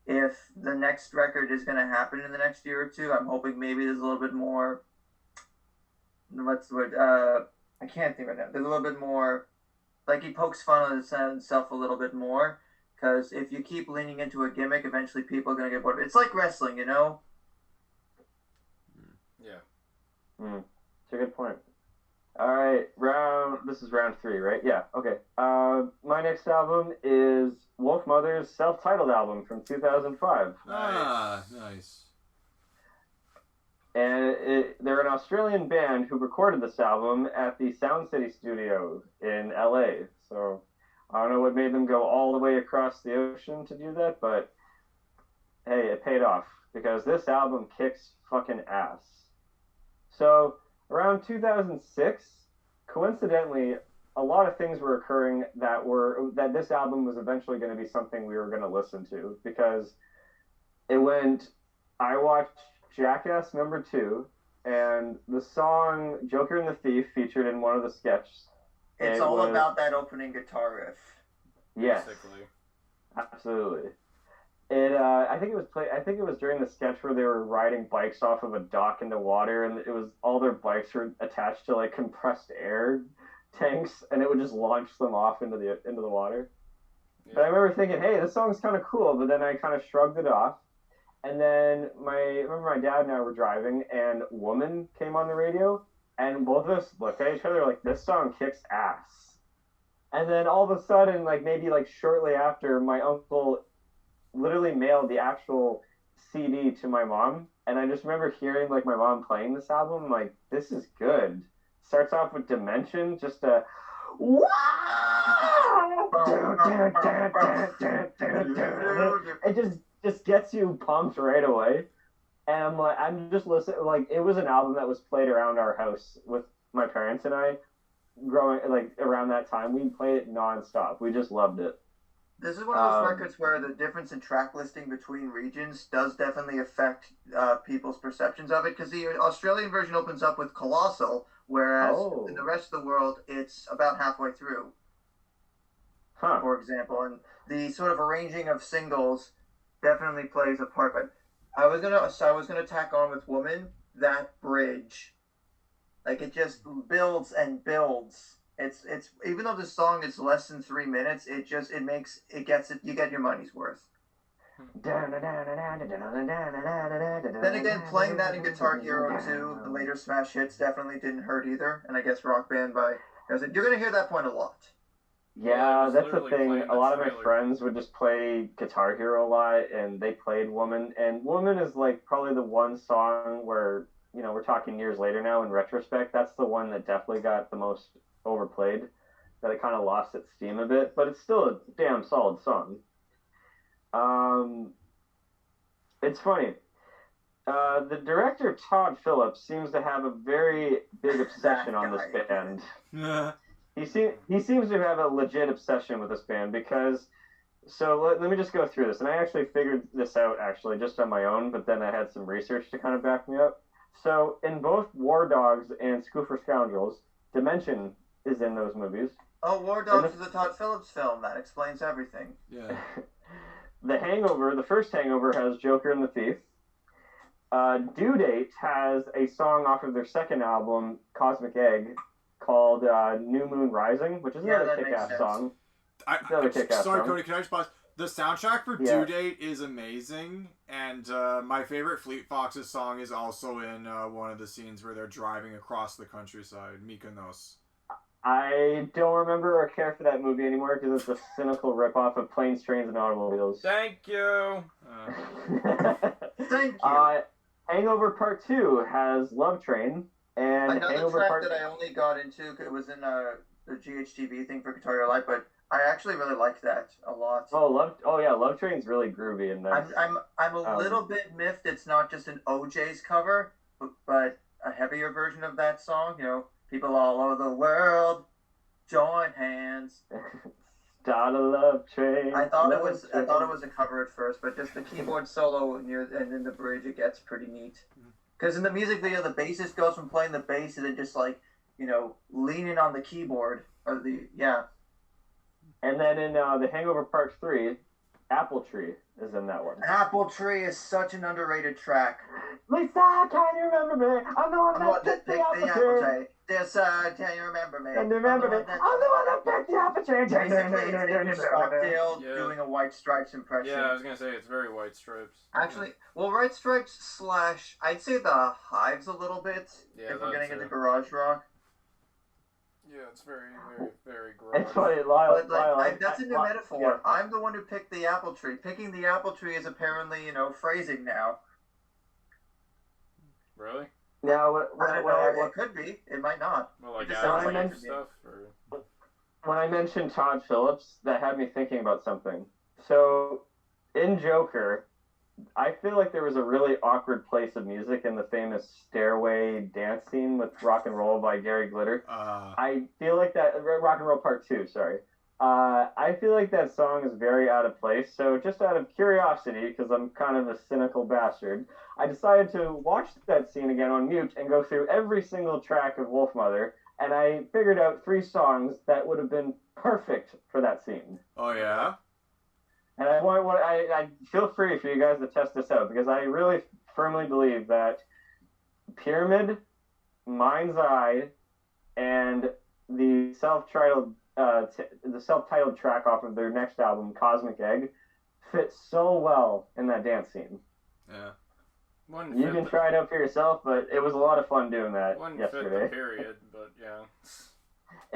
if the next record is going to happen in the next year or two. I'm hoping maybe there's a little bit more. What's the word? I can't think right now. There's a little bit more. Like he pokes fun on himself a little bit more. Because if you keep leaning into a gimmick, eventually people are going to get bored. It's like wrestling, you know? Yeah. It's a good point. All right, this is round 3, right? Yeah, okay. My next album is Wolfmother's self-titled album from 2005. Nice. And they're an Australian band who recorded this album at the Sound City Studios in LA. So I don't know what made them go all the way across the ocean to do that, but hey, it paid off because this album kicks fucking ass. So around 2006, coincidentally, a lot of things were occurring that this album was eventually going to be something we were going to listen to because I watched Jackass #2 and the song Joker and the Thief featured in one of the sketches. It's all about that opening guitar riff. Yes, Basically. absolutely. I think it was during the sketch where they were riding bikes off of a dock into water, and it was all their bikes were attached to like compressed air tanks, and it would just launch them off into the water. Yeah. But I remember thinking, hey, this song's kind of cool, but then I kind of shrugged it off. And then I remember my dad and I were driving, and Woman came on the radio, and both of us looked at each other like, this song kicks ass. And then all of a sudden, like maybe like shortly after, my uncle literally mailed the actual CD to my mom, and I just remember hearing like my mom playing this album. I'm like, this is good. Starts off with Dimension, just a it just gets you pumped right away. And I'm just listening. Like it was an album that was played around our house with my parents and I. Growing like around that time, we played it nonstop. We just loved it. This is one of those records where the difference in track listing between regions does definitely affect people's perceptions of it, because the Australian version opens up with Colossal, whereas in the rest of the world, it's about halfway through, for example. And the sort of arranging of singles definitely plays a part. But I was gonna tack on with Woman, that bridge. Like it just builds and builds. It's even though the song is less than 3 minutes, you get your money's worth. Then again, playing that in Guitar Hero 2, the later smash hits definitely didn't hurt either. And I guess Rock Band you're gonna hear that point a lot. Yeah, that's the thing. A lot of my friends would just play Guitar Hero a lot, and they played Woman. And Woman is like probably the one song where, you know, we're talking years later now in retrospect, that's the one that definitely got the most overplayed, that it kind of lost its steam a bit, but it's still a damn solid song. It's funny. The director, Todd Phillips, seems to have a very big obsession on this band. He seems to have a legit obsession with this band because, so let me just go through this. And I actually figured this out just on my own, but then I had some research to kind of back me up. So in both War Dogs and School for Scoundrels, Dimension is in those movies. Oh, War Dogs is a Todd Phillips film. That explains everything. Yeah. The first Hangover has Joker and the Thief. Due Date has a song off of their second album, Cosmic Egg, called New Moon Rising, which is another kick-ass song. Sorry, Cody, can I just pause? The soundtrack for Due Date is amazing, and my favorite Fleet Foxes song is also in one of the scenes where they're driving across the countryside, Mykonos. I don't remember or care for that movie anymore because it's a cynical ripoff of Planes, Trains, and Automobiles. Thank you! Thank you! Hangover Part 2 has Love Train, and another Hangover track Part... that I only got into, it was in the GHTV thing for Guitar Hero Live, but I actually really liked that a lot. Love Train's really groovy and nice. I'm a little bit miffed. It's not just an OJ's cover, but a heavier version of that song. You know, people all over the world join hands. Start a love train. I thought it was a cover at first, but just the keyboard solo and in the bridge, it gets pretty neat. Because in the music video, the bassist goes from playing the bass and then just like, you know, leaning on the keyboard or And then in The Hangover Part 3, Apple Tree is in that one. Apple Tree is such an underrated track. Lisa, can you remember me? I'm the one that picked the apple tree. Can you remember me? Can you remember me? I'm the one that picked the apple tree. Basically, it's Stockdale doing a White Stripes impression. Yeah, I was going to say, it's very White Stripes. Actually, well, White Stripes / I'd say the Hives a little bit, if we're getting into garage rock. Yeah, it's very, very, very gross. It's funny, Lyle. That's a new metaphor. Yeah. I'm the one who picked the apple tree. Picking the apple tree is apparently, you know, phrasing now. Really? Yeah, it could be. It might not. Well, like stuff, or... When I mentioned Todd Phillips, that had me thinking about something. So, in Joker, I feel like there was a really awkward place of music in the famous stairway dance scene with Rock and Roll by Gary Glitter. I feel like that, Rock and Roll Part 2, sorry. I feel like that song is very out of place. So just out of curiosity, because I'm kind of a cynical bastard, I decided to watch that scene again on mute and go through every single track of Wolfmother, and I figured out 3 songs that would have been perfect for that scene. Oh, yeah? And I feel free for you guys to test this out, because I really firmly believe that Pyramid, Mind's Eye, and the self-titled track off of their next album, Cosmic Egg, fit so well in that dance scene. Yeah. You can try it out for yourself, but it was a lot of fun doing that yesterday. Fit the period, but yeah.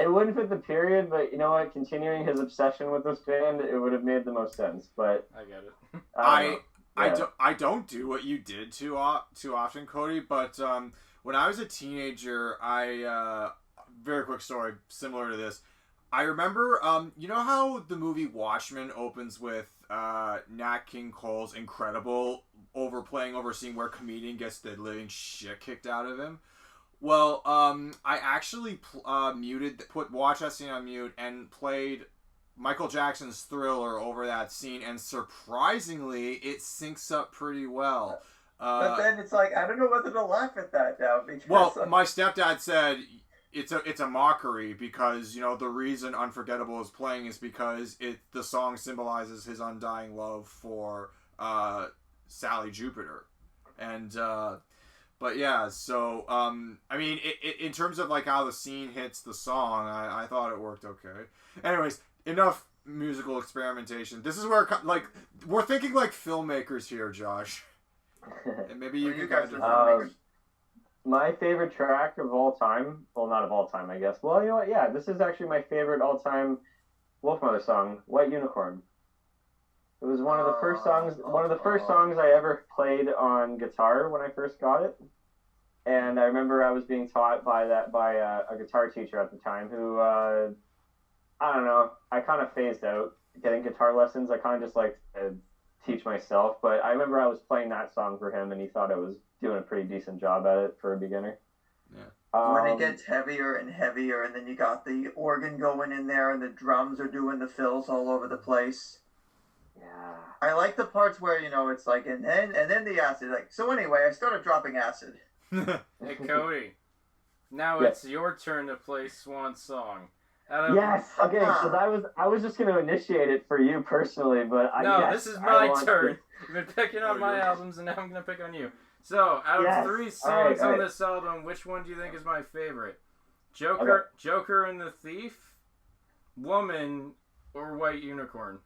It wouldn't fit the period, but you know what? Continuing his obsession with this band, it would have made the most sense. But I get it. I don't do what you did too often, Cody. But when I was a teenager, very quick story similar to this. I remember, you know how the movie Watchmen opens with Nat King Cole's incredible overseeing where comedian gets the living shit kicked out of him? Well, I actually watched that scene on mute and played Michael Jackson's Thriller over that scene, and surprisingly, it syncs up pretty well. But then it's like, I don't know whether to laugh at that now. Because my stepdad said it's a mockery because, you know, the reason Unforgettable is playing is because the song symbolizes his undying love for Sally Jupiter. And but yeah, so I mean, in terms of like how the scene hits the song, I thought it worked okay. Anyways, enough musical experimentation. This is where we're thinking like filmmakers here, Josh. And maybe you guys are filmmakers. My favorite track of all time, well, not of all time, I guess. Well, you know what? Yeah, this is actually my favorite all-time Wolfmother song, White Unicorn. It was one of the first songs I ever played on guitar when I first got it. And I remember I was being taught by a guitar teacher at the time who, I don't know, I kind of phased out getting guitar lessons. I kind of just like to teach myself. But I remember I was playing that song for him, and he thought I was doing a pretty decent job at it for a beginner. Yeah. When it gets heavier and heavier, and then you got the organ going in there, and the drums are doing the fills all over the place. Yeah. I like the parts where, you know, it's like, and then the acid. Like, so anyway, I started dropping acid. Hey, Cody. Now it's your turn to play Swan's song. Yes. Okay. So I was just going to initiate it for you personally, but this is my turn. You've been picking on my albums, and now I'm going to pick on you. So, out of 3 songs on this album, which one do you think is my favorite? Joker and the Thief, Woman, or White Unicorn?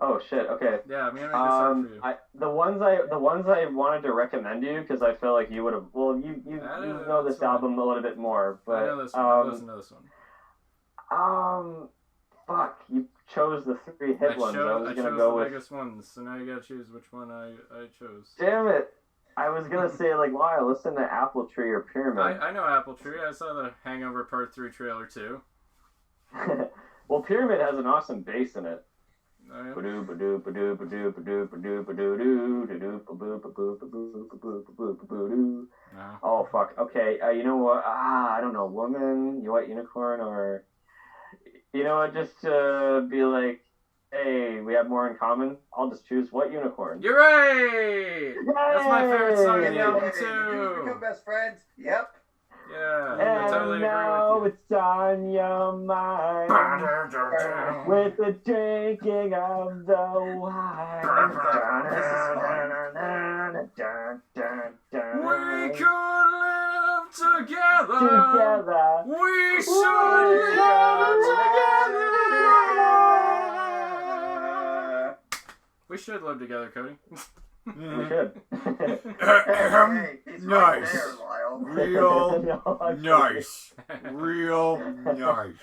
Oh shit! Okay. Yeah, I'm gonna make this hard for you. The ones I wanted to recommend you because I feel like you would have. Well, you know this album a little bit more, but I know this one. Listen to this one. Fuck! You chose the 3 hit ones. I was gonna go with the biggest ones, so now you gotta choose which one I chose. Damn it! I was gonna say like, wow, listen to Apple Tree or Pyramid. I know Apple Tree. I saw the Hangover Part 3 trailer too. Well, Pyramid has an awesome bass in it. Oh, yeah. Uh-huh. Oh fuck. Okay. You know what? I don't know. Woman, you white unicorn, or you know what? Just be like, hey, we have more in common. I'll just choose white unicorn. You're right! That's my favorite song in the album, Did you become too! best friends? Yep. Yeah, I And totally now agree with it's on your mind you. with the drinking of the wine. We could live together! Together. We should live together! We should live together, Cody. We should. Hey, he's right Nice. there, Lyle. Real No, nice. Real nice.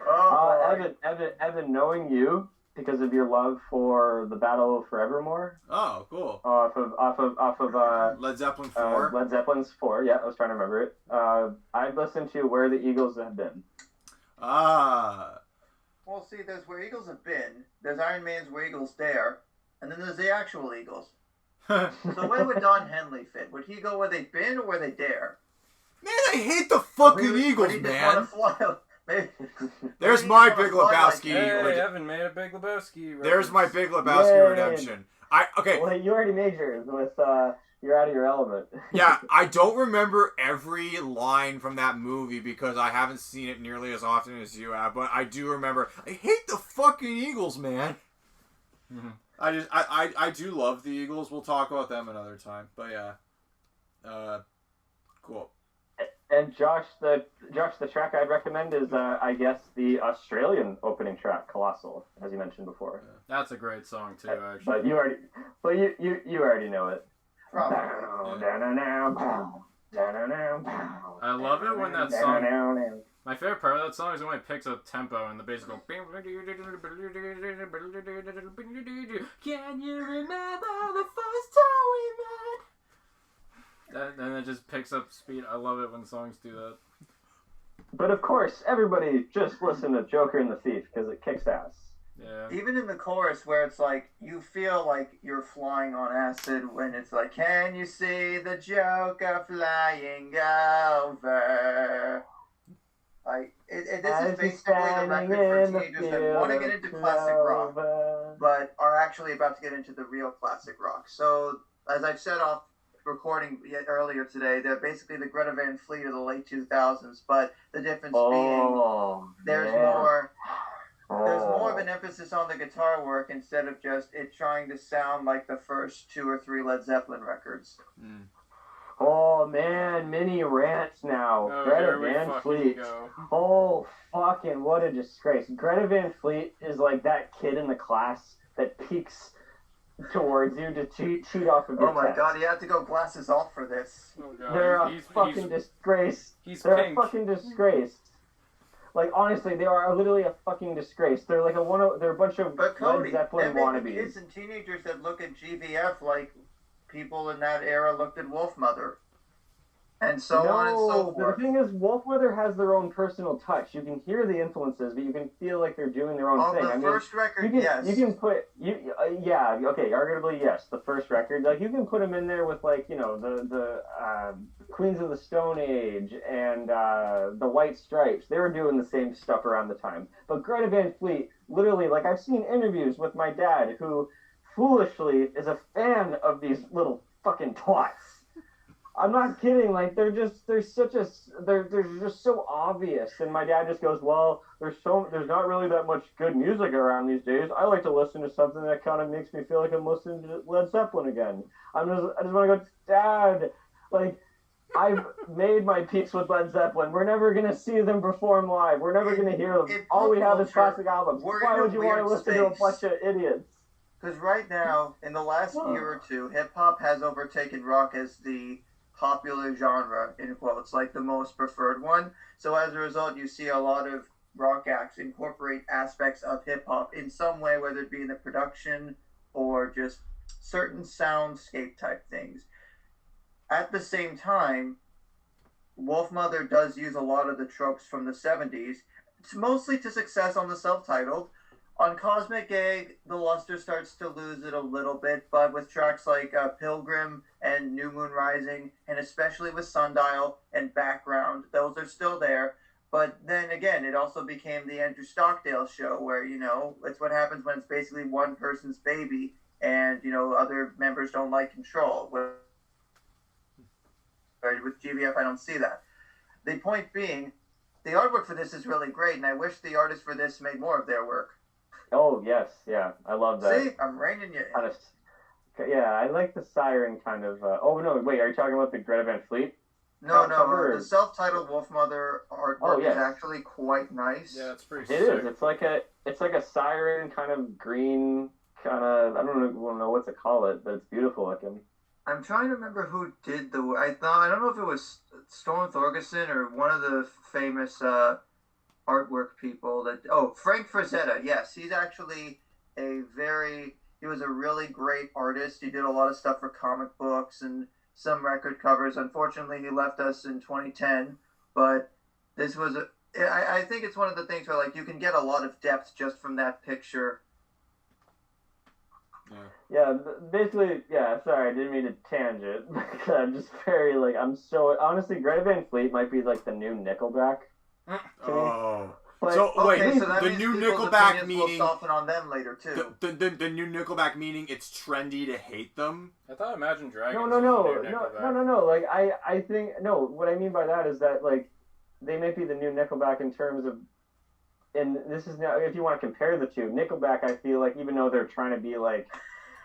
Oh, boy. Evan, knowing you because of your love for the Battle of Forevermore, Oh, cool. off of Led Zeppelin 4. Led Zeppelin's 4. Yeah, I was trying to remember it. I've listened to Where the Eagles Have Been. Ah. Well, see, there's Where Eagles Have Been, there's Iron Man's Where Eagles Dare, and then there's the actual Eagles. So where would Don Henley fit? Would he go where they've been or where they dare? Man, I hate the fucking Would he Eagles, just man. wanna fly- Maybe- There's maybe my he Big wanna fly like- Lebowski. Hey, Evan made a Big Lebowski. There's my reference. Big Lebowski Yay. redemption. Okay, Well, you already made yours with You're Out of Your Element. yeah, I don't remember every line from that movie because I haven't seen it nearly as often as you have, but I do remember, I hate the fucking Eagles, man. Mhm. I do love the Eagles. We'll talk about them another time, but yeah. Cool. And Josh, the track I'd recommend is, I guess, the Australian opening track, Colossal, as you mentioned before. That's a great song too, actually. But you already know it. Probably. I love it when that song. My favorite part of that song is when it picks up tempo and the bass goes. Can you remember the first time we met? And it just picks up speed. I love it when songs do that. But of course, everybody just listen to Joker and the Thief because it kicks ass. Yeah. Even in the chorus where it's like, you feel like you're flying on acid when it's like, can you see the Joker flying over? Like, this is basically the record for teenagers that want to get into classic rock, but are actually about to get into the real classic rock. So, as I've said off recording earlier today, they're basically the Greta Van Fleet of the late 2000s, but the difference being there's more of an emphasis on the guitar work instead of just it trying to sound like the first 2 or 3 Led Zeppelin records. Mm. Oh man, mini rants now. Oh, Greta here we Van fucking Fleet. go. Oh fucking what a disgrace. Greta Van Fleet is like that kid in the class that peeks towards you to cheat off of your Oh my test. god, he had to go glasses off for this. Oh, God. They're a He's fucking disgrace. He's They're pink. a fucking disgrace. Like honestly, they are literally a fucking disgrace. They're like they're a bunch of But Cody, Led Zeppelin there may be wannabes. kids and teenagers that look at GVF like people in that era looked at Wolfmother. And so on and so But forth. the thing is, Wolfmother has their own personal touch. You can hear the influences, but you can feel like they're doing their own On thing. the first record, yes. You can put arguably yes, the first record. Like you can put them in there with like the Queens of the Stone Age and the White Stripes. They were doing the same stuff around the time. But Greta Van Fleet, literally, like I've seen interviews with my dad who foolishly is a fan of these little fucking twats. I'm not kidding. Like they're just so obvious. And my dad just goes, "Well, there's not really that much good music around these days. I like to listen to something that kind of makes me feel like I'm listening to Led Zeppelin again." I just want to go, Dad. Like I've made my peace with Led Zeppelin. We're never gonna see them perform live. We're never gonna hear them. All we have is classic albums. Why would you want to listen to a bunch of idiots? Because right now, in the last year or two, hip-hop has overtaken rock as the popular genre, in quotes, like the most preferred one. So as a result, you see a lot of rock acts incorporate aspects of hip-hop in some way, whether it be in the production or just certain soundscape type things. At the same time, Wolfmother does use a lot of the tropes from the 70s mostly to success on the self-titled. On Cosmic Egg, the luster starts to lose it a little bit, but with tracks like Pilgrim and New Moon Rising, and especially with Sundial and Background, those are still there. But then again, it also became the Andrew Stockdale show, where, it's what happens when it's basically one person's baby, and, other members don't like control. With GBF, I don't see that. The point being, the artwork for this is really great, and I wish the artists for this made more of their work. Oh, yes, yeah. I love that. See? I'm reining you in. Kind of, yeah, I like the siren kind of... oh, no, wait, are you talking about the Greta Van Fleet? No, the self-titled Wolfmother artwork is actually quite nice. Yeah, it's pretty sick. It is. It's like a siren kind of green, kind of... I don't know what to call it, but it's beautiful looking. I'm trying to remember who did the... I don't know if it was Storm Thorgerson or one of the famous artwork people that... Oh, Frank Frazetta. Yes, he's actually he was a really great artist. He did a lot of stuff for comic books and some record covers. Unfortunately, he left us in 2010, but this was I think it's one of the things where, like, you can get a lot of depth just from that picture. Yeah, basically, yeah, sorry, I didn't mean to tangent. I'm just very, like, honestly, Greta Van Fleet might be, like, the new Nickelback. Oh. But, so that the means new people's Nickelback will meaning soften on them later too. The new Nickelback meaning it's trendy to hate them. I thought Imagine Dragons. No. Like, I think what I mean by that is that, like, they might be the new Nickelback in terms of, and this is now, if you want to compare the two, Nickelback, I feel like, even though they're trying to be like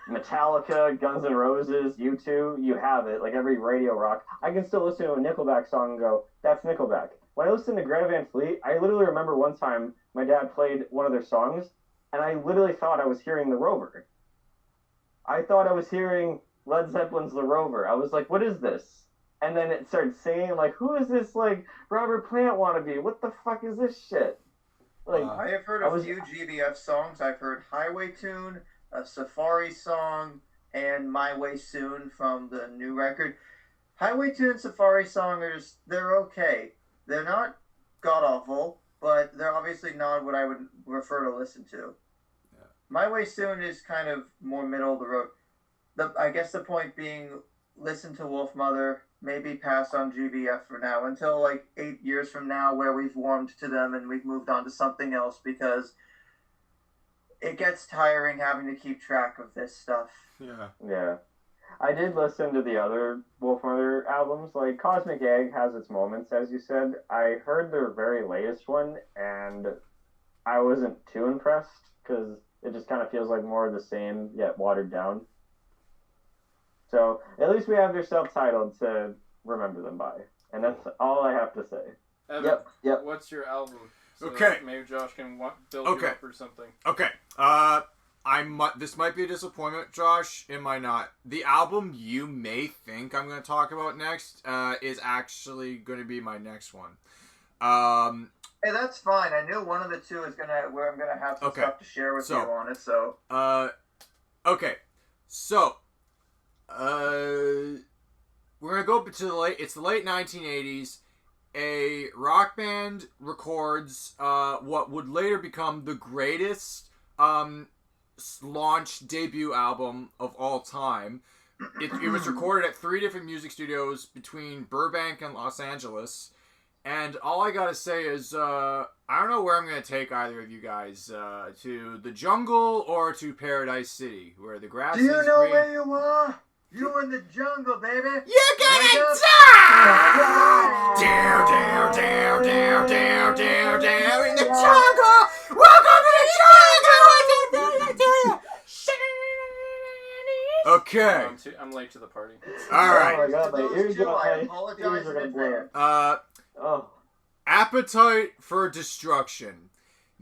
Metallica, Guns N' Roses, U2, you have it, like every radio rock, I can still listen to a Nickelback song and go, that's Nickelback. When I listened to Greta Van Fleet, I literally remember one time my dad played one of their songs, and I literally thought I was hearing The Rover. I thought I was hearing Led Zeppelin's The Rover. I was like, what is this? And then it started saying, like, who is this, like, Robert Plant wannabe? What the fuck is this shit? Like, I have heard a few GBF songs. I've heard Highway Tune, a Safari song, and My Way Soon from the new record. Highway Tune and Safari song, they're okay. They're not god-awful, but they're obviously not what I would prefer to listen to. Yeah. My Way Soon is kind of more middle of the road. I guess the point being, listen to Wolfmother, maybe pass on GBF for now, until like 8 years from now where we've warmed to them and we've moved on to something else, because it gets tiring having to keep track of this stuff. Yeah. I did listen to the other Wolfmother albums. Like, Cosmic Egg has its moments, as you said. I heard their very latest one, and I wasn't too impressed, because it just kind of feels like more of the same, yet watered down. So, at least we have their self-titled to remember them by. And that's all I have to say. Evan, Yep. What's your album? So okay. Maybe Josh can build you up or something. Okay. This might be a disappointment, Josh. It might not. The album you may think I'm going to talk about next is actually going to be my next one. Hey, that's fine. I knew one of the two is where I'm gonna have some stuff to share with you on it. So. Okay. So. We're gonna go to it's the late 1980s. A rock band records what would later become the greatest launch debut album of all time. It was recorded at 3 different music studios between Burbank and Los Angeles. And all I gotta say is, I don't know where I'm gonna take either of you guys, to the jungle or to Paradise City, where the grass is green. Do you know where you are? You in the jungle, baby. You're gonna die! Down, down, down, down, down, down, down in the jungle. Welcome to the jungle. Okay. I'm late to the party. All right. Oh my god, my ears I apologize in advance. Appetite for Destruction.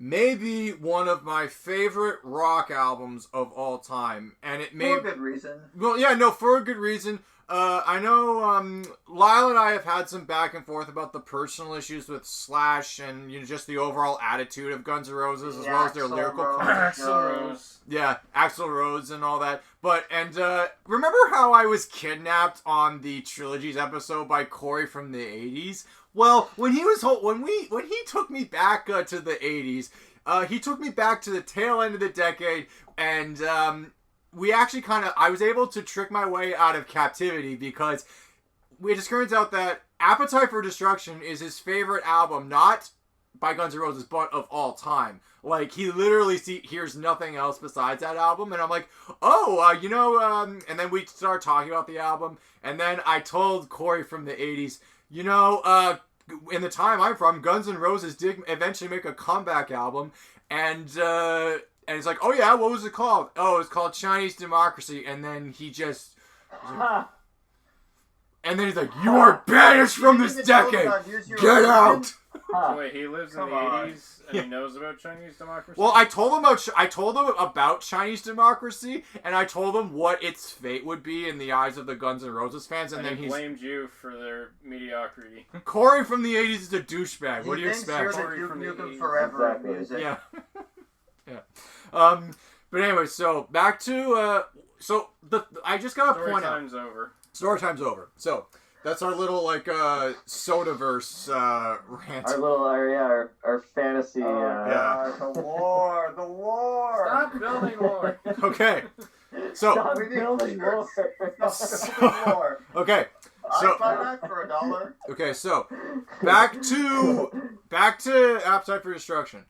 Maybe one of my favorite rock albums of all time. And it may... For a good reason. Well, yeah, no, for a good reason. I know Lyle and I have had some back and forth about the personal issues with Slash and just the overall attitude of Guns N' Roses as well as their lyrical content. Axl Rose. Yeah, Axl Rose and all that. But remember how I was kidnapped on the Trilogies episode by Corey from the 80s? Well, when he took me back to the 80s, he took me back to the tail end of the decade, and we actually I was able to trick my way out of captivity because it just turns out that Appetite for Destruction is his favorite album, not by Guns N' Roses, but of all time. Like, he literally hears nothing else besides that album, and I'm like, and then we started talking about the album, and then I told Corey from the 80s, in the time I'm from, Guns N' Roses did eventually make a comeback album, and it's like, oh yeah, what was it called? Oh, it was called Chinese Democracy, and then he just... And then he's like, you are banished from this decade! Get out! So wait, he lives in the 80s and he knows about Chinese democracy? Well, I told him about Chinese democracy, and I told him what its fate would be in the eyes of the Guns N' Roses fans, and then he blamed you for their mediocrity. Corey from the 80s is a douchebag. What do you expect? Corey from the Nukem Forever music. Yeah. Yeah. But anyway, so back to I just gotta point out. Story time's over. So that's our little Sodaverse rant. Our fantasy. The war. Stop building war. Okay. So. Stop building war. Okay. So. I'd buy that for $1. Okay. So back to Appetite for Destruction.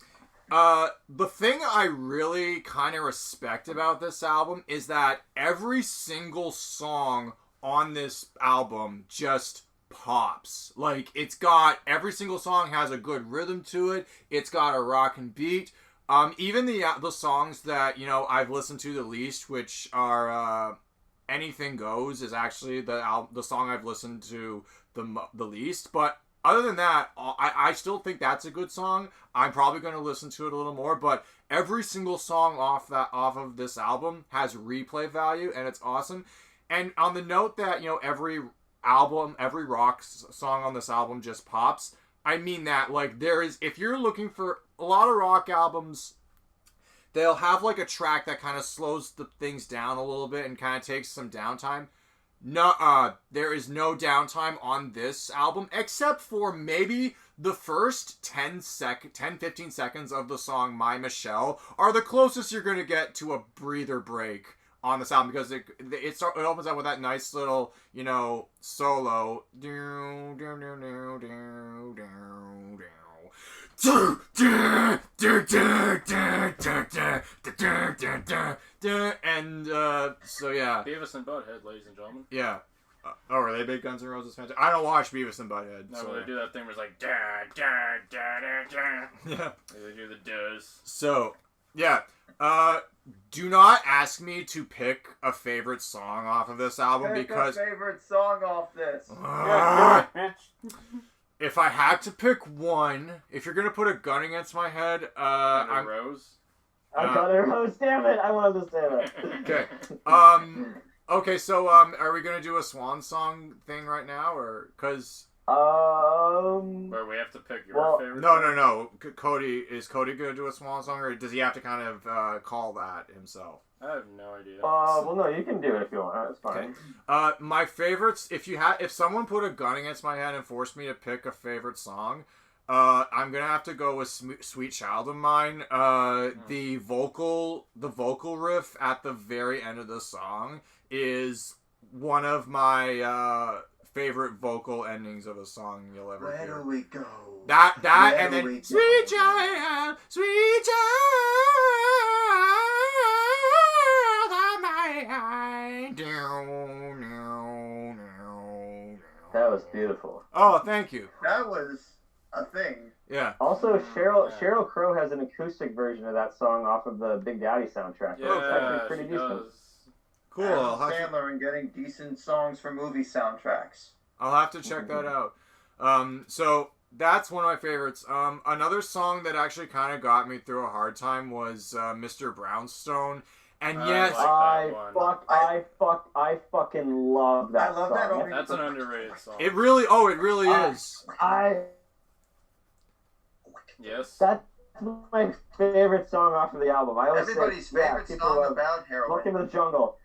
The thing I really kind of respect about this album is that every single song on this album just pops. Like, every single song has a good rhythm to it. It's got a rockin' beat. Even the songs that, I've listened to the least, which are, Anything Goes is actually the song I've listened to the least. But other than that, I still think that's a good song. I'm probably going to listen to it a little more, but every single song off of this album has replay value, and it's awesome. And on the note that, every rock song on this album just pops, I mean that, if you're looking for a lot of rock albums, they'll have, a track that kind of slows the things down a little bit and kind of takes some downtime. No, there is no downtime on this album, except for maybe the first 10-15 seconds of the song My Michelle are the closest you're going to get to a breather break on this album, because it opens up with that nice little, solo. And so yeah, Beavis and Butthead, ladies and gentlemen. Yeah. Are they big Guns N' Roses fans? I don't watch Beavis and Butthead. No, they do that thing where it's like da da da da da. Yeah. They do the does. So yeah. Do not ask me to pick a favorite song off of this album because a favorite song off this. If I had to pick one, if you're gonna put a gun against my head, I'm Rose. I got a rose. Damn it! I wanted to say that. Okay. Okay. So, are we gonna do a swan song thing right now, or because? Where we have to pick your favorite. No. Is Cody gonna do a swan song, or does he have to kind of call that himself? I have no idea. Well, no, you can do it if you want. It's fine. Okay. My favorites. If someone put a gun against my head and forced me to pick a favorite song, I'm gonna have to go with "Sweet Child of Mine." The vocal riff at the very end of the song is one of my favorite vocal endings of a song you'll ever hear. Where do we go? That and then "Sweet Child, Sweet Child of Mine." That was beautiful. Oh, thank you. That was a thing. Yeah. Also, Sheryl Crow has an acoustic version of that song off of the Big Daddy soundtrack. Yeah, it's actually pretty decent. does. Cool. Adam Sandler and getting decent songs for movie soundtracks. I'll have to check that out. So that's one of my favorites. Another song that actually kind of got me through a hard time was Mr. Brownstone. And I yes, like that one. I fucking love that I love song. that opening. That's an underrated song. it really is. Yes. That's my favorite song off of the album. I always Everybody's say, favorite song about heroin. Welcome to the Jungle.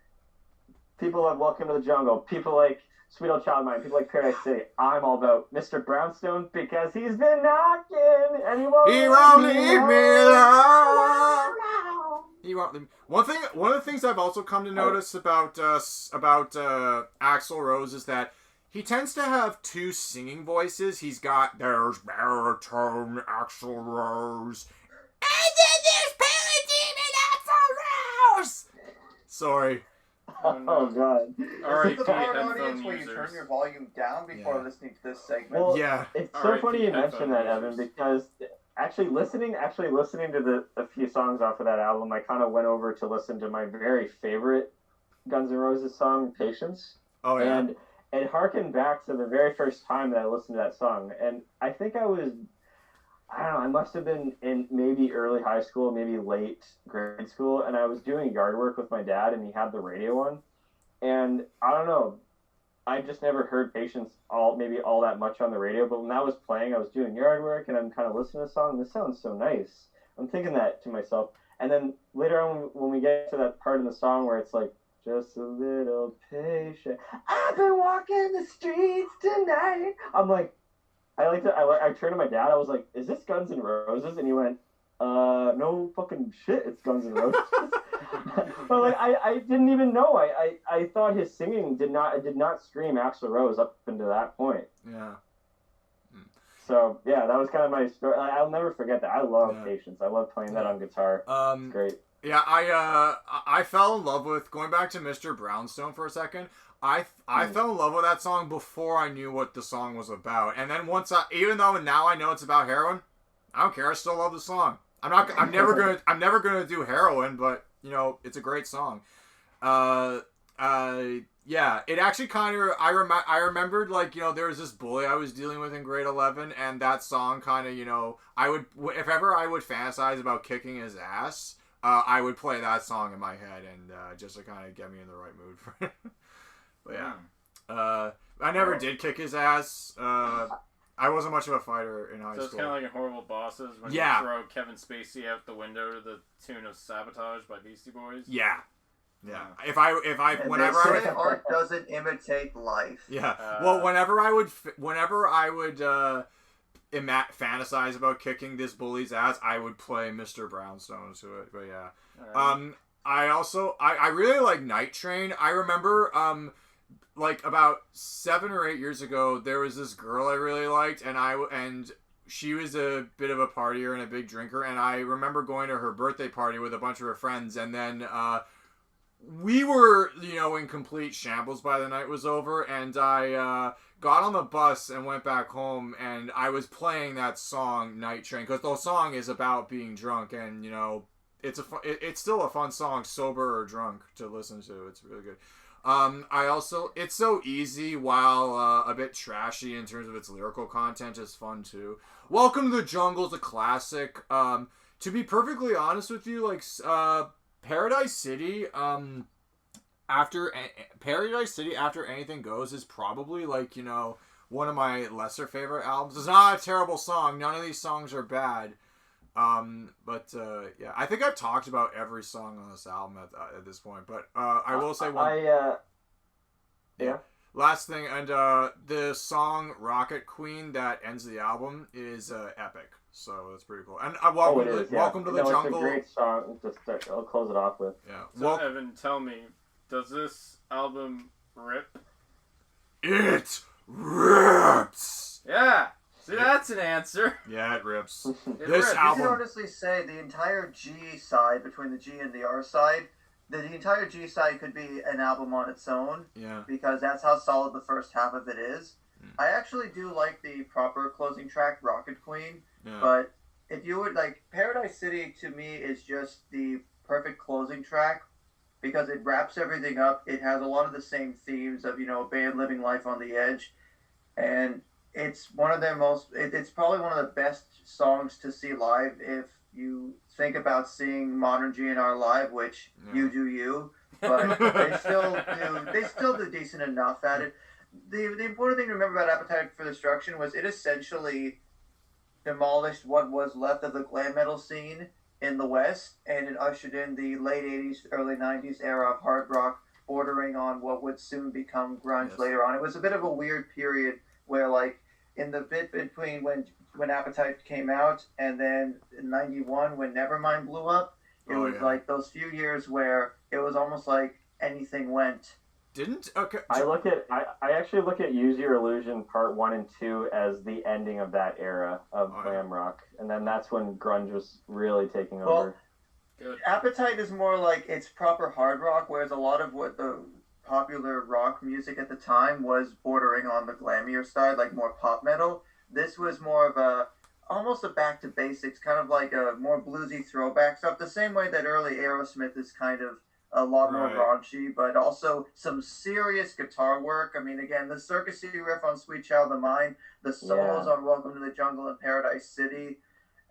People love Welcome to the Jungle. People like Sweet Old Child of Mine. People like Paradise City. I'm all about Mr. Brownstone because he's been knocking and he won't leave me alone. He won't leave me. One of the things I've also come to notice about Axl Rose is that he tends to have two singing voices. He's got there's baritone Axl Rose, and then there's parademon Axl Rose. Sorry. Oh god. R.I.P. This is the part of the headphone audience where you users. turn your volume down before listening to this segment. Well, Yeah. it's so R.I.P. funny you mentioned that, headphone Evan, users. because actually listening to a few songs off of that album, I kind of went over to listen to my very favorite Guns N' Roses song, Patience. Oh yeah. And it harkened back to the very first time that I listened to that song. And I think I don't know, I must have been in maybe early high school, maybe late grade school, and I was doing yard work with my dad, and he had the radio on. And I don't know, I just never heard Patience all that much on the radio, but when that was playing, I was doing yard work, and I'm kind of listening to the song, this sounds so nice. I'm thinking that to myself. And then later on, when we get to that part in the song where it's like, just a little patient. I've been walking the streets tonight. I'm like, I turned to my dad. I was like, is this Guns N' Roses? And he went, no fucking shit. It's Guns N' Roses. But like, I didn't even know. I thought his singing did not scream Axl Rose up until that point. Yeah. So yeah, that was kind of my story. I'll never forget that. I love Patience. I love playing that on guitar. It's great. Yeah, I fell in love with, going back to Mr. Brownstone for a second, I fell in love with that song before I knew what the song was about. And then even though now I know it's about heroin, I don't care, I still love the song. I'm never gonna do heroin, but you know, it's a great song. Yeah, it actually kind of, I remembered, like, you know, there was this bully I was dealing with in grade 11, and that song kind of, you know, if ever I would fantasize about kicking his ass, I would play that song in my head, and just to kind of get me in the right mood for it. But yeah, I never did kick his ass. I wasn't much of a fighder in high school. So it's kind of like in Horrible Bosses when you throw Kevin Spacey out the window to the tune of Sabotage by Beastie Boys. Yeah. Yeah. And Whenever they I say art doesn't imitate life. Yeah. Well, whenever I would fantasize about kicking this bully's ass, I would play Mr. Brownstone to it. But yeah. Right. I really like Night Train. I remember like about 7 or 8 years ago, there was this girl I really liked, and she was a bit of a partier and a big drinker, and I remember going to her birthday party with a bunch of her friends, and then we were, you know, in complete shambles by the night was over, and I got on the bus and went back home, and I was playing that song, Night Train, because the song is about being drunk, and, you know, it's still a fun song, sober or drunk, to listen to. It's really good. It's so easy while a bit trashy in terms of its lyrical content is fun too. Welcome to the Jungle is a classic. To be perfectly honest with you, like Paradise City, after Anything Goes is probably, like, you know, one of my lesser favorite albums. It's not a terrible song. None of these songs are bad. Yeah, I think I've talked about every song on this album at this point, but I will say one. Yeah. Last thing, and the song "Rocket Queen" that ends the album is epic, so that's pretty cool. And welcome to the Jungle. It's a great song. I'll close it off with. Yeah. So Evan, tell me, does this album rip? It rips. Yeah. See, that's an answer. Yeah, it rips. This album. You can honestly say the entire G side, between the G and the R side, the entire G side could be an album on its own. Yeah. Because that's how solid the first half of it is. I actually do like the proper closing track, Rocket Queen. Yeah. But if you would, like, Paradise City to me is just the perfect closing track because it wraps everything up. It has a lot of the same themes of, you know, a band living life on the edge. And it's one of their it's probably one of the best songs to see live if you think about seeing modern GNR live, which you do you, but they still do decent enough at it. The important thing to remember about Appetite for Destruction was it essentially demolished what was left of the glam metal scene in the West, and it ushered in the late 80s, early 90s era of hard rock, bordering on what would soon become grunge later on. It was a bit of a weird period where, like, in the bit between when Appetite came out and then in 91 when Nevermind blew up, it was like those few years where it was almost like anything went. I actually look at Use Your Illusion Part 1 and 2 as the ending of that era of glam rock, and then that's when grunge was really taking over. Good. Appetite is more like it's proper hard rock, whereas a lot of what the popular rock music at the time was bordering on the glammier side, like more pop metal. This was more of almost a back to basics, kind of like a more bluesy throwback stuff, the same way that early Aerosmith is kind of a lot more raunchy, but also some serious guitar work. I mean, again, the circusy riff on Sweet Child of Mine, the solos on Welcome to the Jungle and Paradise City,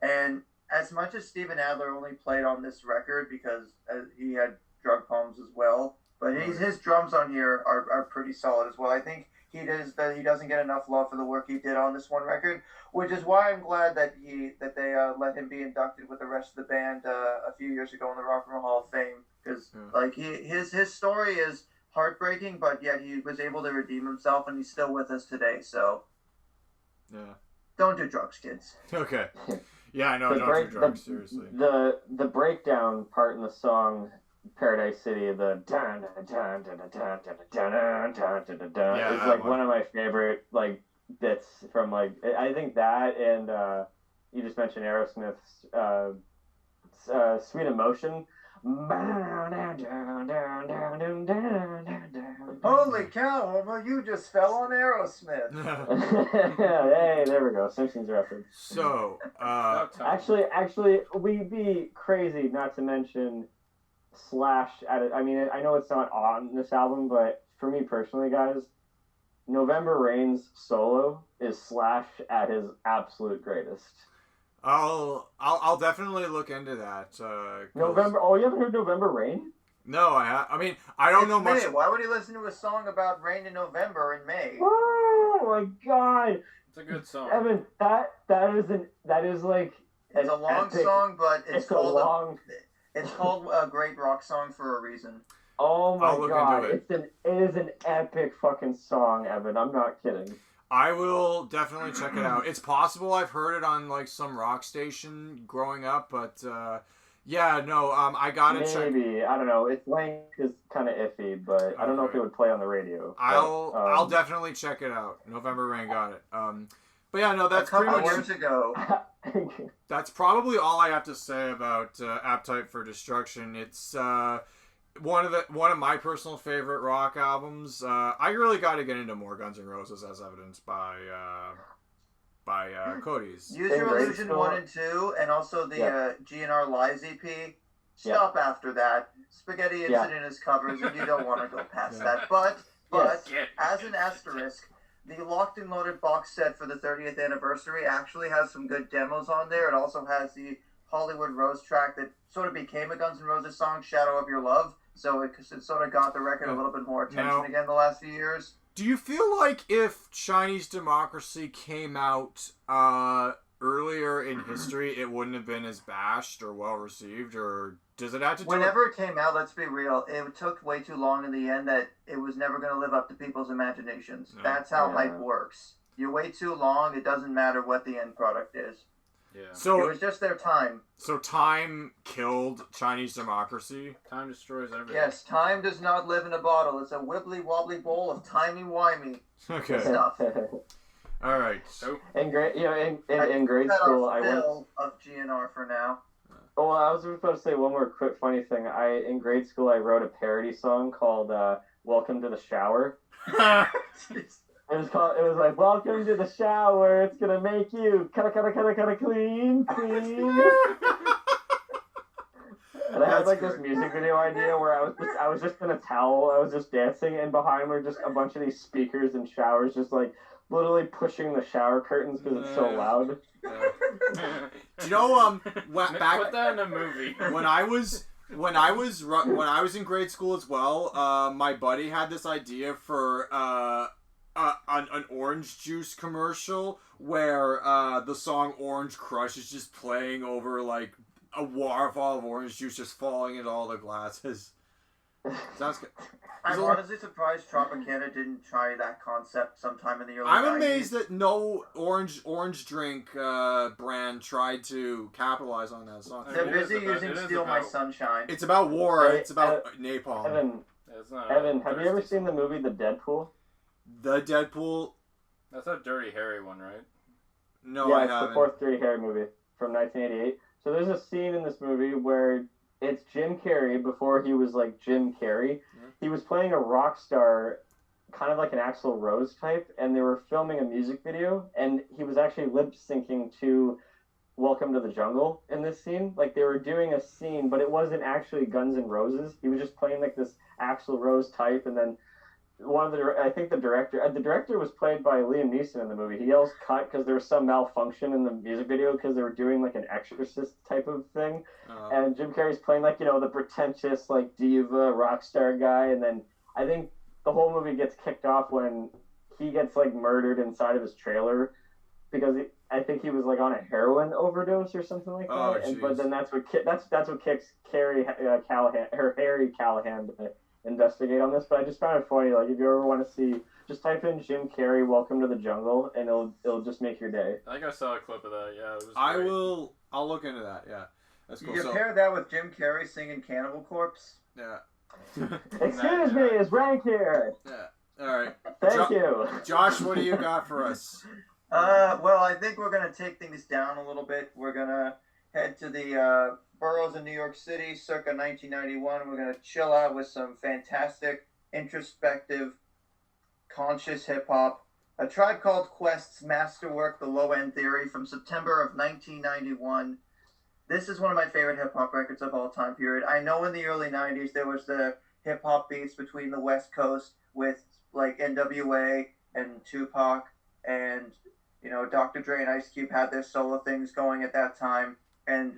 and as much as Steven Adler only played on this record because he had drug problems as well, but his drums on here are pretty solid as well. I think he doesn't get enough love for the work he did on this one record, which is why I'm glad that they let him be inducted with the rest of the band a few years ago in the Rock and Roll Hall of Fame, because like his story is heartbreaking, but yet he was able to redeem himself, and he's still with us today. So don't do drugs, kids. Okay. Yeah, I know. Don't do drugs, seriously. The breakdown part in the song Paradise City, the is like one of my favorite like bits from like I think that and you just mentioned Aerosmith's Sweet Emotion. Holy cow, Homer, you just fell on Aerosmith. Hey, there we go. Simpsons reference. So, actually, we'd be crazy not to mention Slash at it. I mean, I know it's not on this album, but for me personally, guys, November Rain's solo is Slash at his absolute greatest. I'll definitely look into that. November. Oh, you haven't heard November Rain? No, I mean, I don't know much. Why would he listen to a song about rain in November in May? Oh my God! It's a good song. Evan, that is like it's a long epic, song, but it's called it's called a great rock song for a reason. Oh my God! It is an epic fucking song, Evan. I'm not kidding. I will definitely check it out. It's possible I've heard it on like some rock station growing up, but I gotta check. Maybe, I don't know. Its length is kind of iffy, but I don't know if it would play on the radio. I'll definitely check it out. November Rain, got it. But yeah, no, that's pretty much years ago. That's probably all I have to say about Appetite for Destruction. It's one of my personal favorite rock albums. I really got to get into more Guns N' Roses, as evidenced by Cody's. Use Your Illusion 1 and 2, and also the GNR Lives EP. Stop after that. Spaghetti Incident is covers, and you don't want to go past that. But as an asterisk, the Locked and Loaded box set for the 30th anniversary actually has some good demos on there. It also has the Hollywood Rose track that sort of became a Guns N' Roses song, Shadow of Your Love. So it sort of got the record a little bit more attention again the last few years. Do you feel like if Chinese Democracy came out earlier in history, it wouldn't have been as bashed or well received, or does it have to do Whenever it came out, let's be real, it took way too long in the end that it was never going to live up to people's imaginations. No. That's how hype works. You wait too long, it doesn't matter what the end product is. Yeah. So it was just their time. So time killed Chinese Democracy? Time destroys everything. Yes, time does not live in a bottle. It's a wibbly wobbly bowl of timey-wimey stuff. All right. So in grade school, I went of GNR for now. Oh, well, I was supposed to say one more quick funny thing. In grade school, I wrote a parody song called "Welcome to the Shower." It was like, welcome to the shower. It's gonna make you kind of clean. And I had like this music video idea where I was just in a towel. I was just dancing, and behind were just a bunch of these speakers and showers, just like literally pushing the shower curtains because it's so loud. Do you know back Put that in a movie. when I was in grade school as well, my buddy had this idea for an orange juice commercial where the song Orange Crush is just playing over like a waterfall of orange juice just falling into all the glasses. Sounds good. I'm honestly surprised Tropicana didn't try that concept sometime in the early 90s. I'm amazed that no orange drink brand tried to capitalize on that song. They're busy using Steal My Sunshine. It's about war. Hey, it's about napalm. Evan, have you ever seen the movie The Deadpool? The Deadpool? That's a Dirty Harry one, right? No, yeah, I it's haven't. the fourth Dirty Harry movie from 1988. So there's a scene in this movie where it's Jim Carrey before he was like Jim Carrey. Yeah. He was playing a rock star, kind of like an Axl Rose type, and they were filming a music video, and he was actually lip syncing to Welcome to the Jungle in this scene. Like they were doing a scene, but it wasn't actually Guns N' Roses. He was just playing like this Axl Rose type, and then I think the director was played by Liam Neeson in the movie. He yells cut because there was some malfunction in the music video because they were doing like an Exorcist type of thing. And Jim Carrey's playing like, the pretentious like diva rock star guy. And then I think the whole movie gets kicked off when he gets like murdered inside of his trailer because I think he was like on a heroin overdose or something like that. But then that's what kicks Harry Callahan to investigate on this. But I just found it funny. Like if you ever want to see, just type in Jim Carrey Welcome to the Jungle and it'll just make your day. I think I saw a clip of that. Yeah, it was great. I'll look into that. Yeah, that's cool. You pair that with Jim Carrey singing Cannibal Corpse. Yeah. Excuse me, is Rank here? Yeah. All right. Thank you. Josh, what do you got for us? Well, I think we're going to take things down a little bit. We're going to head to the boroughs in New York City circa 1991. We're going to chill out with some fantastic, introspective, conscious hip-hop. A Tribe Called Quest's masterwork, The Low End Theory, from September of 1991. This is one of my favorite hip-hop records of all time period. I know in the early 90s there was the hip-hop beats between the West Coast with like NWA and Tupac and Dr. Dre and Ice Cube had their solo things going at that time, and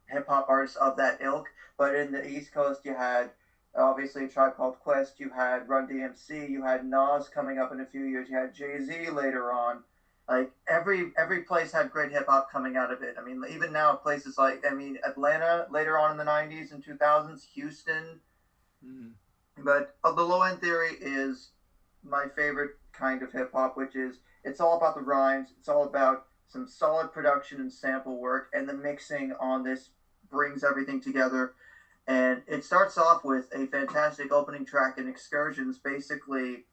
hip-hop artists of that ilk. But in the East Coast, you had, obviously, a Tribe Called Quest, you had Run DMC, you had Nas coming up in a few years, you had Jay-Z later on. Like, every place had great hip-hop coming out of it. I mean, even now, places like, Atlanta, later on in the 90s and 2000s, Houston. Mm-hmm. But the low-end theory is my favorite kind of hip-hop, which is, it's all about the rhymes, it's all about some solid production and sample work, and the mixing on this brings everything together. And it starts off with a fantastic opening track in Excursions, basically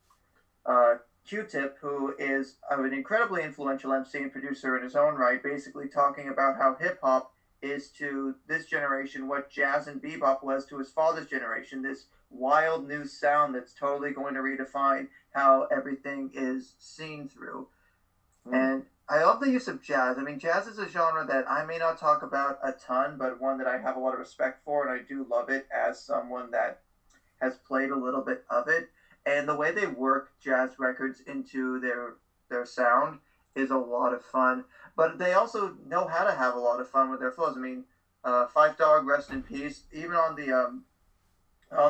Q-Tip, who is an incredibly influential MC and producer in his own right, basically talking about how hip-hop is to this generation what jazz and bebop was to his father's generation, this wild new sound that's totally going to redefine how everything is seen through. And I love the use of jazz. I mean, jazz is a genre that I may not talk about a ton, but one that I have a lot of respect for, and I do love it as someone that has played a little bit of it. And the way they work jazz records into their sound is a lot of fun. But they also know how to have a lot of fun with their flows. I mean, Five Dog, rest in peace. Even on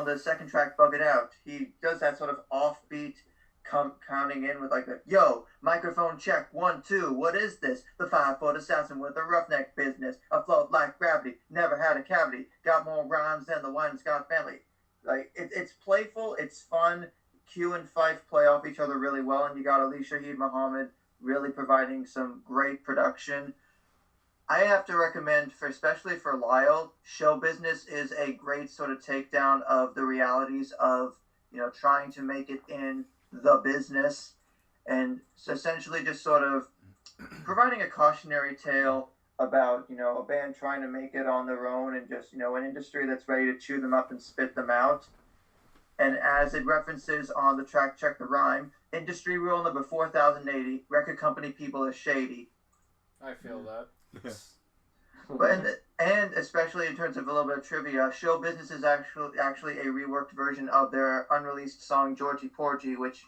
the second track, Bug It Out, he does that sort of offbeat counting in with like the, yo, microphone check, 1, 2, what is this? The 5-foot assassin with a roughneck business, afloat like gravity, never had a cavity, got more rhymes than the Wine Scott family. Like, it's playful, it's fun. Q and Fife play off each other really well, and you got Ali Shaheed Muhammad really providing some great production. I have to recommend, especially for Lyle, Show Business is a great sort of takedown of the realities of, trying to make it in the business, and essentially just sort of providing a cautionary tale about, a band trying to make it on their own and just, an industry that's ready to chew them up and spit them out. And as it references on the track Check the Rhyme, industry rule number 4080, record company people are shady. I feel that. And especially in terms of a little bit of trivia, Show Business is actually a reworked version of their unreleased song Georgie Porgy, which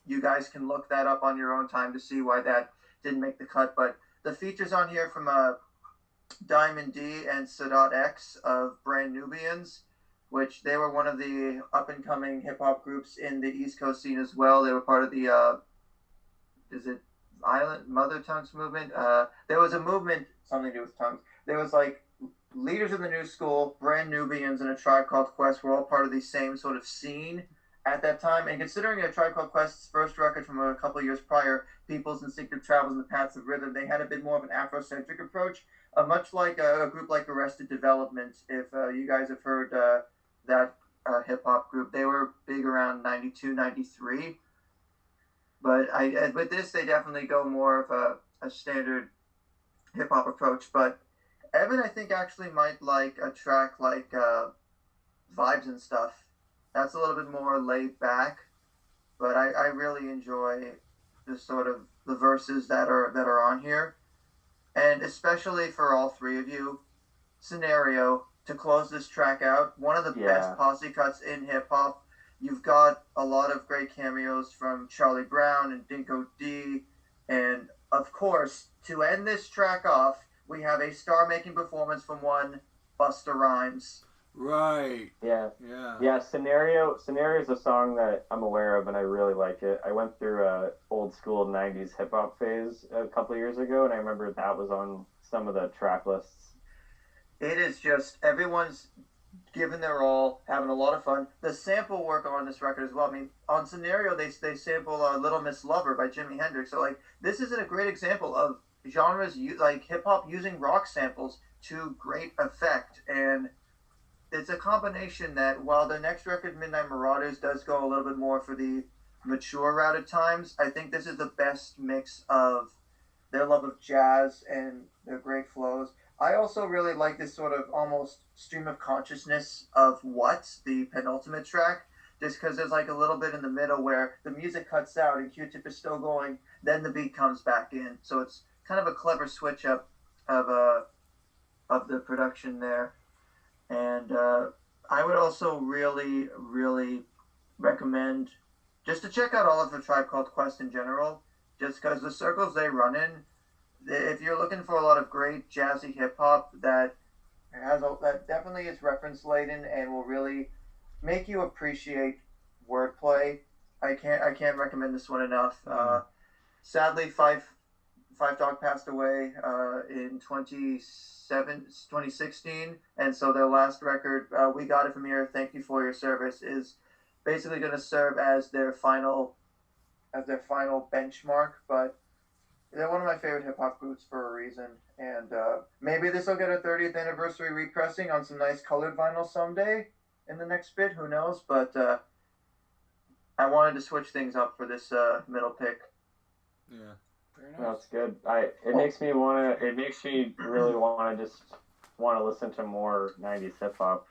you guys can look that up on your own time to see why that didn't make the cut. But the features on here from Diamond D and Sadat X of Brand Nubians, which they were one of the up-and-coming hip-hop groups in the East Coast scene as well. They were part of the, is it Island Mother Tongues movement? There was a movement, something to do with tongues. There was like leaders of the new school, Brand Nubians, and A Tribe Called Quest were all part of the same sort of scene at that time. And considering A Tribe Called Quest's first record from a couple of years prior, People's Instinctive Travels in the Paths of Rhythm, they had a bit more of an Afrocentric approach, much like a group like Arrested Development. If you guys have heard that hip-hop group, they were big around 92, 93. But with this, they definitely go more of a standard hip-hop approach. But Evan, I think, actually might like a track like Vibes and Stuff. That's a little bit more laid back, but I really enjoy the sort of the verses that are on here. And especially for all three of you, Scenario, to close this track out, one of the best posse cuts in hip-hop. You've got a lot of great cameos from Charlie Brown and Dinko D. And, of course, to end this track off, we have a star-making performance from one Busta Rhymes. Right. Yeah. Scenario is a song that I'm aware of, and I really like it. I went through a old school '90s hip hop phase a couple of years ago, and I remember that was on some of the track lists. It is just everyone's giving their all, having a lot of fun. The sample work on this record as well. I mean, on Scenario, they sample Little Miss Lover by Jimi Hendrix. So like, this is a great example of genres like hip hop using rock samples to great effect. And it's a combination that while the next record, Midnight Marauders, does go a little bit more for the mature route at times, I think this is the best mix of their love of jazz and their great flows. I also really like this sort of almost stream of consciousness of the penultimate track, just because there's like a little bit in the middle where the music cuts out and Q-Tip is still going, then the beat comes back in. So it's kind of a clever switch up of the production there. And I would also really, really recommend just to check out all of the Tribe Called Quest in general, just because the circles they run in, if you're looking for a lot of great jazzy hip-hop that definitely is reference-laden and will really make you appreciate wordplay, I can't recommend this one enough. Sadly, Five Dog passed away in 2016, and so their last record, We Got It From Here, Thank You For Your Service, is basically going to serve as their final benchmark. But they're one of my favorite hip hop groups for a reason, and maybe this will get a 30th anniversary repressing on some nice colored vinyl someday in the next bit. Who knows? But I wanted to switch things up for this middle pick. Yeah. Very nice. That's good. It makes me really want to listen to more '90s hip hop.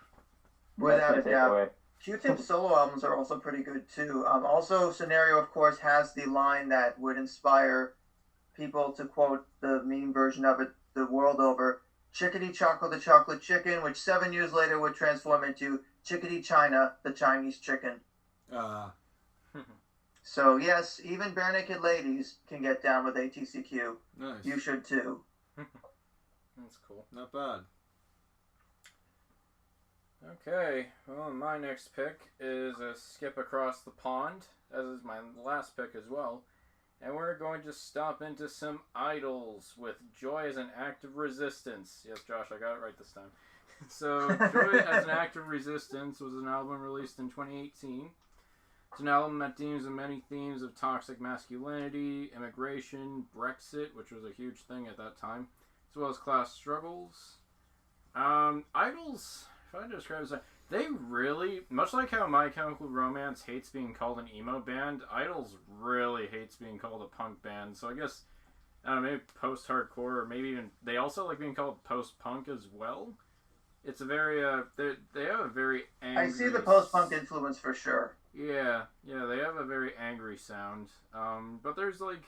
Without a doubt. Q-Tip's solo albums are also pretty good too. Also, Scenario, of course, has the line that would inspire people to quote the meme version of it the world over: "Chickadee Chocolate the chocolate chicken," which 7 years later would transform into Chickadee China the Chinese chicken. So yes, even bare naked ladies can get down with ATCQ. Nice. You should too. That's cool. Not bad. Okay, well, my next pick is a skip across the pond, as is my last pick as well. And we're going to stop into some Idols with Joy as an Act of Resistance. Yes, Josh, I got it right this time. So, Joy as an Act of Resistance was an album released in 2018. It's an album that deals in many themes of toxic masculinity, immigration, Brexit, which was a huge thing at that time, as well as class struggles. Idols, if I describe it, they really, much like how My Chemical Romance hates being called an emo band, Idols really hates being called a punk band. So I guess, I don't know, maybe post-hardcore, or maybe even, they also like being called post-punk as well. It's a very, they have a very angry... I see the post-punk influence for sure. Yeah, they have a very angry sound. But there's like,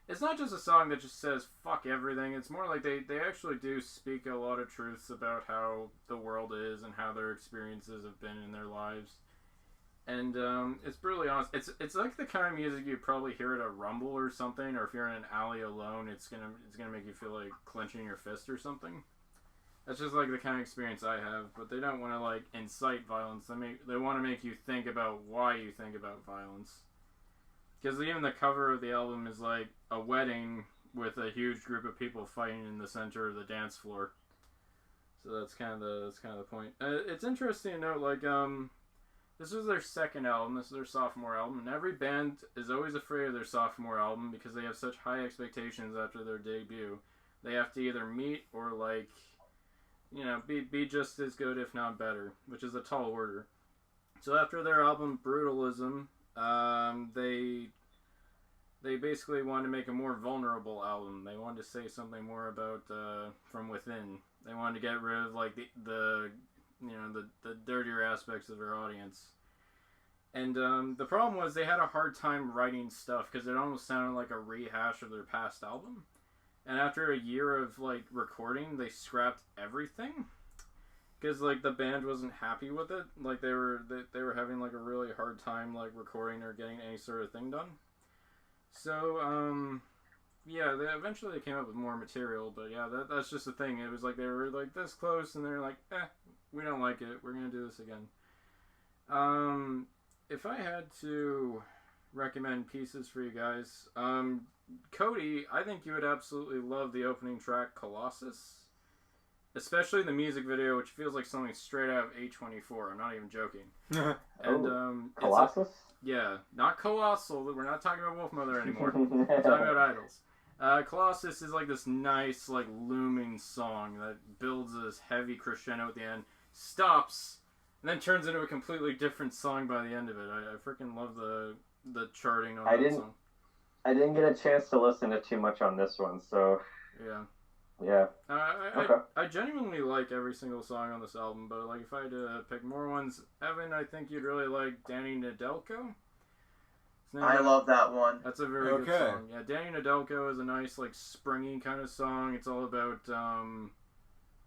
it's not just a song that just says fuck everything. It's more like they actually do speak a lot of truths about how the world is and how their experiences have been in their lives. And it's brutally honest. It's like the kind of music you'd probably hear at a rumble or something, or if you're in an alley alone, it's gonna make you feel like clenching your fist or something. That's just like the kind of experience I have. But they don't want to like incite violence. They want to make you think about why you think about violence. Because even the cover of the album is like a wedding with a huge group of people fighting in the center of the dance floor. So that's kind of the point. It's interesting to note, like, this was their second album. This is their sophomore album, and every band is always afraid of their sophomore album because they have such high expectations after their debut. They have to either meet or, like, you know, be just as good, if not better, which is a tall order. So after their album Brutalism, they basically wanted to make a more vulnerable album. They wanted to say something more about from within. They wanted to get rid of like the dirtier aspects of their audience. And the problem was they had a hard time writing stuff because it almost sounded like a rehash of their past album. And after a year of like recording, they scrapped everything because like the band wasn't happy with it. Like they were having like a really hard time like recording or getting any sort of thing done. So, yeah, eventually came up with more material, but yeah, that's just the thing. It was like they were like this close, and they're like, we don't like it. We're gonna do this again. If I had to recommend pieces for you guys, Cody, I think you would absolutely love the opening track, Colossus. Especially the music video, which feels like something straight out of A24. I'm not even joking. And Colossus? Yeah, not Colossal. We're not talking about Wolfmother anymore. We're talking about Idols. Colossus is like this nice, like, looming song that builds this heavy crescendo at the end, stops, and then turns into a completely different song by the end of it. I freaking love the charting on that song. I didn't get a chance to listen to too much on this one, so... Yeah. Yeah. I genuinely like every single song on this album, but like if I had to pick more ones, Evan, I think you'd really like Danny Nedelko. I love that one. That's a very good song. Yeah, Danny Nedelko is a nice like springy kind of song. It's all about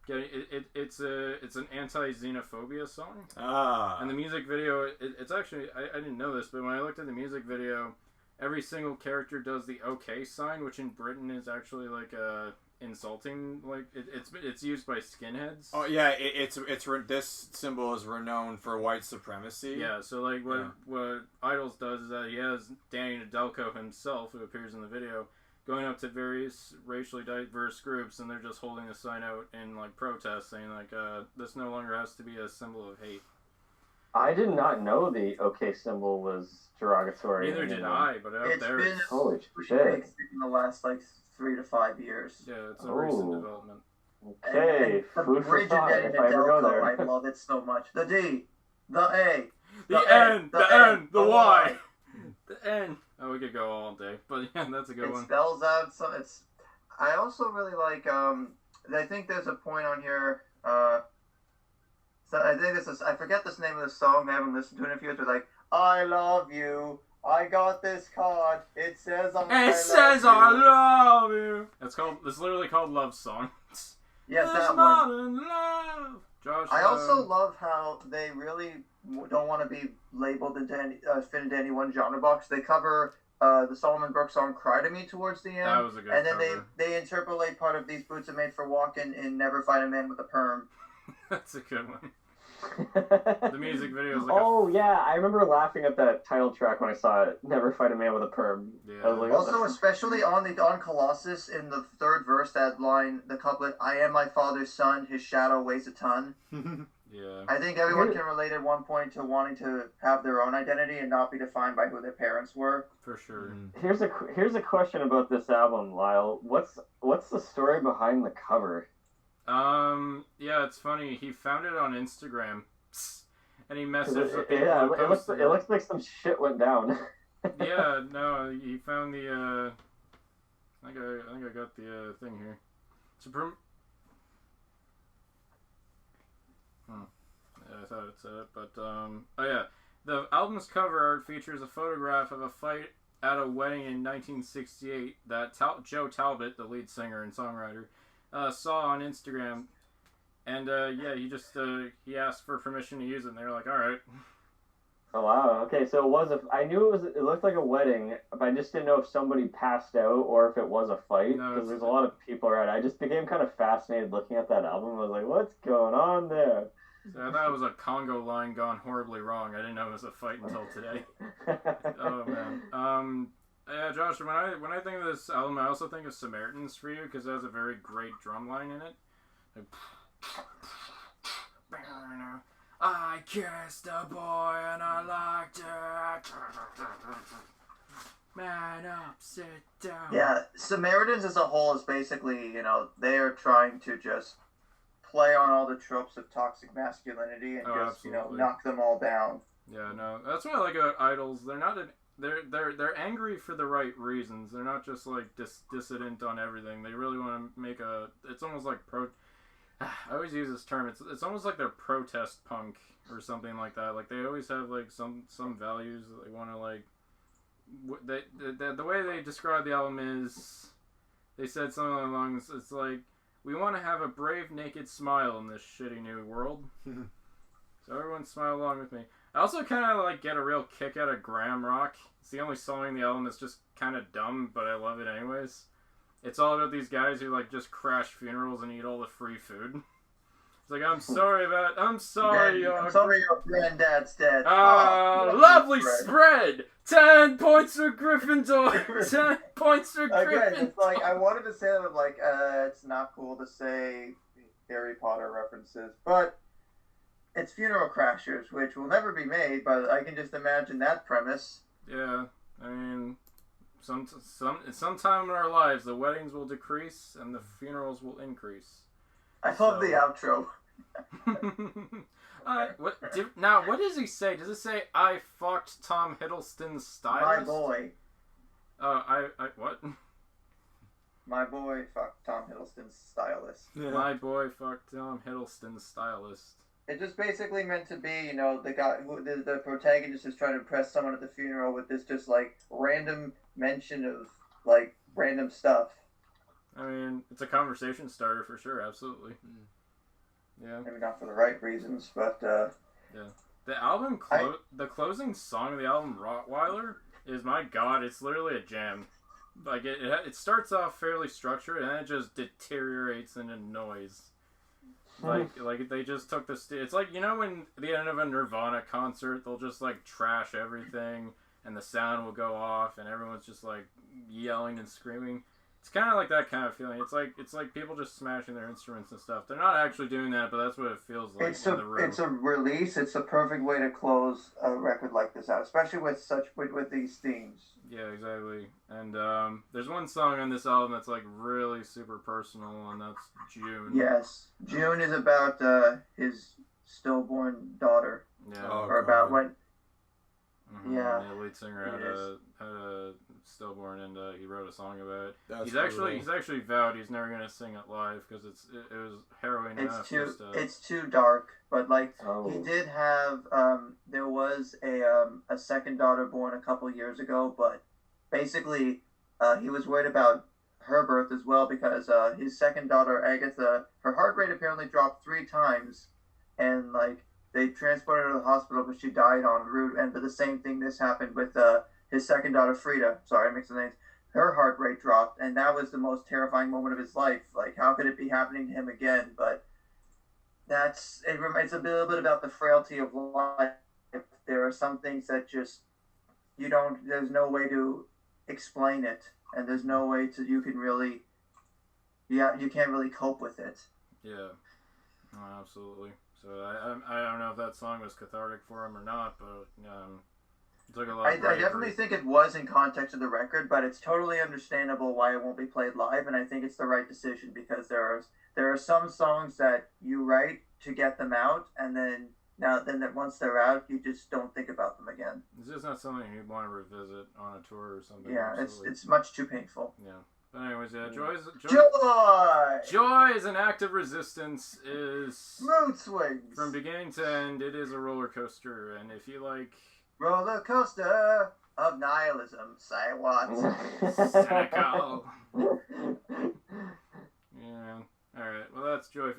it's an anti-xenophobia song. And the music video, it's actually I didn't know this, but when I looked at the music video, every single character does the OK sign, which in Britain is actually like a insulting, like it's used by skinheads. Oh yeah, it's this symbol is renowned for white supremacy. Yeah, so like what Idols does is that he has Danny Nedelko himself, who appears in the video, going up to various racially diverse groups, and they're just holding a sign out in like protest, saying like this no longer has to be a symbol of hate. I did not know the OK symbol was derogatory. Neither did I, but out there it's been holy shit in the last like 3 to 5 years. Yeah, it's a recent development. Okay, and food for thought if I ever go there. I love it so much. The D, the A, the N, the Y, the N. Oh, we could go all day, but yeah, that's a good one. It spells out so it's. I also really like. I think there's a point on here. So I think this is. I forget this name of the song. I haven't listened to it in a few years. But like, I love you. I got this card. It says I love you. It's literally called Love Song. Yes, that one. Love. Josh. I also love how they really don't want to be labeled fit into any one genre box. They cover the Solomon Brooks song "Cry to Me" towards the end. That was a good and then cover. they interpolate part of "These Boots Are Made for Walking" in "Never Fight a Man with a Perm." That's a good one. The music video is like yeah, I remember laughing at that title track when I saw it. Never Fight a Man with a Perm. Yeah. I was like, also, especially on Colossus, in the third verse, that line, the couplet, "I am my father's son, his shadow weighs a ton." Yeah. I think everyone can relate at one point to wanting to have their own identity and not be defined by who their parents were. For sure. Here's a question about this album, Lyle. What's the story behind the cover? Yeah, it's funny. He found it on Instagram, and he messaged the people. Yeah, who posted it looks like some shit went down. Yeah, no, he found the. I think I got the thing here. Yeah, I thought it said it, but oh yeah, the album's cover art features a photograph of a fight at a wedding in 1968 that Joe Talbot, the lead singer and songwriter, saw on Instagram, and yeah, he just he asked for permission to use it, and they were like, all right. Oh wow. Okay, so it was a. I knew it was. It looked like a wedding, but I just didn't know if somebody passed out or if it was a fight No, because there's a lot of people around. I just became kind of fascinated looking at that album. I was like, what's going on there? So I thought it was a Congo line gone horribly wrong. I didn't know it was a fight until today. Oh man. Yeah, Josh. When I think of this album, I also think of Samaritans for you because it has a very great drum line in it. Like, I kissed a boy and I liked it. Man up, sit down. Yeah, Samaritans as a whole is basically, they are trying to just play on all the tropes of toxic masculinity and just, knock them all down. Yeah, no, that's what I like about Idols. They're not they're angry for the right reasons. They're not just like dissident on everything. They really want to make it's almost like I always use this term. It's almost like they're protest punk or something like that. Like they always have like some values that they want to like. The way they describe the album is, they said something along. It's like, we want to have a brave naked smile in this shitty new world. So everyone smile along with me. I also kind of like get a real kick out of Graham Rock. It's the only song in the album that's just kind of dumb, but I love it anyways. It's all about these guys who like just crash funerals and eat all the free food. It's like, I'm sorry your granddad's dead. Lovely spread. 10 points for Gryffindor. 10 points for Gryffindor. Again, it's like, I wanted to say that, but like, it's not cool to say Harry Potter references, but it's Funeral Crashers, which will never be made, but I can just imagine that premise. Yeah, I mean, sometime in our lives, the weddings will decrease and the funerals will increase. I love the outro. What does he say? Does it say, I fucked Tom Hiddleston's stylist? My boy. What? My boy fucked Tom Hiddleston's stylist. Yeah. My boy fucked Tom Hiddleston's stylist. It just basically meant to be, the guy, the protagonist is trying to impress someone at the funeral with this just, like, random mention of, like, random stuff. I mean, it's a conversation starter for sure, absolutely. Yeah. Maybe not for the right reasons, but, yeah. The album, the closing song of the album, Rottweiler, is, my god, it's literally a jam. Like, it starts off fairly structured, and then it just deteriorates into noise. Like they just took it's like, when the end of a Nirvana concert, they'll just, like, trash everything, and the sound will go off, and everyone's just, like, yelling and screaming. It's kind of like that kind of feeling. It's like people just smashing their instruments and stuff. They're not actually doing that, but that's what it feels like in the room. It's a release. It's a perfect way to close a record like this out, especially with these themes. Yeah, exactly. And there's one song on this album that's like really super personal, and that's June. Yes, June is about his stillborn daughter. Yeah. Or about when. Mm-hmm. Yeah. The lead singer had a stillborn, and he wrote a song about it. He's actually vowed he's never gonna sing it live because it was harrowing enough. It's too dark. But like he did have there was a second daughter born a couple years ago, but basically he was worried about her birth as well because his second daughter Agatha, her heart rate apparently dropped 3 times, and like they transported her to the hospital, but she died en route. And but the same thing this happened with his second daughter Frida. Sorry, I mixed the names. Her heart rate dropped, and that was the most terrifying moment of his life. Like, how could it be happening to him again? But it's a little bit about the frailty of life. There are some things that just there's no way to explain it, and there's no way you can't really cope with it. Yeah, absolutely. So I don't know if that song was cathartic for him or not, but it took a lot. I definitely think it was in context of the record, but it's totally understandable why it won't be played live, and I think it's the right decision because there are some songs that you write to get them out, and then once they're out, you just don't think about them again. It's just not something you'd want to revisit on a tour or something. Yeah, it's much too painful. Yeah. But anyways, yeah, Joy is an act of resistance, is mood swings. From beginning to end, it is a roller coaster, and if you like roller coaster of nihilism, say what? Cynical. Yeah. Alright, well that's Joy.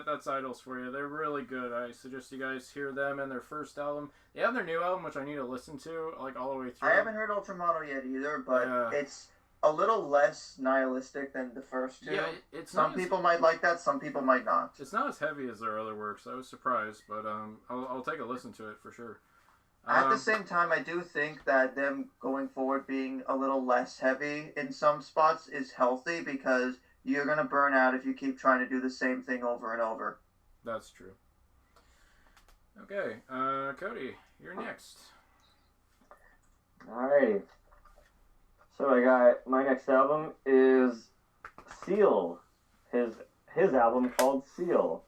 That's Idols for you. They're really good. I suggest you guys hear them and their first album. They have their new album, which I need to listen to, like, all the way through. I haven't heard Ultramono yet either, but it's a little less nihilistic than the first two. Yeah, it's some people might like that, some people might not. It's not as heavy as their other works. I was surprised, but I'll take a listen to it for sure. At the same time, I do think that them going forward being a little less heavy in some spots is healthy, because you're going to burn out if you keep trying to do the same thing over and over. That's true. Okay, Cody, you're next. Alrighty. So I got, my next album is Seal. His album called Seal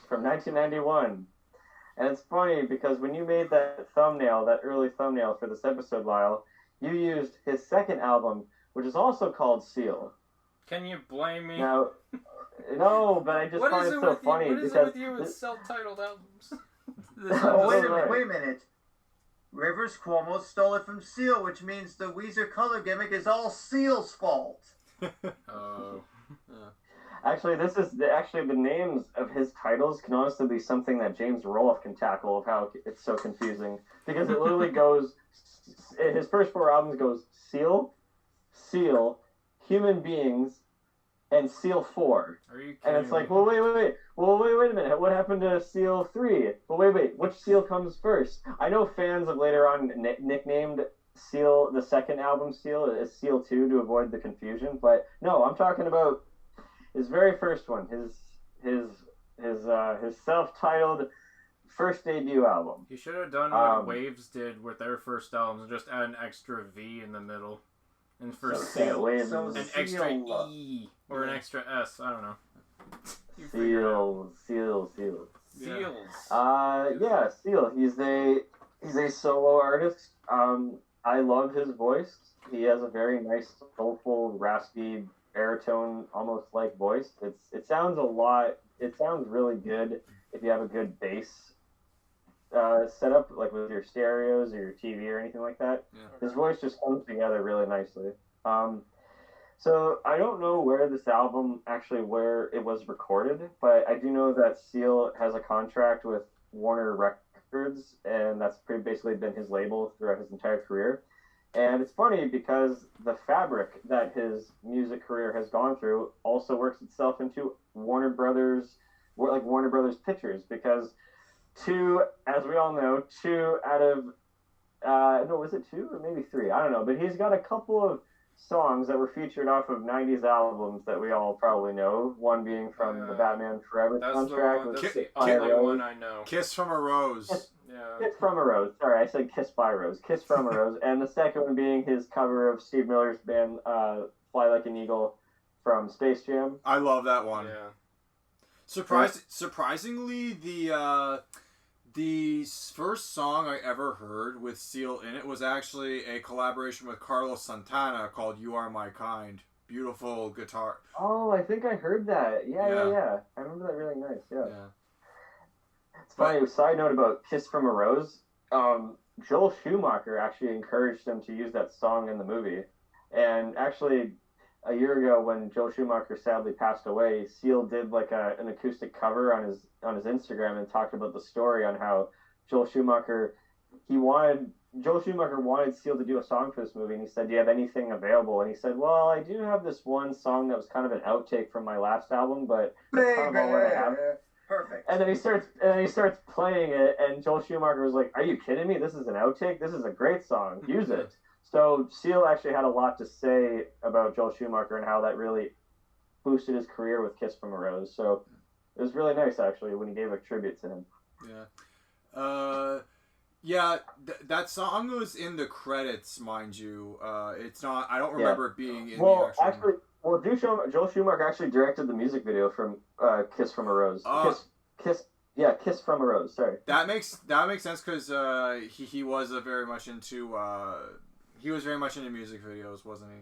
from 1991. And it's funny because when you made that thumbnail, that early thumbnail for this episode, Lyle, you used his second album, which is also called Seal. Can you blame me? Now, no, but I just find it so funny because... What is it with you with self-titled albums? Wait a minute. Rivers Cuomo stole it from Seal, which means the Weezer color gimmick is all Seal's fault. Oh. Actually, the names of his titles can honestly be something that James Roloff can tackle, of how it's so confusing. Because it literally goes, his first 4 albums goes Seal, Seal, Human Beings, and Seal 4. Are you kidding And it's like, me? well, wait a minute. What happened to Seal 3? Well, wait. Which Seal comes first? I know fans have later on nicknamed Seal, the second album Seal, as Seal 2 to avoid the confusion. But no, I'm talking about his very first one, his self-titled first debut album. He should have done what Waves did with their first albums and just add an extra V in the middle. And for Seal, an extra E or an extra S. I don't know. Seal. Seals. Yeah, Seal. He's a solo artist. I love his voice. He has a very nice, soulful, raspy, baritone, almost like voice. It sounds really good if you have a good bass setup, like with your stereos or your TV or anything like that. Yeah. His voice just comes together really nicely. So I don't know where this album where it was recorded, but I do know that Seal has a contract with Warner Records, and that's basically been his label throughout his entire career. And it's funny because the fabric that his music career has gone through also works itself into Warner Brothers Pictures, because as we all know, 2 out of, was it 2 or maybe 3? I don't know, but he's got a couple of songs that were featured off of 90s albums that we all probably know, one being from the Batman Forever soundtrack. That's the only one I know. Kiss from a Rose. Kiss from a Rose. Sorry, I said Kiss by Rose. Kiss from a Rose. And the second one being his cover of Steve Miller's band Fly Like an Eagle from Space Jam. I love that one. Yeah. Surprisingly, the first song I ever heard with Seal in it was actually a collaboration with Carlos Santana called You Are My Kind. Beautiful guitar. Oh, I think I heard that. Yeah. I remember that really nice, yeah. It's funny, side note about Kiss from a Rose. Joel Schumacher actually encouraged him to use that song in the movie. And actually, a year ago when Joel Schumacher sadly passed away, Seal did like an acoustic cover on his Instagram and talked about the story on how Joel Schumacher wanted Seal to do a song for this movie, and he said, "Do you have anything available?" And he said, "Well, I do have this one song that was kind of an outtake from my last album, but it's kind of all what I have." Perfect. And then he starts playing it, and Joel Schumacher was like, "Are you kidding me? This is an outtake. This is a great song. Use it." So Seal actually had a lot to say about Joel Schumacher and how that really boosted his career with Kiss from a Rose. So it was really nice, actually, when he gave a tribute to him. Yeah. That song was in the credits, mind you. It's not. I don't remember it being in the actual. Joel Schumacher actually directed the music video from Kiss from a Rose. Kiss from a Rose. Sorry. That makes sense because he was very much into music videos, wasn't he?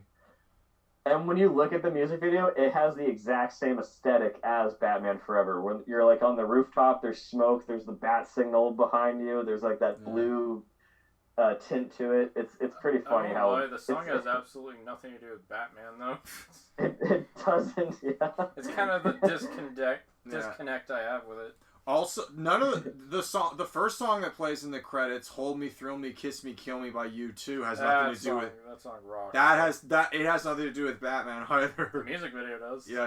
And when you look at the music video, it has the exact same aesthetic as Batman Forever. When you're like on the rooftop, there's smoke, there's the bat signal behind you, there's like that blue tint to it. It's pretty funny how the song has absolutely nothing to do with Batman though. it doesn't. Yeah. It's kind of the disconnect I have with it. Also, none of the first song that plays in the credits, "Hold Me, Thrill Me, Kiss Me, Kill Me" by U2, has nothing to do with that song. Rock. It has nothing to do with Batman either. The music video does. Yeah.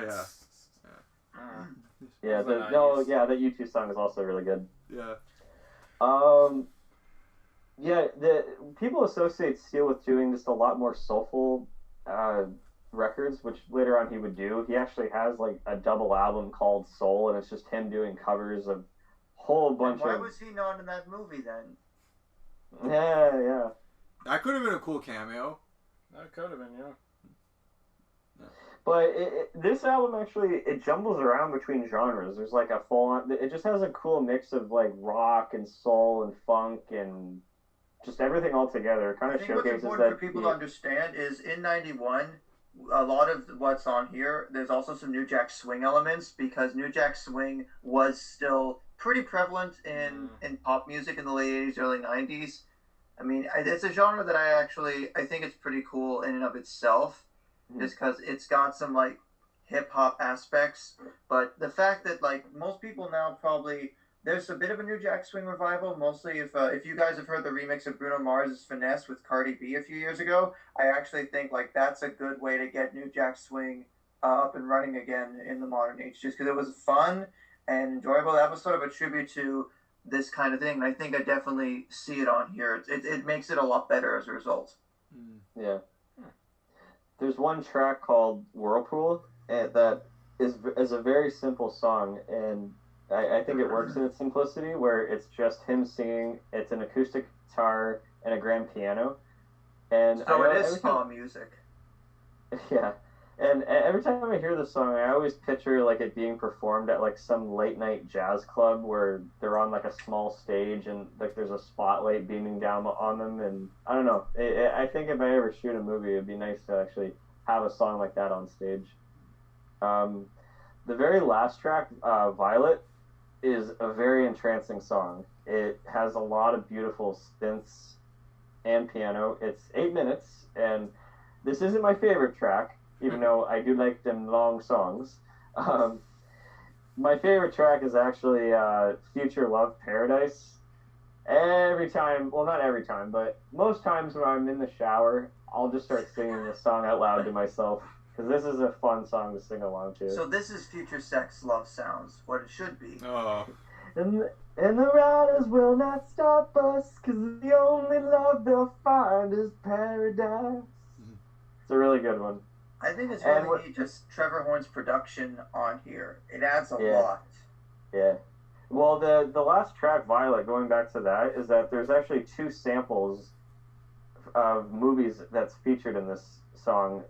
That U2 song is also really good. Yeah. The people associate Seal with doing just a lot more soulful records, which later on he would do. He actually has like a double album called Soul, and it's just him doing covers of a whole bunch of... Why was he not in that movie then? Yeah. That could have been a cool cameo. That could have been, yeah. But this album actually, it jumbles around between genres. There's like a full-on... It just has a cool mix of like rock and soul and funk and just everything all together. It kind of showcases that... what's important for people to understand is in 91... a lot of what's on here, there's also some New Jack Swing elements, because New Jack Swing was still pretty prevalent in pop music in the late 80s, early 90s. I mean, it's a genre that I think it's pretty cool in and of itself, just because it's got some, like, hip-hop aspects. But the fact that, like, most people now probably... There's a bit of a New Jack Swing revival, mostly if you guys have heard the remix of Bruno Mars' Finesse with Cardi B a few years ago. I actually think like that's a good way to get New Jack Swing up and running again in the modern age, just because it was fun and enjoyable. That was sort of a tribute to this kind of thing, and I think I definitely see it on here. It makes it a lot better as a result. Yeah. There's one track called Whirlpool that is a very simple song, and I think it works in its simplicity, where it's just him singing. It's an acoustic guitar and a grand piano, and so it is spa music. Yeah, and every time I hear the song, I always picture like it being performed at like some late night jazz club where they're on like a small stage and like there's a spotlight beaming down on them. And I don't know. I think if I ever shoot a movie, it'd be nice to actually have a song like that on stage. The very last track, Violet, is a very entrancing song. It has a lot of beautiful synths and piano. It's 8 minutes, and this isn't my favorite track, even though I do like them long songs. My favorite track is actually Future Love Paradise. Every time, well, not every time, but most times when I'm in the shower, I'll just start singing this song out loud to myself, because this is a fun song to sing along to. So this is Future Sex Love Sounds, what it should be. Oh. And the riders will not stop us, because the only love they'll find is paradise. It's a really good one. I think it's really neat, just Trevor Horn's production on here. It adds a lot. Yeah. Well, the last track, Violet, going back to that, is that there's actually 2 samples of movies that's featured in this song.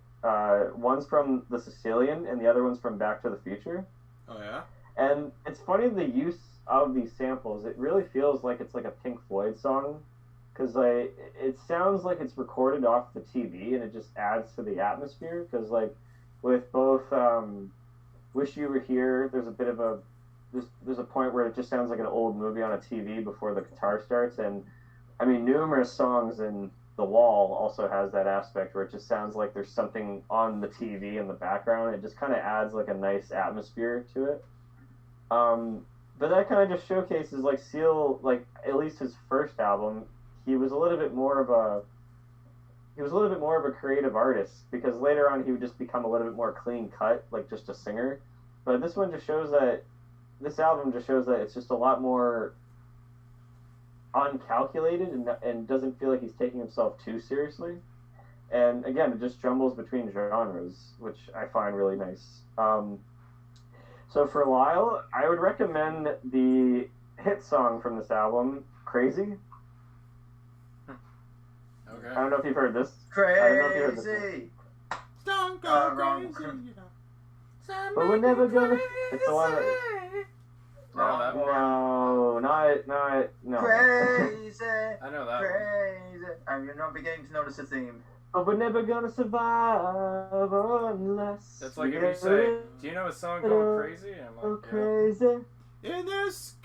One's from The Sicilian, and the other one's from Back to the Future. Oh, yeah? And it's funny, the use of these samples, it really feels like it's like a Pink Floyd song, because it sounds like it's recorded off the TV, and it just adds to the atmosphere, because like with both Wish You Were Here, there's a bit of there's a point where it just sounds like an old movie on a TV before the guitar starts, and I mean numerous songs in The Wall also has that aspect where it just sounds like there's something on the TV in the background. It just kind of adds like a nice atmosphere to it. But that kind of just showcases like Seal, like at least his first album, he was a little bit more of a creative artist, because later on he would just become a little bit more clean cut, like just a singer. But this album just shows that it's just a lot more uncalculated and doesn't feel like he's taking himself too seriously. And again, it just jumbles between genres, which I find really nice. So for Lyle, I would recommend the hit song from this album, Crazy. Okay. I don't know if you've heard this. Crazy! Don't go crazy. But we're never gonna... It's the one that... No. Crazy! I know that Crazy! You're not beginning to notice the theme. But we're never gonna survive unless... That's like if you say, do you know a song called Crazy? And I'm like, crazy. In this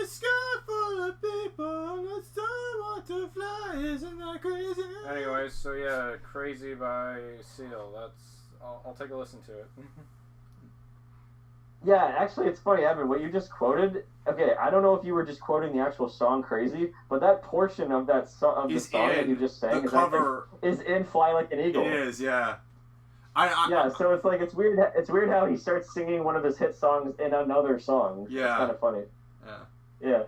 sky full of people, the sun want to fly, isn't that crazy? Anyways, so yeah, Crazy by Seal. I'll take a listen to it. Yeah, actually, it's funny, Evan, what you just quoted. Okay, I don't know if you were just quoting the actual song "Crazy," but that portion of the song that you just sang is in "Fly Like an Eagle." It is, yeah. Yeah, so it's like it's weird. It's weird how he starts singing one of his hit songs in another song. Yeah, it's kind of funny. Yeah.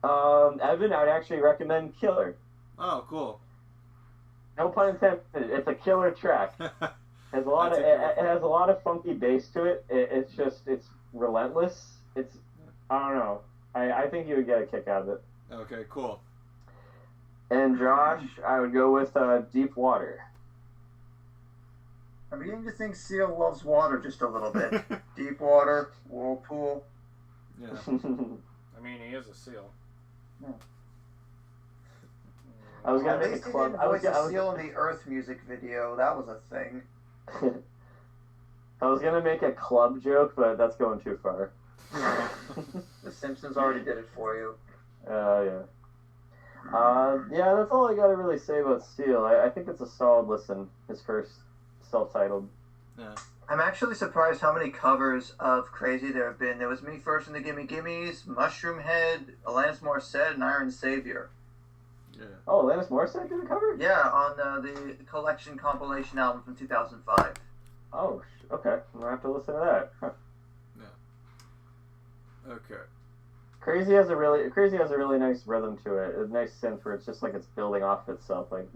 Yeah. Evan, I'd actually recommend "Killer." Oh, cool. No pun intended. It's a killer track. It has a lot of funky bass to it. It's relentless. I don't know. I think you would get a kick out of it. Okay, cool. And Josh, I would go with Deep Water. I'm beginning to think Seal loves water just a little bit. Deep water, whirlpool. Yeah. I mean, he is a seal. Yeah. I was gonna At make a least he club. didn't voice a seal in the Earth music video. That was a thing. I was gonna make a club joke, but that's going too far. The Simpsons already did it for you. Yeah. Yeah, that's all I gotta really say about Seal. I think it's a solid listen. His first self-titled. Yeah. I'm actually surprised how many covers of Crazy there have been. There was Me First and the Gimme Gimmes, Mushroom Head, Alanis Morissette, and Iron Savior. Yeah. Oh, Alanis Morissette did a cover? Yeah, on the collection compilation album from 2005. Oh, okay. I'm gonna have to listen to that. Huh. Yeah. Okay. Crazy has a really nice rhythm to it. A nice synth where it's just like it's building off itself, like.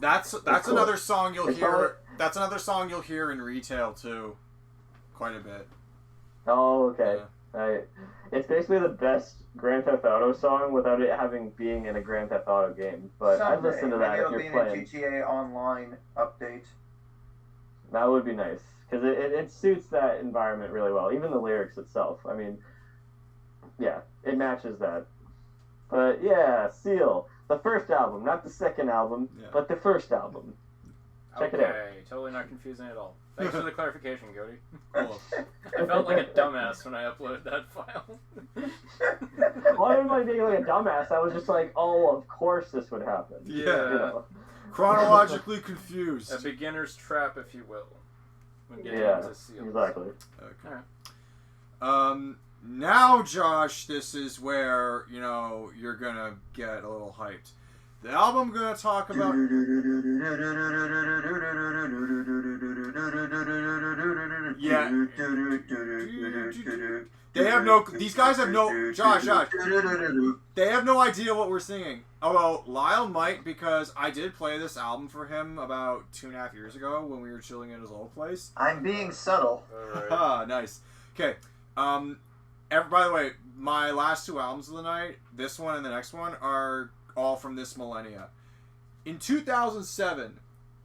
That's cool. another song you'll hear. That's another song you'll hear in retail too, quite a bit. Oh, okay. Yeah. It's basically the best Grand Theft Auto song without it being in a Grand Theft Auto game. But I'd listen to that if you're playing. Maybe it'll be in a GTA Online update. That would be nice. Because it suits that environment really well. Even the lyrics itself. I mean, yeah, it matches that. But yeah, Seal. The first album, not the second album, but the first album. Check it out. Okay, totally not confusing at all. Thanks for the clarification, Cody. Cool. I felt like a dumbass when I uploaded that file. Well, I didn't like being like a dumbass. I was just like, oh, of course this would happen. Yeah. You know? Chronologically confused. A beginner's trap, if you will. When getting Yeah, into Seals. exactly. Okay. All right. Now, Josh, this is where, you're gonna get a little hyped. The album I'm gonna talk about. Yeah. These guys have no. Josh. They have no idea what we're singing. Oh, well, Lyle might, because I did play this album for him about 2.5 years ago when we were chilling at his old place. I'm being subtle. Alright. Nice. Okay. By the way, my last two albums of the night, this one and the next one, are all from this millennia. In 2007,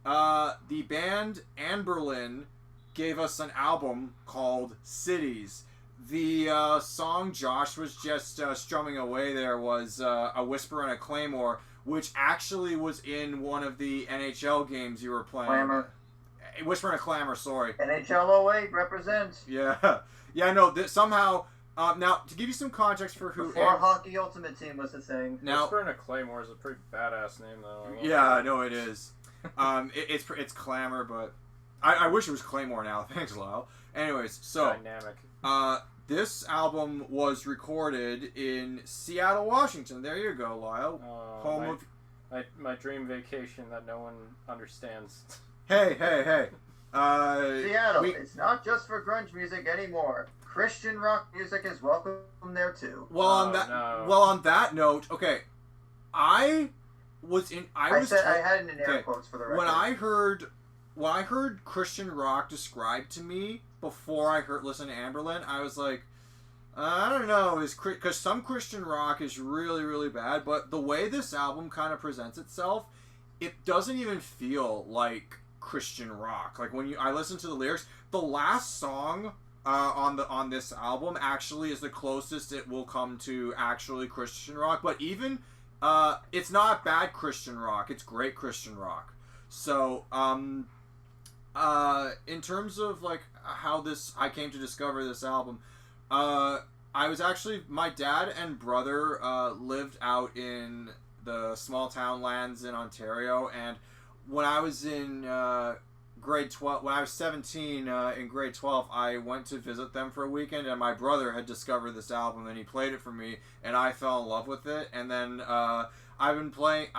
the band Anberlin gave us an album called Cities. The song Josh was just strumming away there was A Whisper and a Claymore, which actually was in one of the NHL games you were playing. Clamor. Whisper and a Clamor, sorry. NHL 08 represents. Yeah. Yeah, no, somehow... now, to give you some context for who... Before Hockey Ultimate Team was a thing. Now, Whisper and a Claymore is a pretty badass name, though. Yeah, no, it is. It's Clamor, but... I wish it was Claymore now. Thanks, Lyle. Anyways, so... Dynamic. This album was recorded in Seattle, Washington. There you go, Lyle. Home of... My dream vacation that no one understands. Hey. Seattle, it's not just for grunge music anymore. Christian rock music is welcome there too. Well, on that note, okay, I had it in air quotes for the record. When I heard Christian rock described to me before I listened to Anberlin, I was like, I don't know, because some Christian rock is really, really bad, but the way this album kind of presents itself, it doesn't even feel like Christian rock. Like when I listen to the lyrics, the last song on this album actually is the closest it will come to actually Christian rock, but even it's not bad Christian rock, it's great Christian rock. So in terms of like how I came to discover this album, I was actually, my dad and brother lived out in the small town lands in Ontario, and when I was in grade 12, when I was 17 in grade 12, I went to visit them for a weekend, and my brother had discovered this album, and he played it for me, and I fell in love with it, and then I've been playing,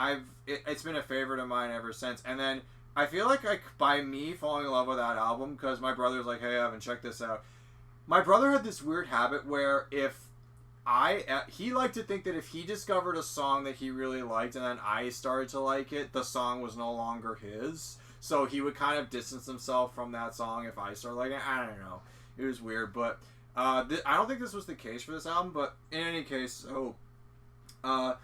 it's been a favorite of mine ever since, and then I feel like by me falling in love with that album, because my brother's like, hey, Evan, check this out. My brother had this weird habit where he liked to think that if he discovered a song that he really liked and then I started to like it, the song was no longer his. So he would kind of distance himself from that song if I started liking it. I don't know. It was weird, but I don't think this was the case for this album. But in any case, what I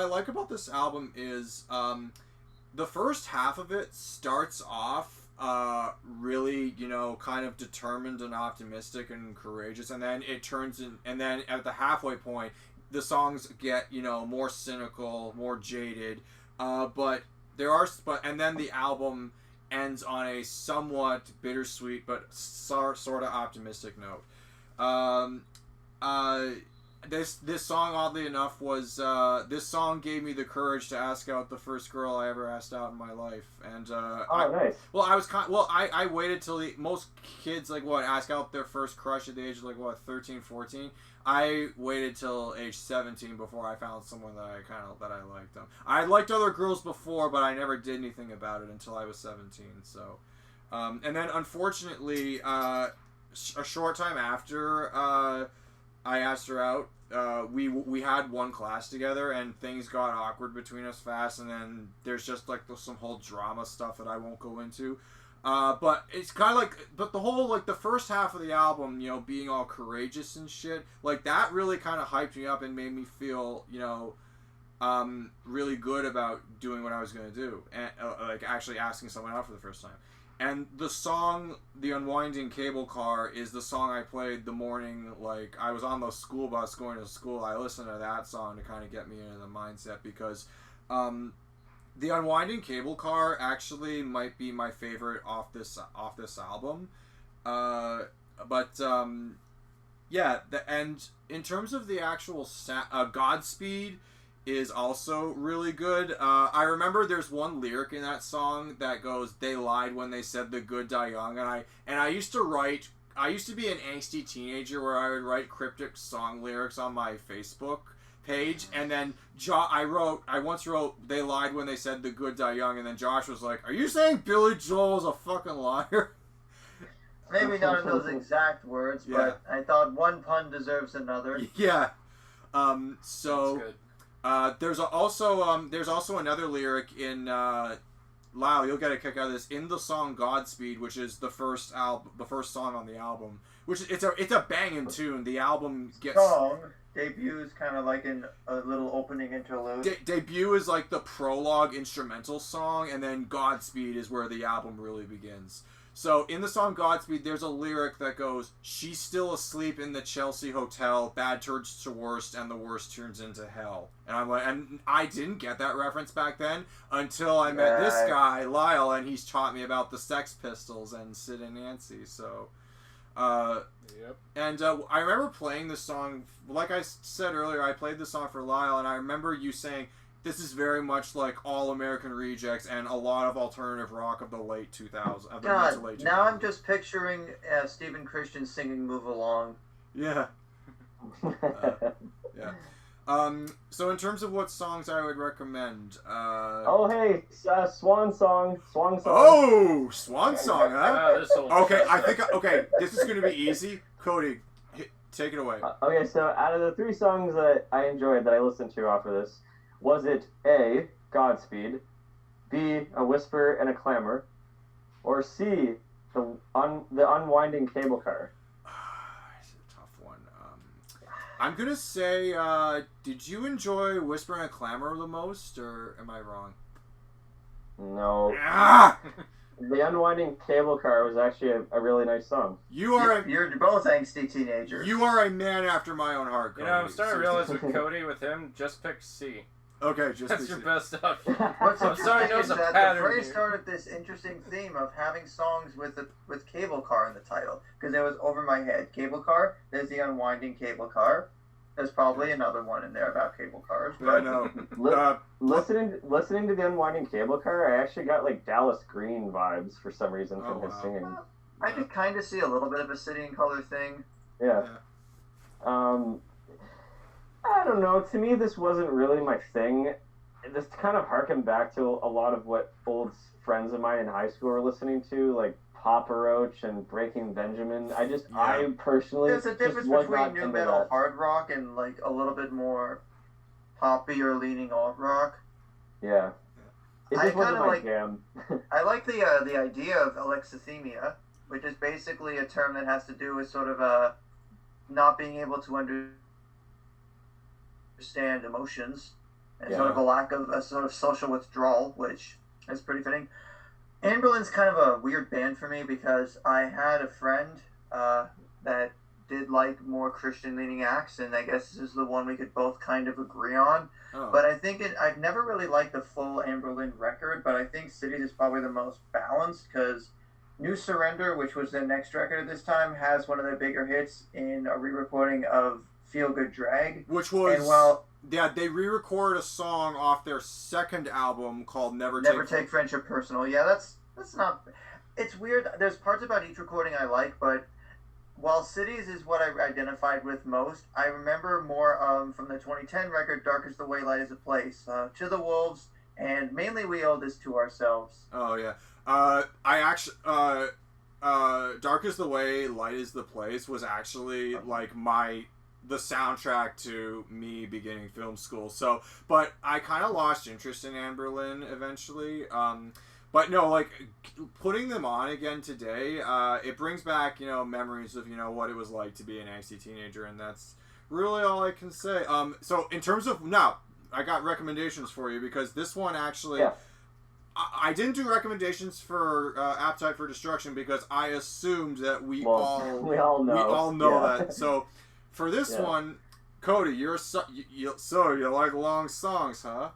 like about this album is the first half of it starts off really, kind of determined and optimistic and courageous, and then it turns in, and then at the halfway point, the songs get, more cynical, more jaded, and then the album ends on a somewhat bittersweet but sort of optimistic note. This song, oddly enough, was this song gave me the courage to ask out the first girl I ever asked out in my life, and nice. Well, I waited till most kids ask out their first crush at the age of 13, 14. I waited till age 17 before I found someone that I liked them. I liked other girls before, but I never did anything about it until I was 17. So, and then unfortunately, a short time after I asked her out, we had one class together, and things got awkward between us fast, and then there's just some whole drama stuff that I won't go into. But it's kind of but the whole the first half of the album, being all courageous and shit, that really kind of hyped me up and made me feel, really good about doing what I was gonna do, and actually asking someone out for the first time. And the song, The Unwinding Cable Car, is the song I played the morning, I was on the school bus going to school. I listened to that song to kind of get me into the mindset, because The Unwinding Cable Car actually might be my favorite off this album. Yeah, and in terms of the actual Godspeed is also really good. I remember there's one lyric in that song that goes, "They lied when they said the good die young," and I used to be an angsty teenager where I would write cryptic song lyrics on my Facebook page, and then I once wrote, "They lied when they said the good die young," and then Josh was like, "Are you saying Billy Joel is a fucking liar?" Maybe not in those exact words, but I thought one pun deserves another. Yeah. So. There's also another lyric in Lyle, you'll get a kick out of this, in the song Godspeed, which is the first song on the album, which it's a banging tune. The album debuts kind of like in a little opening interlude. Debut is like the prologue instrumental song, and then Godspeed is where the album really begins. So in the song Godspeed, there's a lyric that goes, "She's still asleep in the Chelsea hotel, bad turns to worst, and the worst turns into hell." And I'm like, and I didn't get that reference back then until I met this guy, Lyle, and he's taught me about the Sex Pistols and Sid and Nancy. So, and I remember playing this song, like I said earlier, I played this song for Lyle, and I remember you saying, this is very much like All American Rejects and a lot of alternative rock of the late 2000s. God, now I'm just picturing Stephen Christian singing "Move Along." Yeah. Yeah. So in terms of what songs I would recommend, Swan Song. Oh, Swan Song, huh? Okay, this is gonna be easy. Cody, take it away. Okay, so out of the three songs that I enjoyed that I listened to off of this, was it A, Godspeed, B, A Whisper and a Clamor, or C, the Unwinding Cable Car? It's a tough one. I'm gonna say, did you enjoy Whisper and a Clamor the most, or am I wrong? No. Ah! The Unwinding Cable Car was actually a really nice song. You're both angsty teenagers. You are a man after my own heart, Cody. I'm starting to realize with Cody, with him, just pick C. Okay, just That's your best stuff. What's I'm sorry, interesting there's is a that the pattern phrase here. started this interesting theme of having songs with cable car in the title, because it was over my head. Cable car, there's the unwinding cable car. There's probably another one in there about cable cars. Yeah, I know. Listening to the unwinding cable car, I actually got like Dallas Green vibes for some reason from his singing. I could kind of see a little bit of a City and Color thing. Yeah. I don't know. To me, this wasn't really my thing. This kind of harkened back to a lot of what old friends of mine in high school were listening to, like Papa Roach and Breaking Benjamin. I personally, There's a difference between new metal hard rock and like a little bit more poppy or leaning alt rock. Yeah. It just wasn't my jam. I like the idea of alexithymia, which is basically a term that has to do with sort of not being able to understand emotions and sort of a lack of a sort of social withdrawal, which is pretty fitting. Anberlin's kind of a weird band for me because I had a friend that did like more Christian-leaning acts, and I guess this is the one we could both kind of agree on. Oh. But I think I've never really liked the full Anberlin record, but I think Cities is probably the most balanced because New Surrender, which was their next record at this time, has one of their bigger hits in a re-recording of Feel Good Drag. Which was... Yeah, they re-recorded a song off their second album called Never Take Friendship Personal. Yeah, that's not... It's weird. There's parts about each recording I like, but while Cities is what I identified with most, I remember more from the 2010 record, Dark is the Way, Light is the Place, To the Wolves, and mainly We Owe This to Ourselves. Oh, yeah. I actually... Dark is the Way, Light is the Place was actually, like, the soundtrack to me beginning film school. So, but I kind of lost interest in Anberlin eventually. But no, like putting them on again today, it brings back, memories of, what it was like to be an angsty teenager. And that's really all I can say. So in terms of now, I got recommendations for you because this one actually, I didn't do recommendations for Appetite for Destruction because I assumed that we all know that. So, for this one, Cody, you like long songs, huh?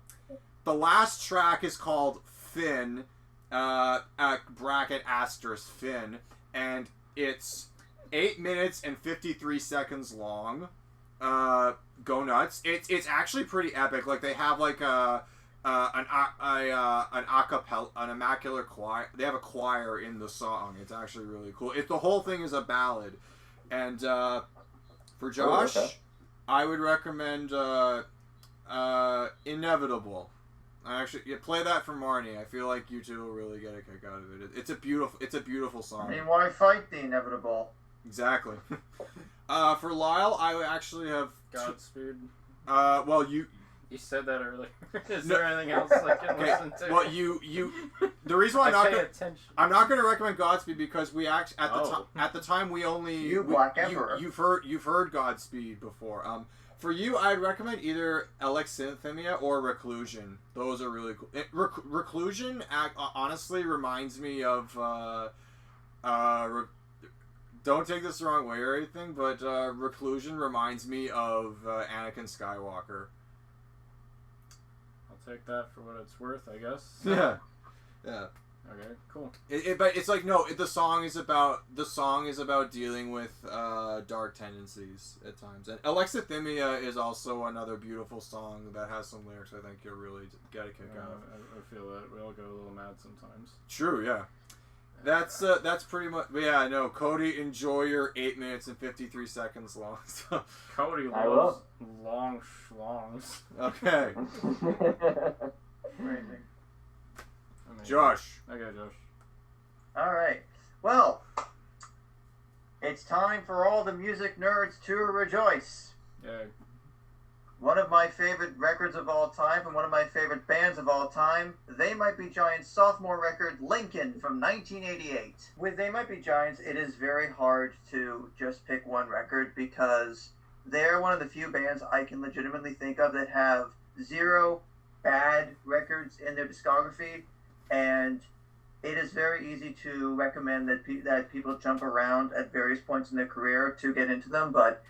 The last track is called Finn, bracket asterisk Finn, and it's 8 minutes and 53 seconds long. Go nuts! It's actually pretty epic. Like they have like an acapella, an immaculate choir. They have a choir in the song. It's actually really cool. The whole thing is a ballad, and for Josh, I would recommend Inevitable. Play that for Marnie. I feel like you two will really get a kick out of it. It's a beautiful song. I mean, why fight the inevitable? Exactly. For Lyle, I would actually have Godspeed. You said that earlier. Is there anything else I can listen to? Well, the reason why I'm not going to recommend Godspeed because we at the time we only Black Emperor. You've heard Godspeed before. For you, I'd recommend either Alexithymia or Reclusion. Those are really cool. Reclusion honestly reminds me of don't take this the wrong way or anything, but Reclusion reminds me of Anakin Skywalker. Take that for what it's worth, I guess. Yeah. Okay, cool. But it's like the song is about dealing with dark tendencies at times. And Alexithymia is also another beautiful song that has some lyrics I think you'll really get a kick out of. I feel that we all go a little mad sometimes. True, yeah. That's pretty much. Yeah, no, Cody, enjoy your 8 minutes and 53 seconds long. Cody loves long schlongs. Okay. Amazing. Josh. Okay, Josh. All right. Well, it's time for all the music nerds to rejoice. Yeah. One of my favorite records of all time and one of my favorite bands of all time, They Might Be Giants' sophomore record, Lincoln, from 1988. With They Might Be Giants, it is very hard to just pick one record because they're one of the few bands I can legitimately think of that have 0 bad records in their discography, and it is very easy to recommend that people jump around at various points in their career to get into them, but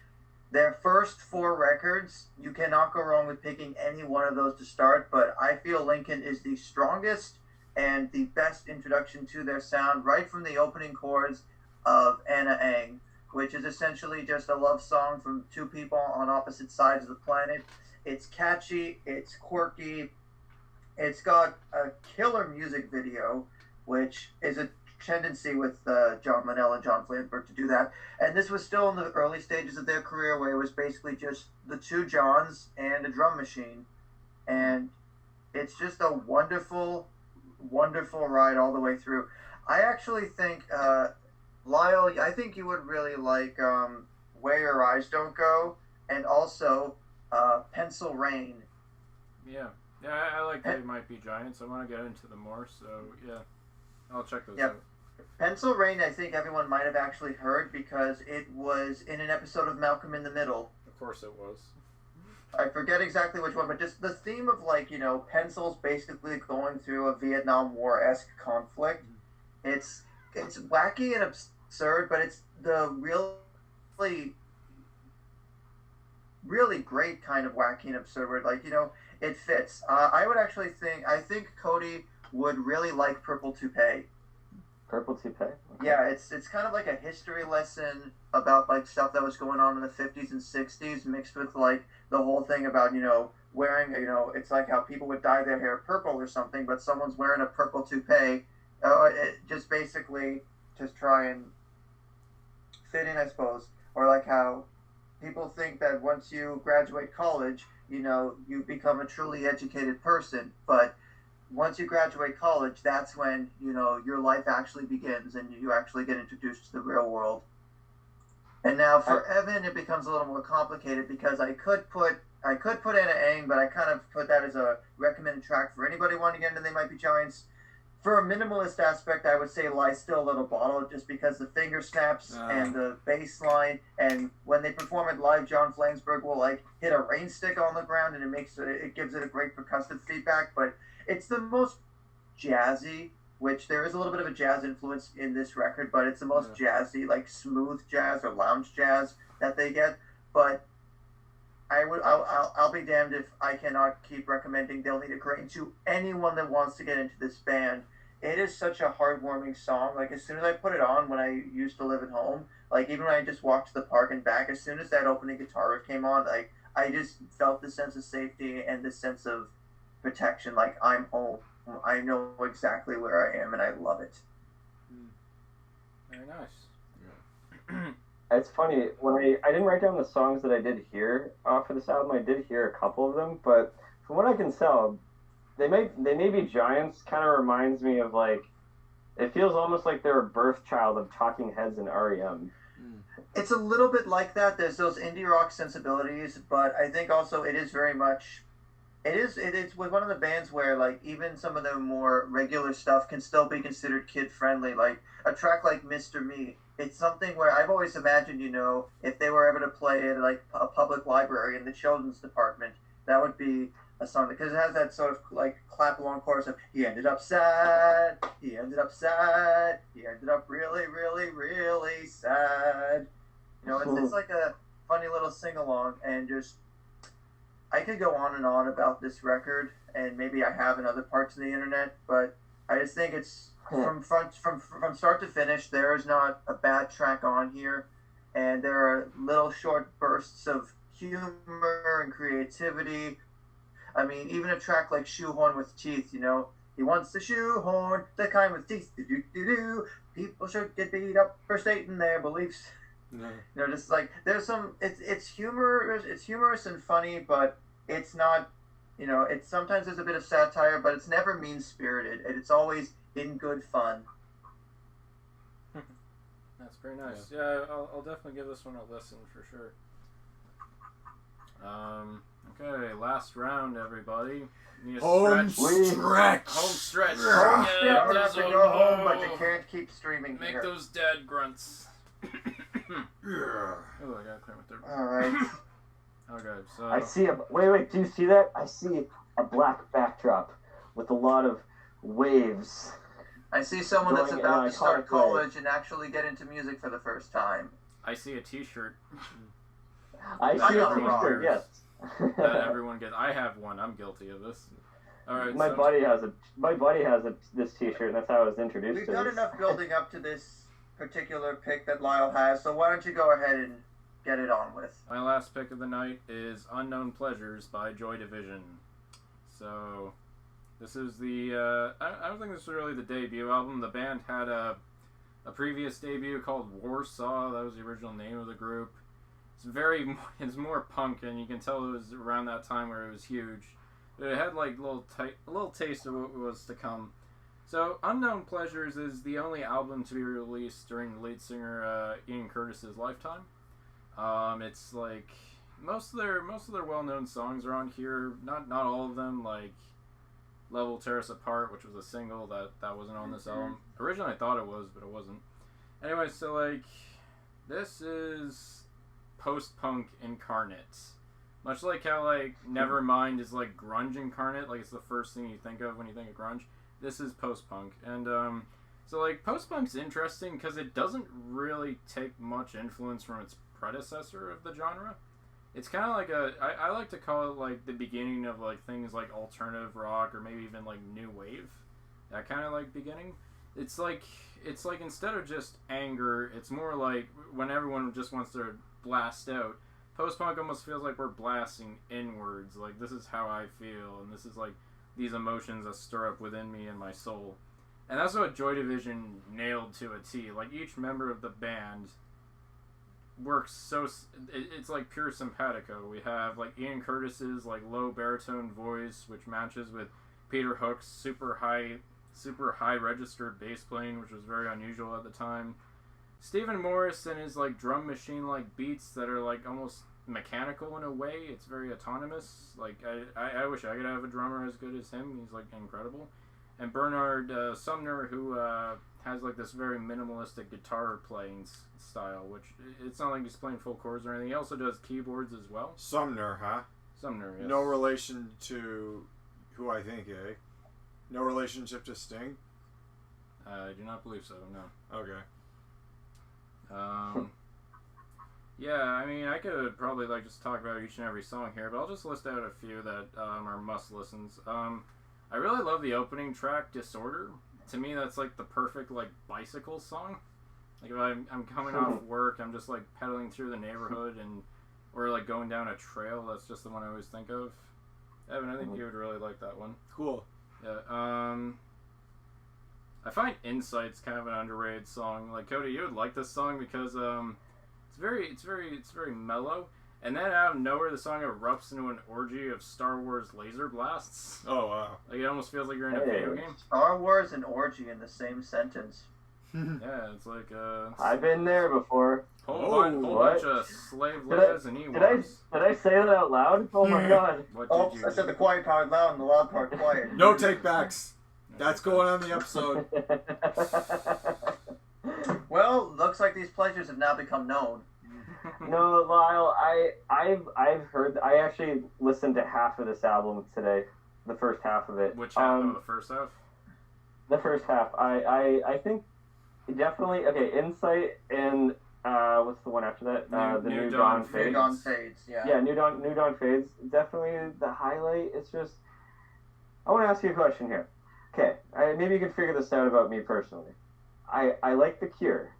Their first 4 records, you cannot go wrong with picking any one of those to start, but I feel Lincoln is the strongest and the best introduction to their sound right from the opening chords of Anna Ang, which is essentially just a love song from 2 people on opposite sides of the planet. It's catchy, it's quirky, it's got a killer music video, which is a tendency with John Linnell and John Flansburgh to do that. And this was still in the early stages of their career where it was basically just the 2 Johns and a drum machine. And it's just a wonderful, wonderful ride all the way through. I actually think, Lyle, I think you would really like Where Your Eyes Don't Go and also Pencil Rain. Yeah. Yeah, I like They Might Be Giants. I want to get into them more, so yeah. I'll check those out. Pencil Rain, I think everyone might have actually heard because it was in an episode of Malcolm in the Middle. Of course it was. I forget exactly which one, but just the theme of, like, you know, pencils basically going through a Vietnam War-esque conflict. It's wacky and absurd, but it's the really great kind of wacky and absurd where, like, you know, it fits. I think Cody would really like Purple Toupee. Purple Toupee? Okay. Yeah, it's kind of like a history lesson about, like, stuff that was going on in the 50s and 60s mixed with, like, the whole thing about, you know, wearing, you know, it's like how people would dye their hair purple or something, but someone's wearing a purple toupee. Just basically just try and fit in, I suppose. Or like how people think that once you graduate college, you know, you become a truly educated person, but once you graduate college, that's when, you know, your life actually begins and you actually get introduced to the real world. And now for Evan, it becomes a little more complicated because I could put Anna Ang, but I kind of put that as a recommended track for anybody wanting to get into They Might Be Giants. For a minimalist aspect, I would say Lie Still Little Bottle, just because the finger snaps and the bass line, and when they perform it live, John Flansburgh will, like, hit a rain stick on the ground, and it gives it a great percussive feedback, but it's the most jazzy, which there is a little bit of a jazz influence in this record, but it's the most jazzy, like, smooth jazz or lounge jazz that they get, but I'll be damned if I cannot keep recommending They'll Need a Crane to anyone that wants to get into this band. It is such a heartwarming song. Like, as soon as I put it on when I used to live at home, like, even when I just walked to the park and back, as soon as that opening guitar riff came on, like, I just felt this sense of safety and this sense of protection. Like, I'm home. I know exactly where I am, and I love it. Very nice. Yeah. It's funny, when I didn't write down the songs that I did hear for this album. I did hear a couple of them, but from what I can tell, They May Be Giants kind of reminds me of, like, it feels almost like they're a birth child of Talking Heads and R.E.M. It's a little bit like that. There's those indie rock sensibilities, but I think also it is very much... It's with one of the bands where, like, even some of the more regular stuff can still be considered kid-friendly. Like, a track like Mr. Me, it's something where I've always imagined, you know, if they were ever to play at, like, a public library in the children's department, that would be a song, because it has that sort of, like, clap-along chorus of, he ended up sad, he ended up sad, he ended up really, really, really sad. You know, it's like a funny little sing-along, and just... I could go on and on about this record, and maybe I have in other parts of the internet, but I just think it's from start to finish. There is not a bad track on here, and there are little short bursts of humor and creativity. I mean, even a track like "Shoehorn with Teeth," you know, he wants the shoehorn, the kind with teeth. Do. People should get beat up for stating their beliefs. No. You know, just like there's some, it's humorous and funny, but it's not, you know, it's sometimes there's a bit of satire, but it's never mean spirited, and it's always in good fun. That's very nice. Yeah, I'll definitely give this one a listen for sure. Okay, last round, everybody. Need a Home stretch. stretch. Home stretch. Yeah, you don't have to go home, home. but you can't keep streaming Make here. those dad grunts. Yeah. Oh, I gotta clear my throat. All right. Okay, so I see wait, do you see that? I see a black backdrop with a lot of waves. I see someone that's Going about in to start iconic way. college and actually get into music for the first time. I see a T-shirt. I see a t-shirt, yes. That everyone gets. I have one. I'm guilty of this. All right. My buddy has this t-shirt, and that's how I was introduced We've to done this. enough building up to this particular pick that Lyle has, so why don't you go ahead and get it on with? My last pick of the night is Unknown Pleasures by Joy Division. So, this is the, I don't think this was really the debut album. The band had a previous debut called Warsaw. That was the original name of the group. It's more punk, and you can tell it was around that time where it was huge. But it had like a little taste of what was to come. So, Unknown Pleasures is the only album to be released during the lead singer Ian Curtis's lifetime. It's like most of their well-known songs are on here. Not all of them. Like Love Will Tear Us Apart, which was a single that wasn't on this album. Originally, I thought it was, but it wasn't. Anyway, so like this is post-punk incarnate. Much like how like Nevermind is like grunge incarnate. Like it's the first thing you think of when you think of grunge. This is post-punk, and so like post-punk's interesting because it doesn't really take much influence from its predecessor of the genre. It's kind of like I like to call it like the beginning of like things like alternative rock or maybe even like new wave. That kind of like beginning. It's like instead of just anger, it's more like when everyone just wants to blast out. Post-punk almost feels like we're blasting inwards. Like this is how I feel, and this is like these emotions that stir up within me and my soul. And that's what Joy Division nailed to a T. Like each member of the band works so it's like pure simpatico. We have like Ian Curtis's like low baritone voice, which matches with Peter Hook's super high registered bass playing, which was very unusual at the time. Stephen Morris and his like drum machine like beats that are like almost mechanical in a way. It's very autonomous. Like I wish I could have a drummer as good as him. He's like incredible. And Bernard Sumner, who has like this very minimalistic guitar playing style, which it's not like he's playing full chords or anything. He also does keyboards as well. Sumner, huh? Sumner, yes. No relation to who I think, eh? No relationship to Sting? I do not believe so, no. Okay. Yeah, I mean, I could probably like just talk about each and every song here, but I'll just list out a few that are must listens. I really love the opening track, Disorder. To me, that's like the perfect like bicycle song. Like if I'm coming off work, I'm just like pedaling through the neighborhood or like going down a trail. That's just the one I always think of. Evan, I think you would really like that one. Cool. Yeah. I find Insight's kind of an underrated song. Like Cody, you would like this song because it's very mellow. And then out of nowhere, the song erupts into an orgy of Star Wars laser blasts. Oh wow! Like it almost feels like you're in a video game. Star Wars and orgy in the same sentence. Yeah, it's like I've been there before. whole bunch of slave Leias and Ewoks. Did I say that out loud? Oh my god! What Oh, did you I said the quiet part loud and the loud part quiet. No take backs. That's going on the episode. Well, looks like these pleasures have now become known. No, Lyle, I've heard. I actually listened to half of this album today, the first half of it. Which half? The first half? The first half. I think definitely okay. Insight and what's the one after that? The New Dawn Fades. New Dawn Fades. Yeah. Yeah, New Dawn Fades. Definitely the highlight. It's just. I want to ask you a question here. Okay, maybe you can figure this out about me personally. I like The Cure.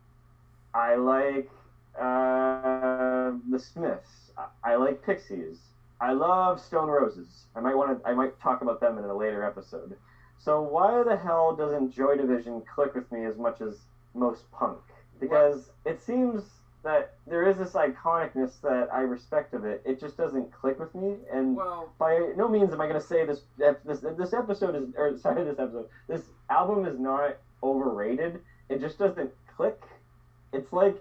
I like the Smiths. I like Pixies. I love Stone Roses. I might talk about them in a later episode. So why the hell doesn't Joy Division click with me as much as most punk? Because it seems that there is this iconicness that I respect of it. It just doesn't click with me, and by no means am I going to say this album is not overrated. It just doesn't click. It's like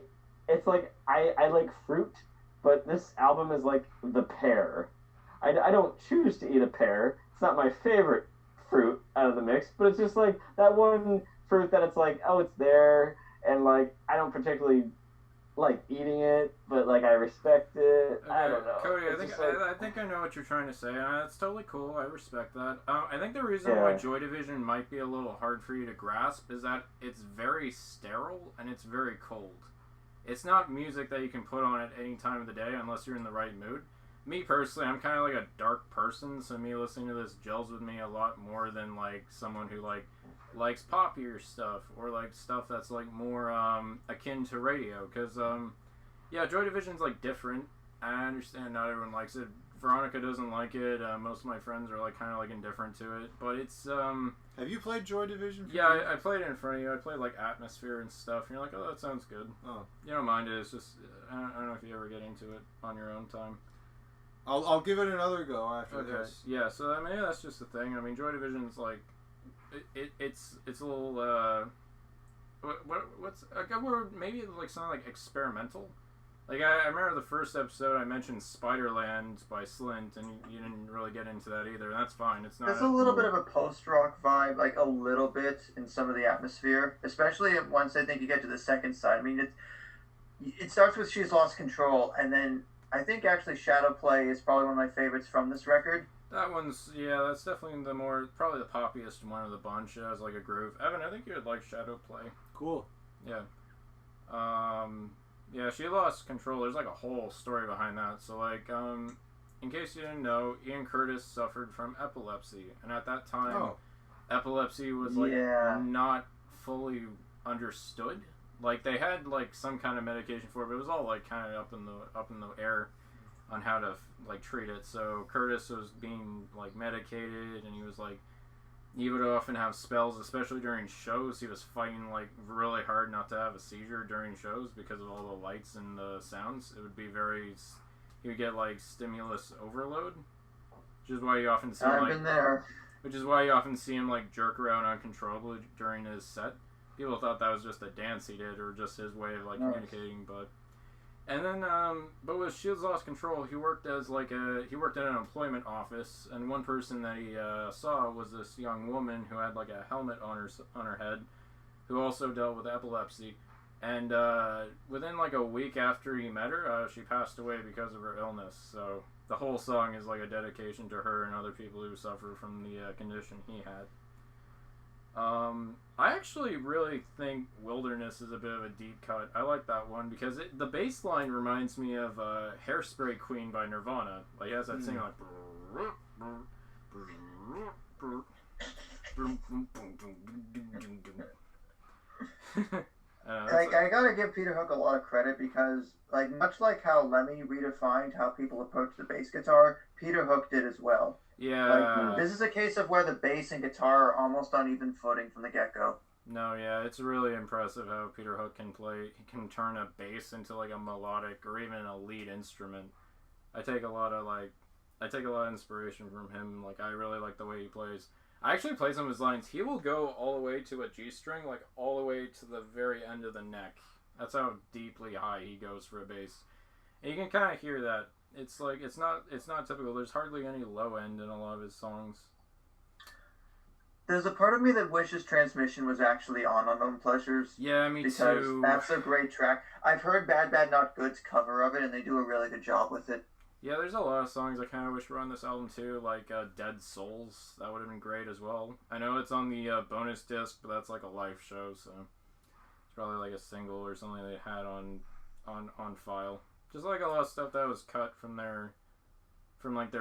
I like fruit, but this album is like the pear. I don't choose to eat a pear. It's not my favorite fruit out of the mix, but it's just like that one fruit that it's like, oh, it's there, and like I don't particularly like eating it, but like I respect it. Okay. I don't know. Cody, I think I know what you're trying to say, and that's totally cool. I respect that. I think the reason why Joy Division might be a little hard for you to grasp is that it's very sterile and it's very cold. it's not music that you can put on at any time of the day unless you're in the right mood. Me personally, I'm kind of like a dark person, so me listening to this gels with me a lot more than like someone who like likes poppier stuff or like stuff that's like more akin to radio. Because yeah, Joy Division's like different. I understand not everyone likes it. Veronica doesn't like it. Most of my friends are like kind of like indifferent to it, but it's Have you played Joy Division? Yeah, I played it in front of you. I played like Atmosphere and stuff, and you're like, oh, that sounds good. Oh, You don't mind it. It's just I don't know if you ever get into it on your own time. I'll give it another go after this. Yeah. So I mean, yeah, that's just the thing. I mean, Joy Division's like, it's a little what's a good word? Maybe like something like experimental. Like, I remember the first episode I mentioned Spiderland by Slint, and you didn't really get into that either. That's fine. It's not. There's a little bit of a post-rock vibe, like a little bit in some of the atmosphere, especially once I think you get to the second side. I mean, it starts with She's Lost Control, and then I think actually Shadow Play is probably one of my favorites from this record. That one's, yeah, that's definitely probably the poppiest one of the bunch. It has like a groove. Evan, I think you would like Shadow Play. Cool. Yeah. Yeah, She Lost Control. There's like a whole story behind that. So like, in case you didn't know, Ian Curtis suffered from epilepsy, and at that time, epilepsy was like not fully understood. Like they had like some kind of medication for it, but it was all like kind of up in the air on how to like treat it. So Curtis was being like medicated, and he was like. He would often have spells, especially during shows. He was fighting like really hard not to have a seizure during shows because of all the lights and the sounds. It would be he would get like stimulus overload, which is why you often see him, been there. Which is why you often see him like jerk around uncontrollably during his set. People thought that was just a dance he did or just his way of like communicating, but with Shields Lost Control, he worked at an employment office, and one person that he saw was this young woman who had like a helmet on her head, who also dealt with epilepsy, and within like a week after he met her, she passed away because of her illness. So the whole song is like a dedication to her and other people who suffer from the condition he had. I actually really think Wilderness is a bit of a deep cut. I like that one because the bass line reminds me of Hairspray Queen by Nirvana. Like it has that singing like. I gotta give Peter Hook a lot of credit because, like, much like how Lemmy redefined how people approach the bass guitar, Peter Hook did as well. Yeah. Like, this is a case of where the bass and guitar are almost on even footing from the get-go. No, yeah, it's really impressive how Peter Hook can play. He can turn a bass into like a melodic or even a lead instrument. I take a lot of inspiration from him. Like, I really like the way he plays. I actually play some of his lines. He will go all the way to a G string, like all the way to the very end of the neck. That's how deeply high he goes for a bass. And you can kind of hear that. It's like it's not typical. There's hardly any low end in a lot of his songs. There's a part of me that wishes Transmission was actually on Unknown Pleasures. Yeah, me because too. That's a great track. I've heard Bad Bad Not Good's cover of it, and they do a really good job with it. Yeah, there's a lot of songs I kind of wish were on this album too, like Dead Souls. That would have been great as well. I know it's on the bonus disc, but that's like a live show, so it's probably like a single or something they had on file. Just like a lot of stuff that was cut from their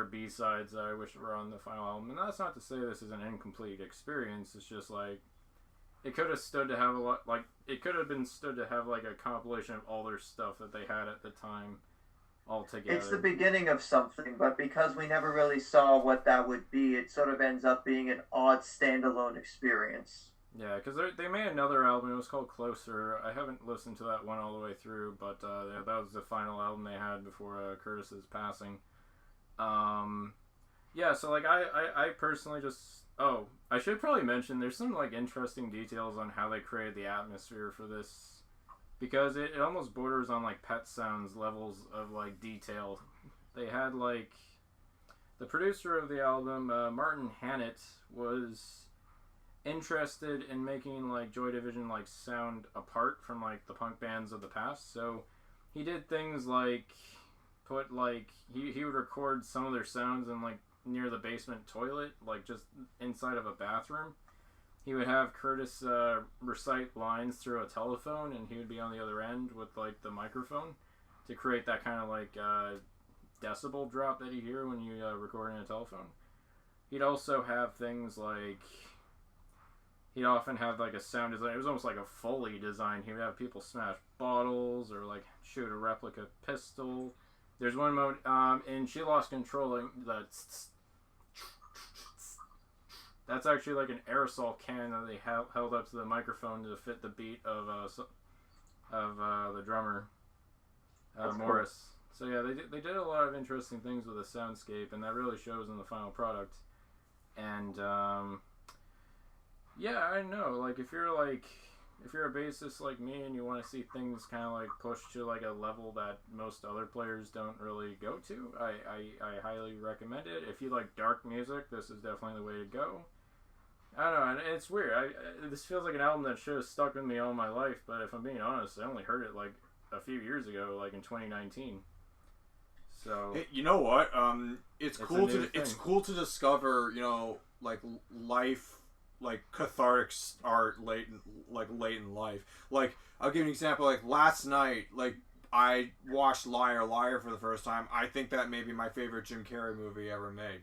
B-sides that I wish were on the final album. And that's not to say this is an incomplete experience. It's just like it could have stood to have a lot. Like it could have been stood to have like a compilation of all their stuff that they had at the time. All together. It's the beginning of something, but because we never really saw what that would be, it sort of ends up being an odd standalone experience. Yeah, because they made another album. It was called Closer. I haven't listened to that one all the way through, but that was the final album they had before Curtis's passing. Yeah, so like I personally just... Oh, I should probably mention there's some like interesting details on how they created the atmosphere for this. Because it almost borders on like Pet Sounds levels of like detail. They had like the producer of the album, Martin Hannett, was interested in making like Joy Division like sound apart from like the punk bands of the past. So he did things like put like he would record some of their sounds in like near the basement toilet, like just inside of a bathroom. he would have Curtis recite lines through a telephone, and he would be on the other end with like the microphone to create that kind of like decibel drop that you hear when you record in a telephone. He'd also have things like, he'd often have like a sound design. It was almost like a Foley design. He would have people smash bottles or like shoot a replica pistol. There's one mode, and She Lost Control, that's actually like an aerosol can that they held up to the microphone to fit the beat of the drummer, Morris. Cool. So yeah, they did a lot of interesting things with the soundscape, and that really shows in the final product. And yeah, I know. Like if you're a bassist like me and you want to see things kind of like pushed to like a level that most other players don't really go to, I highly recommend it. If you like dark music, this is definitely the way to go. I don't know, and it's weird. This feels like an album that should have stuck with me all my life, but if I'm being honest, I only heard it like a few years ago, like in 2019. So you know what? It's cool to discover, you know, like life, like cathartic art late in life. Like I'll give you an example. Like last night, like I watched Liar Liar for the first time. I think that may be my favorite Jim Carrey movie ever made,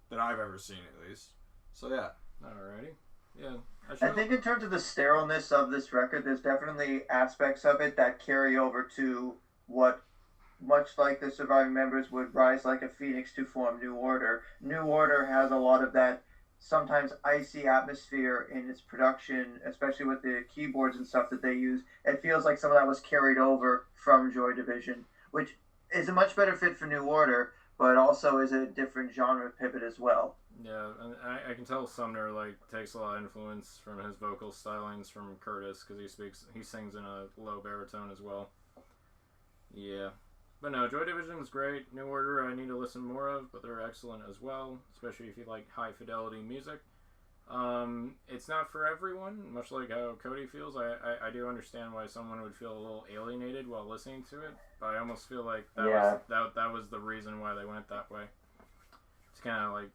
that I've ever seen at least. So yeah. Alrighty. Yeah. I think in terms of the sterileness of this record, there's definitely aspects of it that carry over to what, much like the surviving members would rise like a phoenix to form New Order. New Order has a lot of that sometimes icy atmosphere in its production, especially with the keyboards and stuff that they use. It feels like some of that was carried over from Joy Division, which is a much better fit for New Order, but also is a different genre pivot as well. Yeah, and I can tell Sumner like takes a lot of influence from his vocal stylings from Curtis, because he sings in a low baritone as well. Yeah, but no, Joy Division's great. New Order I need to listen more of, but they're excellent as well, especially if you like high fidelity music. It's not for everyone, much like how Cody feels. I do understand why someone would feel a little alienated while listening to it, but I almost feel like that was the reason why they went that way. It's kind of like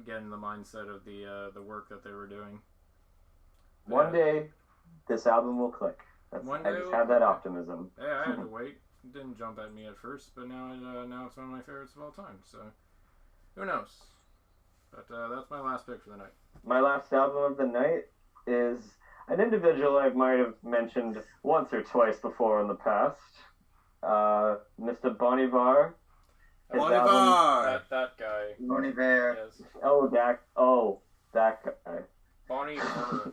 get in the mindset of the work that they were doing. One day, this album will click. I just have that optimism. Yeah, I had to wait. It didn't jump at me at first, but now it's one of my favorites of all time. So, who knows? But that's my last pick for the night. My last album of the night is an individual I might have mentioned once or twice before in the past. Mr. Bon Iver. Bon Iver! That guy. Bon Iver. Yes. That guy. Bon Iver.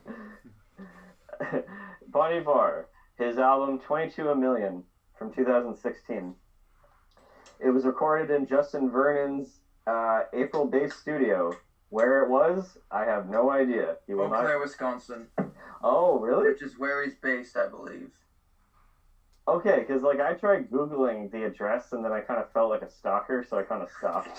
Bon Iver. His album 22 A Million from 2016. It was recorded in Justin Vernon's April Base studio. Where it was, I have no idea. Eau Claire, Wisconsin. Oh, really? Which is where he's based, I believe. Okay, because like I tried Googling the address and then I kind of felt like a stalker, so I kind of stopped.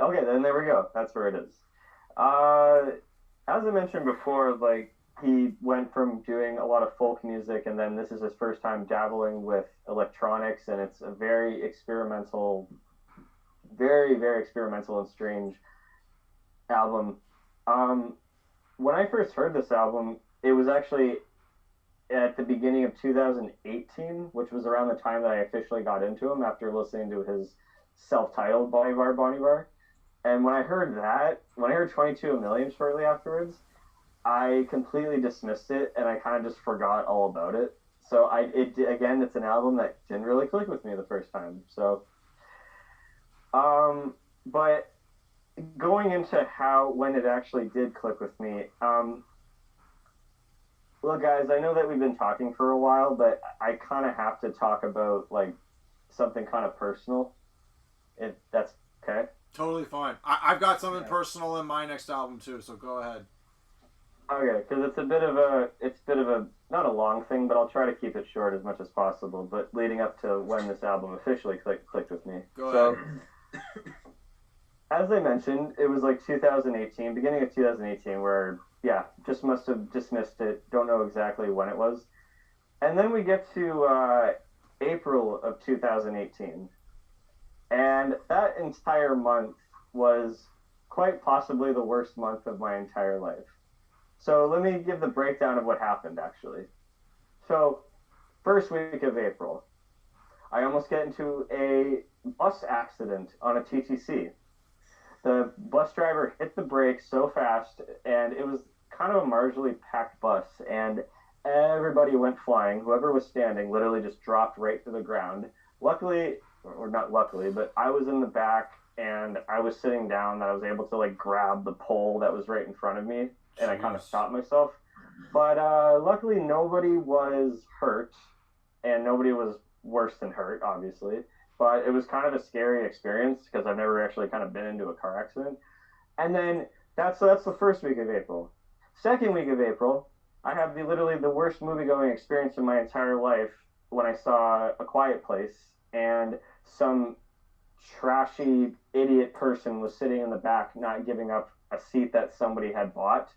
Okay, then there we go. That's where it is. As I mentioned before, like he went from doing a lot of folk music, and then this is his first time dabbling with electronics, and it's a very experimental, very, very experimental and strange album. When I first heard this album, it was actually at the beginning of 2018, which was around the time that I officially got into him after listening to his self-titled Bon Iver. And when I heard 22 A Million shortly afterwards, I completely dismissed it, and I kind of just forgot all about it. So it's an album that didn't really click with me the first time. So, but going into when it actually did click with me, look, guys, I know that we've been talking for a while, but I kind of have to talk about like something kind of personal. If that's okay. Totally fine. I've got something personal in my next album too, so go ahead. Okay, because it's a bit of a not a long thing, but I'll try to keep it short as much as possible. But leading up to when this album officially clicked with me. Go ahead. So, as I mentioned, it was like 2018, beginning of 2018, where just must have dismissed it. Don't know exactly when it was, and then we get to April of 2018, and that entire month was quite possibly the worst month of my entire life. So let me give the breakdown of what happened, actually. So, first week of April, I almost get into a bus accident on a TTC. The bus driver hit the brakes so fast, and it was kind of a marginally packed bus, and everybody went flying. Whoever was standing literally just dropped right to the ground. Luckily, or not luckily, but I was in the back, and I was sitting down, that I was able to like grab the pole that was right in front of me, and I kind of stopped myself. But luckily, nobody was hurt, and nobody was worse than hurt, obviously. But it was kind of a scary experience because I've never actually kind of been into a car accident. And then that's the first week of April. Second week of April, I have literally the worst movie going experience in my entire life when I saw A Quiet Place, and some trashy idiot person was sitting in the back not giving up a seat that somebody had bought,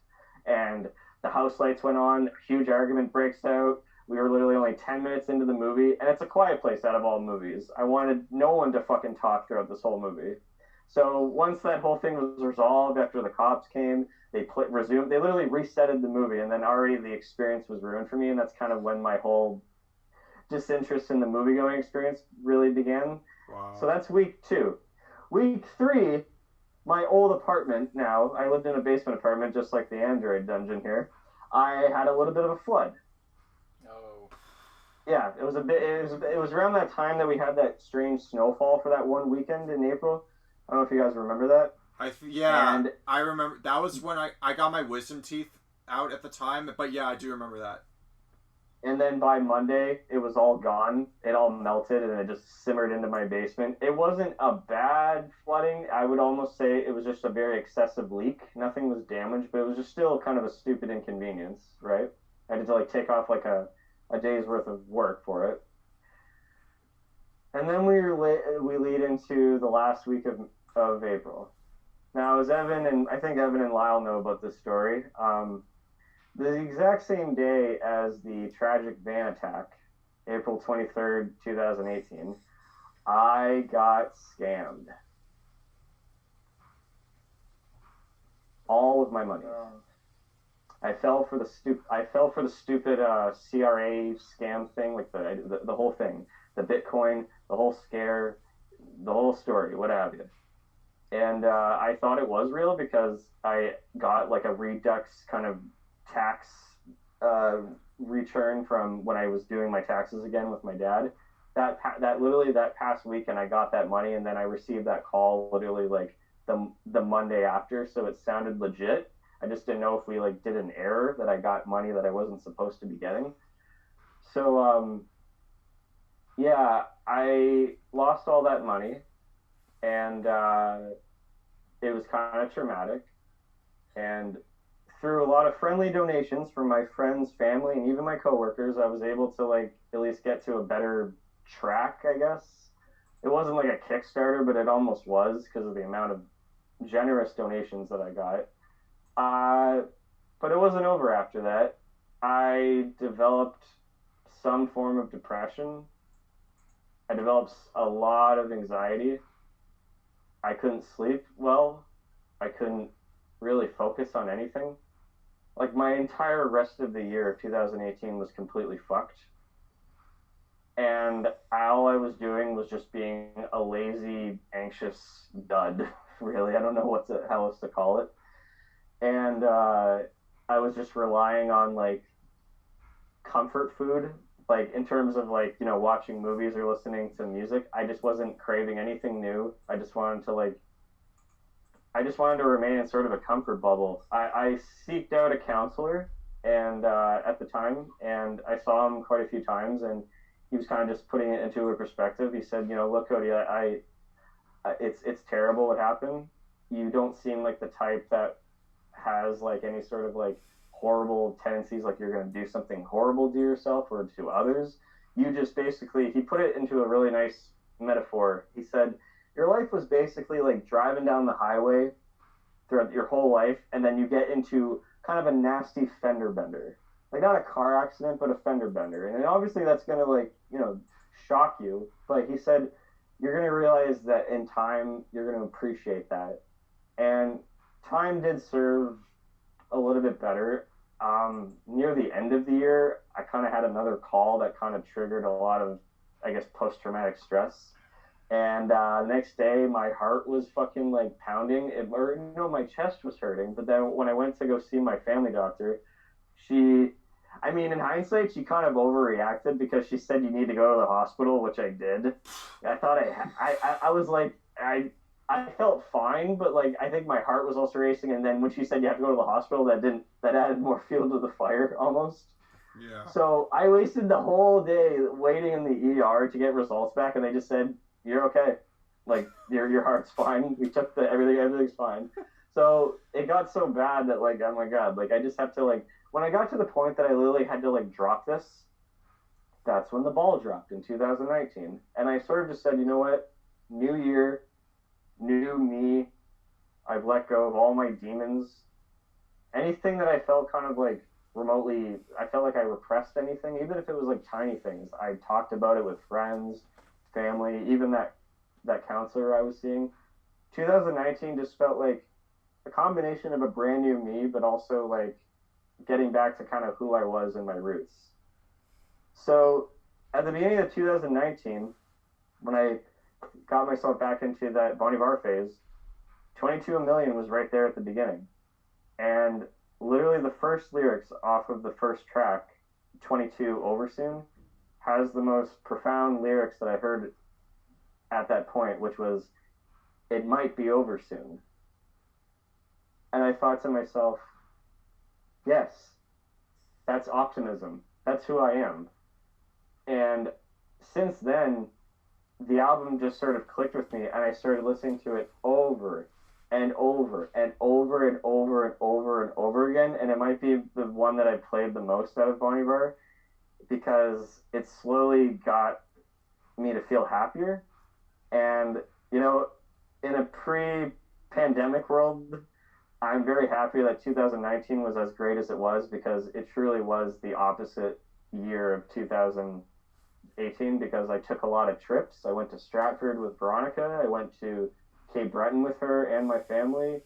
and the house lights went on, a huge argument breaks out. We were literally only 10 minutes into the movie, and it's A Quiet Place out of all movies. I wanted no one to fucking talk throughout this whole movie. So once that whole thing was resolved, after the cops came, they resumed. They literally resetted the movie, and then already the experience was ruined for me, and that's kind of when my whole disinterest in the movie-going experience really began. Wow. So that's week 2. Week 3, my old apartment now, I lived in a basement apartment just like the Android dungeon here. I had a little bit of a flood. Oh. Yeah, it was around that time that we had that strange snowfall for that one weekend in April. I don't know if you guys remember that. I remember. That was when I got my wisdom teeth out at the time, but yeah, I do remember that. And then by Monday, it was all gone. It all melted, and it just simmered into my basement. It wasn't a bad flooding. I would almost say it was just a very excessive leak. Nothing was damaged, but it was just still kind of a stupid inconvenience, right? I had to like take off like a day's worth of work for it. And then we lead into the last week of April. Now, as I think Evan and Lyle know about this story, the exact same day as the tragic van attack, April 23rd, 2018, I got scammed. All of my money. I fell for the stupid CRA scam thing, like the whole thing, the Bitcoin, the whole scare, the whole story, what have you. And I thought it was real because I got like a redux kind of tax return from when I was doing my taxes again with my dad. That literally that past weekend I got that money, and then I received that call literally like the Monday after, so it sounded legit. I just didn't know if we like did an error that I got money that I wasn't supposed to be getting. So yeah, I lost all that money, and it was kind of traumatic. And through a lot of friendly donations from my friends, family, and even my coworkers, I was able to like at least get to a better track, I guess. It wasn't like a Kickstarter, but it almost was because of the amount of generous donations that I got. But it wasn't over after that. I developed some form of depression. I developed a lot of anxiety. I couldn't sleep well. I couldn't really focus on anything. Like my entire rest of the year of 2018 was completely fucked. And all I was doing was just being a lazy, anxious dud, really. I don't know how else to call it. And I was just relying on like comfort food, like in terms of like, you know, watching movies or listening to music. I just wasn't craving anything new. I just wanted to remain in sort of a comfort bubble. I seeked out a counselor, and at the time, and I saw him quite a few times, and he was kind of just putting it into a perspective. He said, you know, look, Cody, it's terrible what happened. You don't seem like the type that has like any sort of like horrible tendencies, like you're going to do something horrible to yourself or to others. You just basically, he put it into a really nice metaphor. He said, your life was basically like driving down the highway throughout your whole life, and then you get into kind of a nasty fender bender. Like not a car accident, but a fender bender. And obviously that's going to like, you know, shock you. But he said, you're going to realize that in time, you're going to appreciate that. And time did serve a little bit better. Near the end of the year, I kind of had another call that kind of triggered a lot of, I guess, post-traumatic stress. And the next day, my heart was fucking like pounding, or my chest was hurting. But then when I went to go see my family doctor, I mean, in hindsight, she kind of overreacted because she said you need to go to the hospital, which I did. I thought I was like, I felt fine, but like I think my heart was also racing. And then when she said you have to go to the hospital, that added more fuel to the fire almost. Yeah. So I wasted the whole day waiting in the ER to get results back, and they just said you're okay, like your heart's fine. We took everything's fine. So it got so bad that like, oh my god, like I just have to like, when I got to the point that I literally had to like drop this, that's when the ball dropped in 2019, and I sort of just said, you know what, new year, new me. I've let go of all my demons. Anything that I felt kind of like remotely, I felt like I repressed anything, even if it was like tiny things. I talked about it with friends, family, even that counselor I was seeing. 2019 just felt like a combination of a brand new me, but also like getting back to kind of who I was and my roots. So at the beginning of 2019, when I got myself back into that Bon Iver phase, 22 A Million was right there at the beginning. And literally the first lyrics off of the first track, 22 Over Soon, has the most profound lyrics that I heard at that point, which was, it might be over soon. And I thought to myself, yes, that's optimism. That's who I am. And since then, the album just sort of clicked with me, and I started listening to it over and over and over and over and over and over again. And it might be the one that I played the most out of Bon Iver, because it slowly got me to feel happier. And, in a pre-pandemic world, I'm very happy that 2019 was as great as it was, because it truly was the opposite year of 2018, because I took a lot of trips. I went to Stratford with Veronica. I went to Cape Breton with her and my family.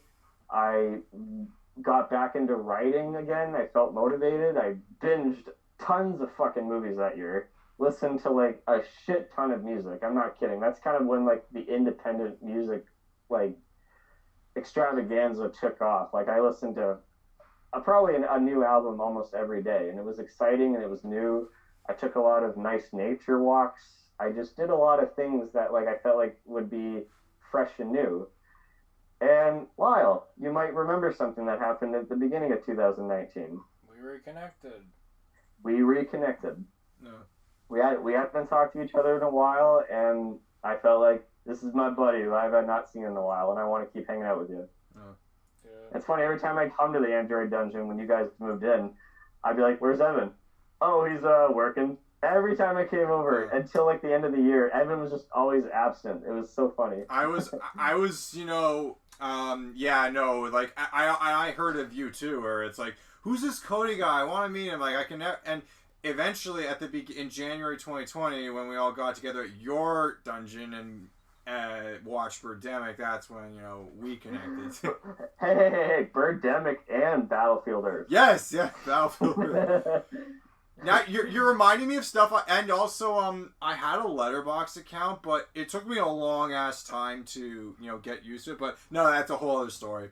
I got back into writing again. I felt motivated. I binged tons of fucking movies that year. Listened to like a shit ton of music. I'm not kidding. That's kind of when like the independent music like extravaganza took off. Like I listened to probably a new album almost every day, and it was exciting and it was new. I took a lot of nice nature walks. I just did a lot of things that like I felt like would be fresh and new. And Lyle, you might remember something that happened at the beginning of 2019. We reconnected. No. We hadn't talked to each other in a while, and I felt like this is my buddy who I've not seen in a while, and I want to keep hanging out with you. Oh. Yeah. It's funny, every time I come to the Android dungeon when you guys moved in, I'd be like, where's Evan? Oh, he's working. Every time I came over until like the end of the year, Evan was just always absent. It was so funny. I was, like I heard of you too, where it's like, who's this Cody guy? I want to meet him. Like I can never, and eventually in January 2020, when we all got together at your dungeon and watched Birdemic, that's when we connected. hey, Birdemic and Battlefield Earth. Yes, Battlefield Earth. Now you're reminding me of stuff, and also I had a Letterboxd account, but it took me a long ass time to get used to it. But no, that's a whole other story.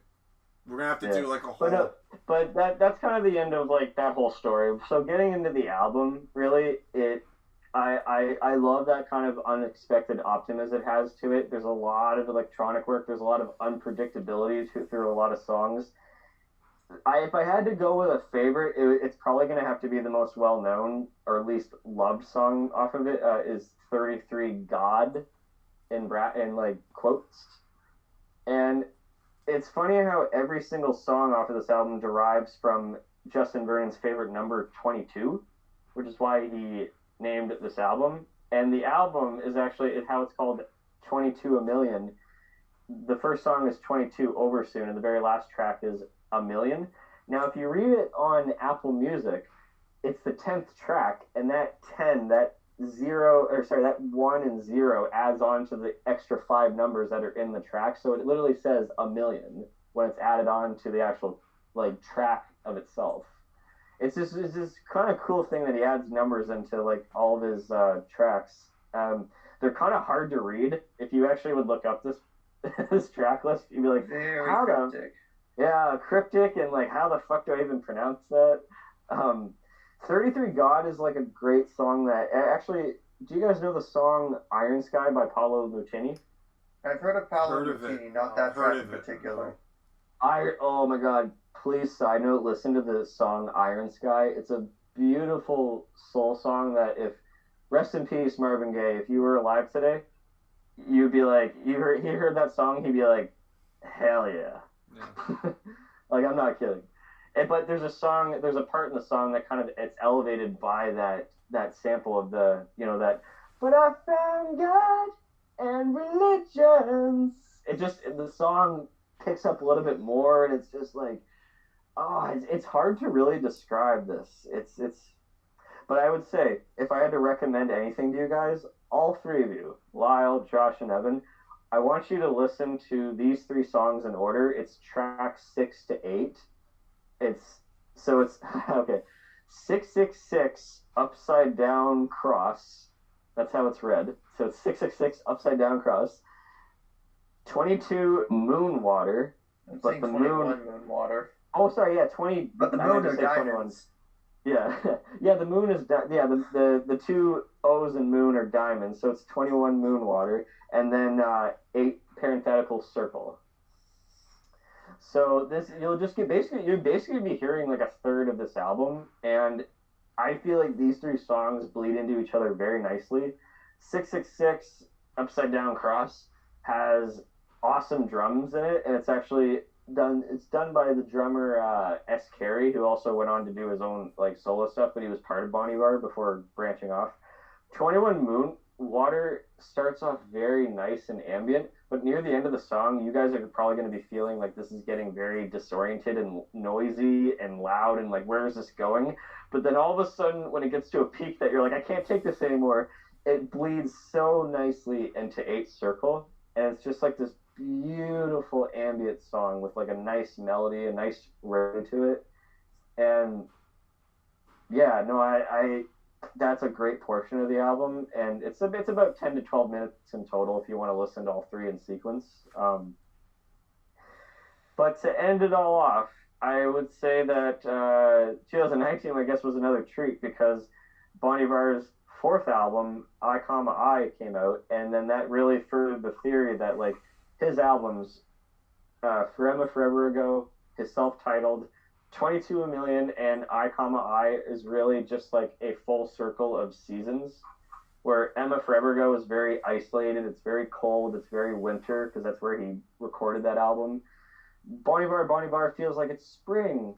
We're gonna have to do like a whole. But that's kind of the end of like that whole story. So getting into the album, really, I love that kind of unexpected optimism it has to it. There's a lot of electronic work. There's a lot of unpredictability through a lot of songs. If I had to go with a favorite, it's probably going to have to be the most well-known, or at least loved song off of it, is 33 God, in like quotes. And it's funny how every single song off of this album derives from Justin Vernon's favorite number, 22, which is why he named this album. And the album is actually how it's called, 22 A Million. The first song is 22 Over Soon, and the very last track is A Million. Now, if you read it on Apple Music, it's the 10th track, and that 10, that that 1 and 0 adds on to the extra 5 numbers that are in the track. So it literally says a million when it's added on to the actual like track of itself. It's this kind of cool thing that he adds numbers into like all of his tracks. They're kind of hard to read. If you actually would look up this this track list, you'd be like, Very how cryptic. yeah, cryptic, and like how the fuck do I even pronounce that? 33 God is like a great song that actually. Do you guys know the song Iron Sky by Paolo Nutini? I've heard of Paolo Heard of it. Nutini, not that Heard track in of it. particular. Oh my god, please side note, listen to the song Iron Sky. It's a beautiful soul song that if rest in peace Marvin Gaye, if you were alive today, you'd be like he heard that song, he'd be like, hell yeah. Yeah. Like I'm not kidding. But there's a part in the song that kind of it's elevated by that sample of the that but I found God and religions. The song picks up a little bit more, and it's just like it's hard to really describe this. But I would say if I had to recommend anything to you guys, all three of you, Lyle, Josh, and Evan, I want you to listen to these 3 songs in order. It's track 6 to 8. It's okay. 666 upside down cross. That's how it's read. So it's 666 upside down cross. 22 moon water. I'm But saying the 21 moon. moon water. Oh, sorry. Yeah, 20. But the I meant moon to are say 21. diamonds. Yeah, yeah. The moon is yeah. The 2 O's in moon are diamonds. So it's 21 moon water, and then 8 parenthetical circle. So this you'll basically be hearing like a third of this album, and I feel like these 3 songs bleed into each other very nicely. 666 Upside Down Cross has awesome drums in it, and it's actually done. It's done by the drummer S. Carey, who also went on to do his own like solo stuff, but he was part of Bon Iver before branching off. 21 Moon Water starts off very nice and ambient, but near the end of the song, you guys are probably going to be feeling like this is getting very disoriented and noisy and loud and like, where is this going? But then all of a sudden, when it gets to a peak that you're like, I can't take this anymore, it bleeds so nicely into 8 Circle, and it's just like this beautiful ambient song with like a nice melody, a nice ring to it, and yeah, no, I that's a great portion of the album, and it's about 10 to 12 minutes in total if you want to listen to all 3 in sequence. But to end it all off, I would say that 2019, I guess, was another treat because Bon Iver's 4th album, I, came out, and then that really furthered the theory that like his albums, Forever Ago, his self-titled, 22 A Million, and I, is really just like a full circle of seasons, where Emma Forever Ago is very isolated, it's very cold, it's very winter, because that's where he recorded that album. Bon Iver feels like it's spring,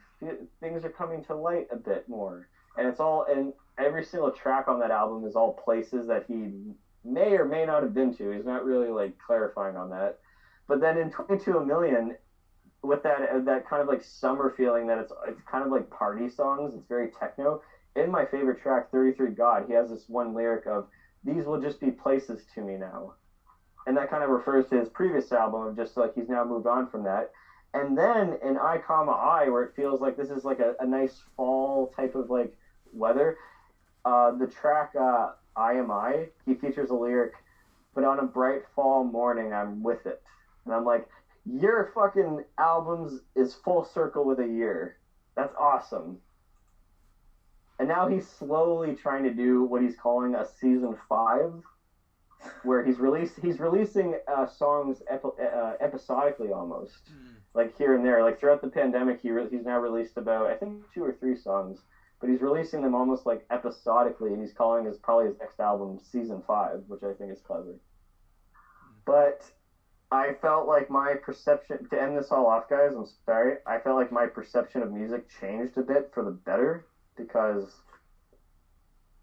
things are coming to light a bit more, and every single track on that album is all places that he may or may not have been to. He's not really like clarifying on that. But then in 22 A Million, with that kind of like summer feeling that it's kind of like party songs, it's very techno. In my favorite track, 33 God, he has this one lyric of, these will just be places to me now. And that kind of refers to his previous album of just like he's now moved on from that. And then in I, where it feels like this is like a nice fall type of like weather, the track I, he features a lyric, but on a bright fall morning, I'm with it. And I'm like, your fucking albums is full circle with a year. That's awesome. And now he's slowly trying to do what he's calling a season 5, where he's releasing songs episodically almost, like here and there. Like throughout the pandemic, he's now released about, I think, 2 or 3 songs, but he's releasing them almost like episodically, and he's calling probably his next album Season 5, which I think is clever. But I felt like my perception, to end this all off, guys, I'm sorry, I felt like my perception of music changed a bit for the better, because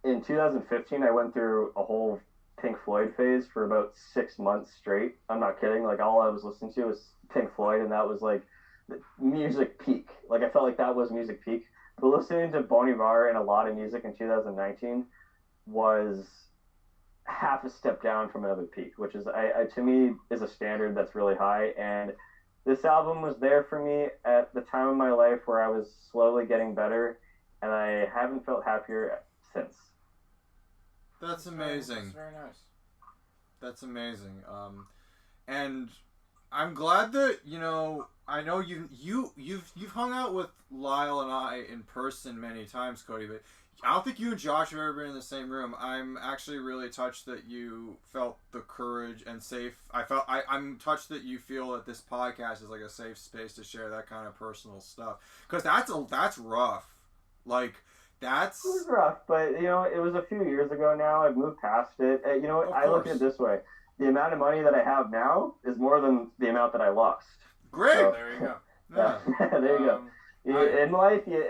in 2015, I went through a whole Pink Floyd phase for about 6 months straight. I'm not kidding. Like, all I was listening to was Pink Floyd, and that was like the music peak. Like, I felt like that was music peak. But listening to Bon Iver and a lot of music in 2019, was half a step down from another peak, which is to me is a standard that's really high. And this album was there for me at the time of my life where I was slowly getting better, and I haven't felt happier since. That's amazing. That's very nice. That's amazing. And I'm glad that I know you've hung out with Lyle and I in person many times, Cody, but I don't think you and Josh have ever been in the same room. I'm actually really touched that you felt the courage and safe. I'm touched that you feel that this podcast is like a safe space to share that kind of personal stuff, because that's rough. Like it was rough, but it was a few years ago now. I've moved past it. I look at it this way: the amount of money that I have now is more than the amount that I lost. Great. So, there you go. Yeah. There you go. In life, you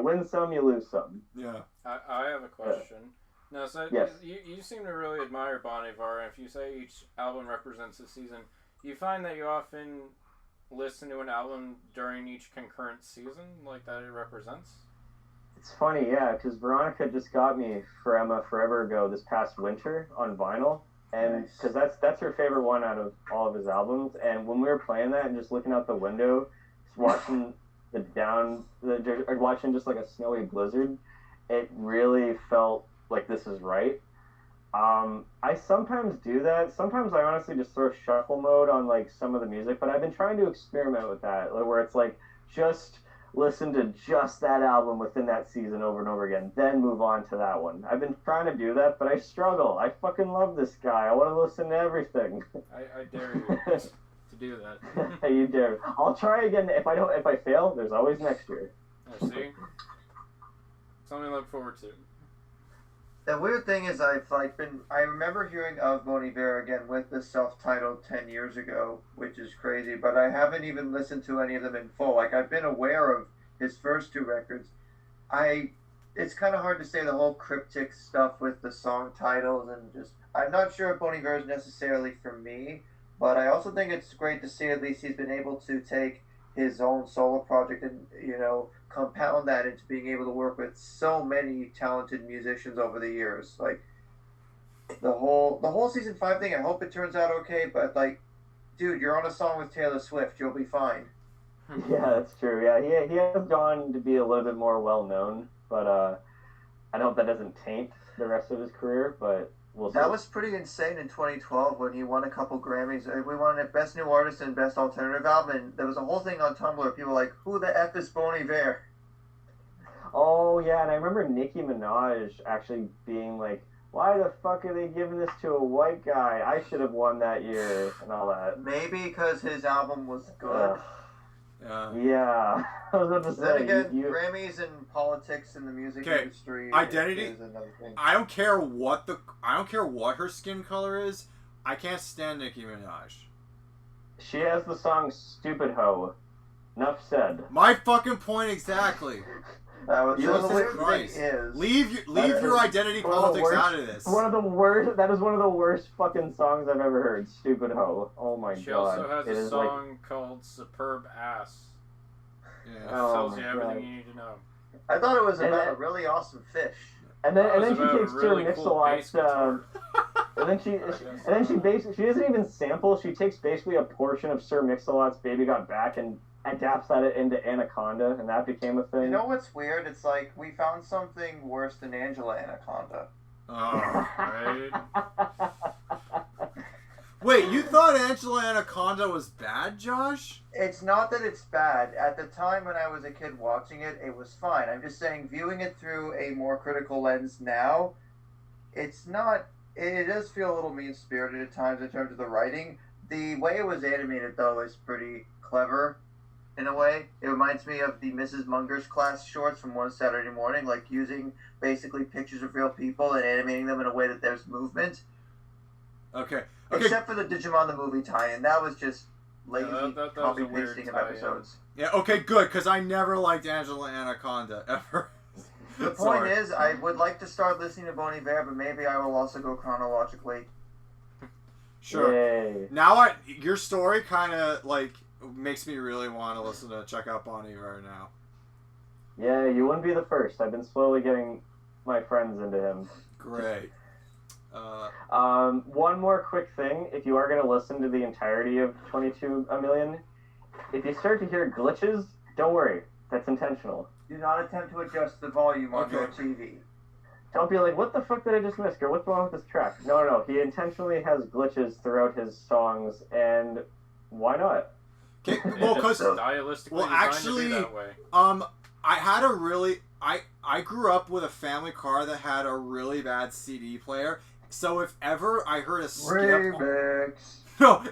win some, you lose some. Yeah. I have a question. Now, so yes. you seem to really admire Bon Iver, and if you say each album represents a season, you find that you often listen to an album during each concurrent season, like that it represents? It's funny, yeah, because Veronica just got me For Emma forever ago this past winter on vinyl. And because that's her favorite one out of all of his albums, and when we were playing that and just looking out the window, just watching watching just like a snowy blizzard, it really felt like this is right. I sometimes do that. Sometimes I honestly just throw shuffle mode on like some of the music, but I've been trying to experiment with that, where it's like just listen to just that album within that season over and over again, then move on to that one. I've been trying to do that, but I struggle. I fucking love this guy. I want to listen to everything. I dare you to do that. You dare. I'll try again. If I fail, there's always next year. See? Something to look forward to. The weird thing is I remember hearing of Bon Iver again with the self-titled 10 years ago, which is crazy, but I haven't even listened to any of them in full. Like, I've been aware of his first two records. It's kind of hard to say the whole cryptic stuff with the song titles, and just, I'm not sure if Bon Iver is necessarily for me, but I also think it's great to see at least he's been able to take his own solo project and, compound that into being able to work with so many talented musicians over the years. Like, the whole season 5 thing, I hope it turns out okay, but like, dude, you're on a song with Taylor Swift, you'll be fine. Yeah, that's true. Yeah, he has gone to be a little bit more well known, but I hope that doesn't taint the rest of his career, but we'll see. That was pretty insane in 2012 when he won a couple Grammys. We won at Best New Artist and Best Alternative Album, and there was a whole thing on Tumblr. People were like, who the F is Bon Iver? Oh, yeah, and I remember Nicki Minaj actually being like, why the fuck are they giving this to a white guy? I should have won that year, and all that. Maybe because his album was good. Yeah. I was about to say. Then again, Grammys and politics in the music industry identity is another thing. I don't care what her skin color is. I can't stand Nicki Minaj. She has the song Stupid Ho. Enough said. My fucking point exactly. The weird thing is, leave your identity politics out of this. That is one of the worst fucking songs I've ever heard. Stupid Ho. Oh my god. She also has a song called Superb Ass. Yeah. That tells you everything you need to know. I thought it was about a really awesome fish. And then she takes really Sir cool Mix-a-Lot's and then she doesn't even sample. She takes basically a portion of Sir Mix-a-Lot's Baby Got Back and adapts that into Anaconda, and that became a thing. You know what's weird? It's like we found something worse than Angela Anaconda. Oh, right. Wait, you thought Angela Anaconda was bad, Josh? It's not that it's bad. At the time when I was a kid watching it, it was fine. I'm just saying, viewing it through a more critical lens now, it's not... It does feel a little mean-spirited at times in terms of the writing. The way it was animated, though, is pretty clever, in a way. It reminds me of the Mrs. Munger's Class shorts from One Saturday Morning, like using basically pictures of real people and animating them in a way that there's movement. Okay. Except for the Digimon the movie tie-in. That was just lazy copy-pasting of episodes. Yeah, okay, good, because I never liked Angela Anaconda, ever. The point is, I would like to start listening to Bon Iver, but maybe I will also go chronologically. Sure. Yay. Now your story kind of, like, makes me really want to check out Bon Iver now. Yeah, you wouldn't be the first. I've been slowly getting my friends into him. Great. One more quick thing. If you are going to listen to the entirety of 22 A Million, if you start to hear glitches, don't worry. That's intentional. Do not attempt to adjust the volume on your TV. Don't be like, what the fuck did I just miss? Or what's wrong with this track? No. He intentionally has glitches throughout his songs, and why not? Okay, well, because stylistically actually, to be that way. I had a really I grew up with a family car that had a really bad CD player. So if ever I heard a skip,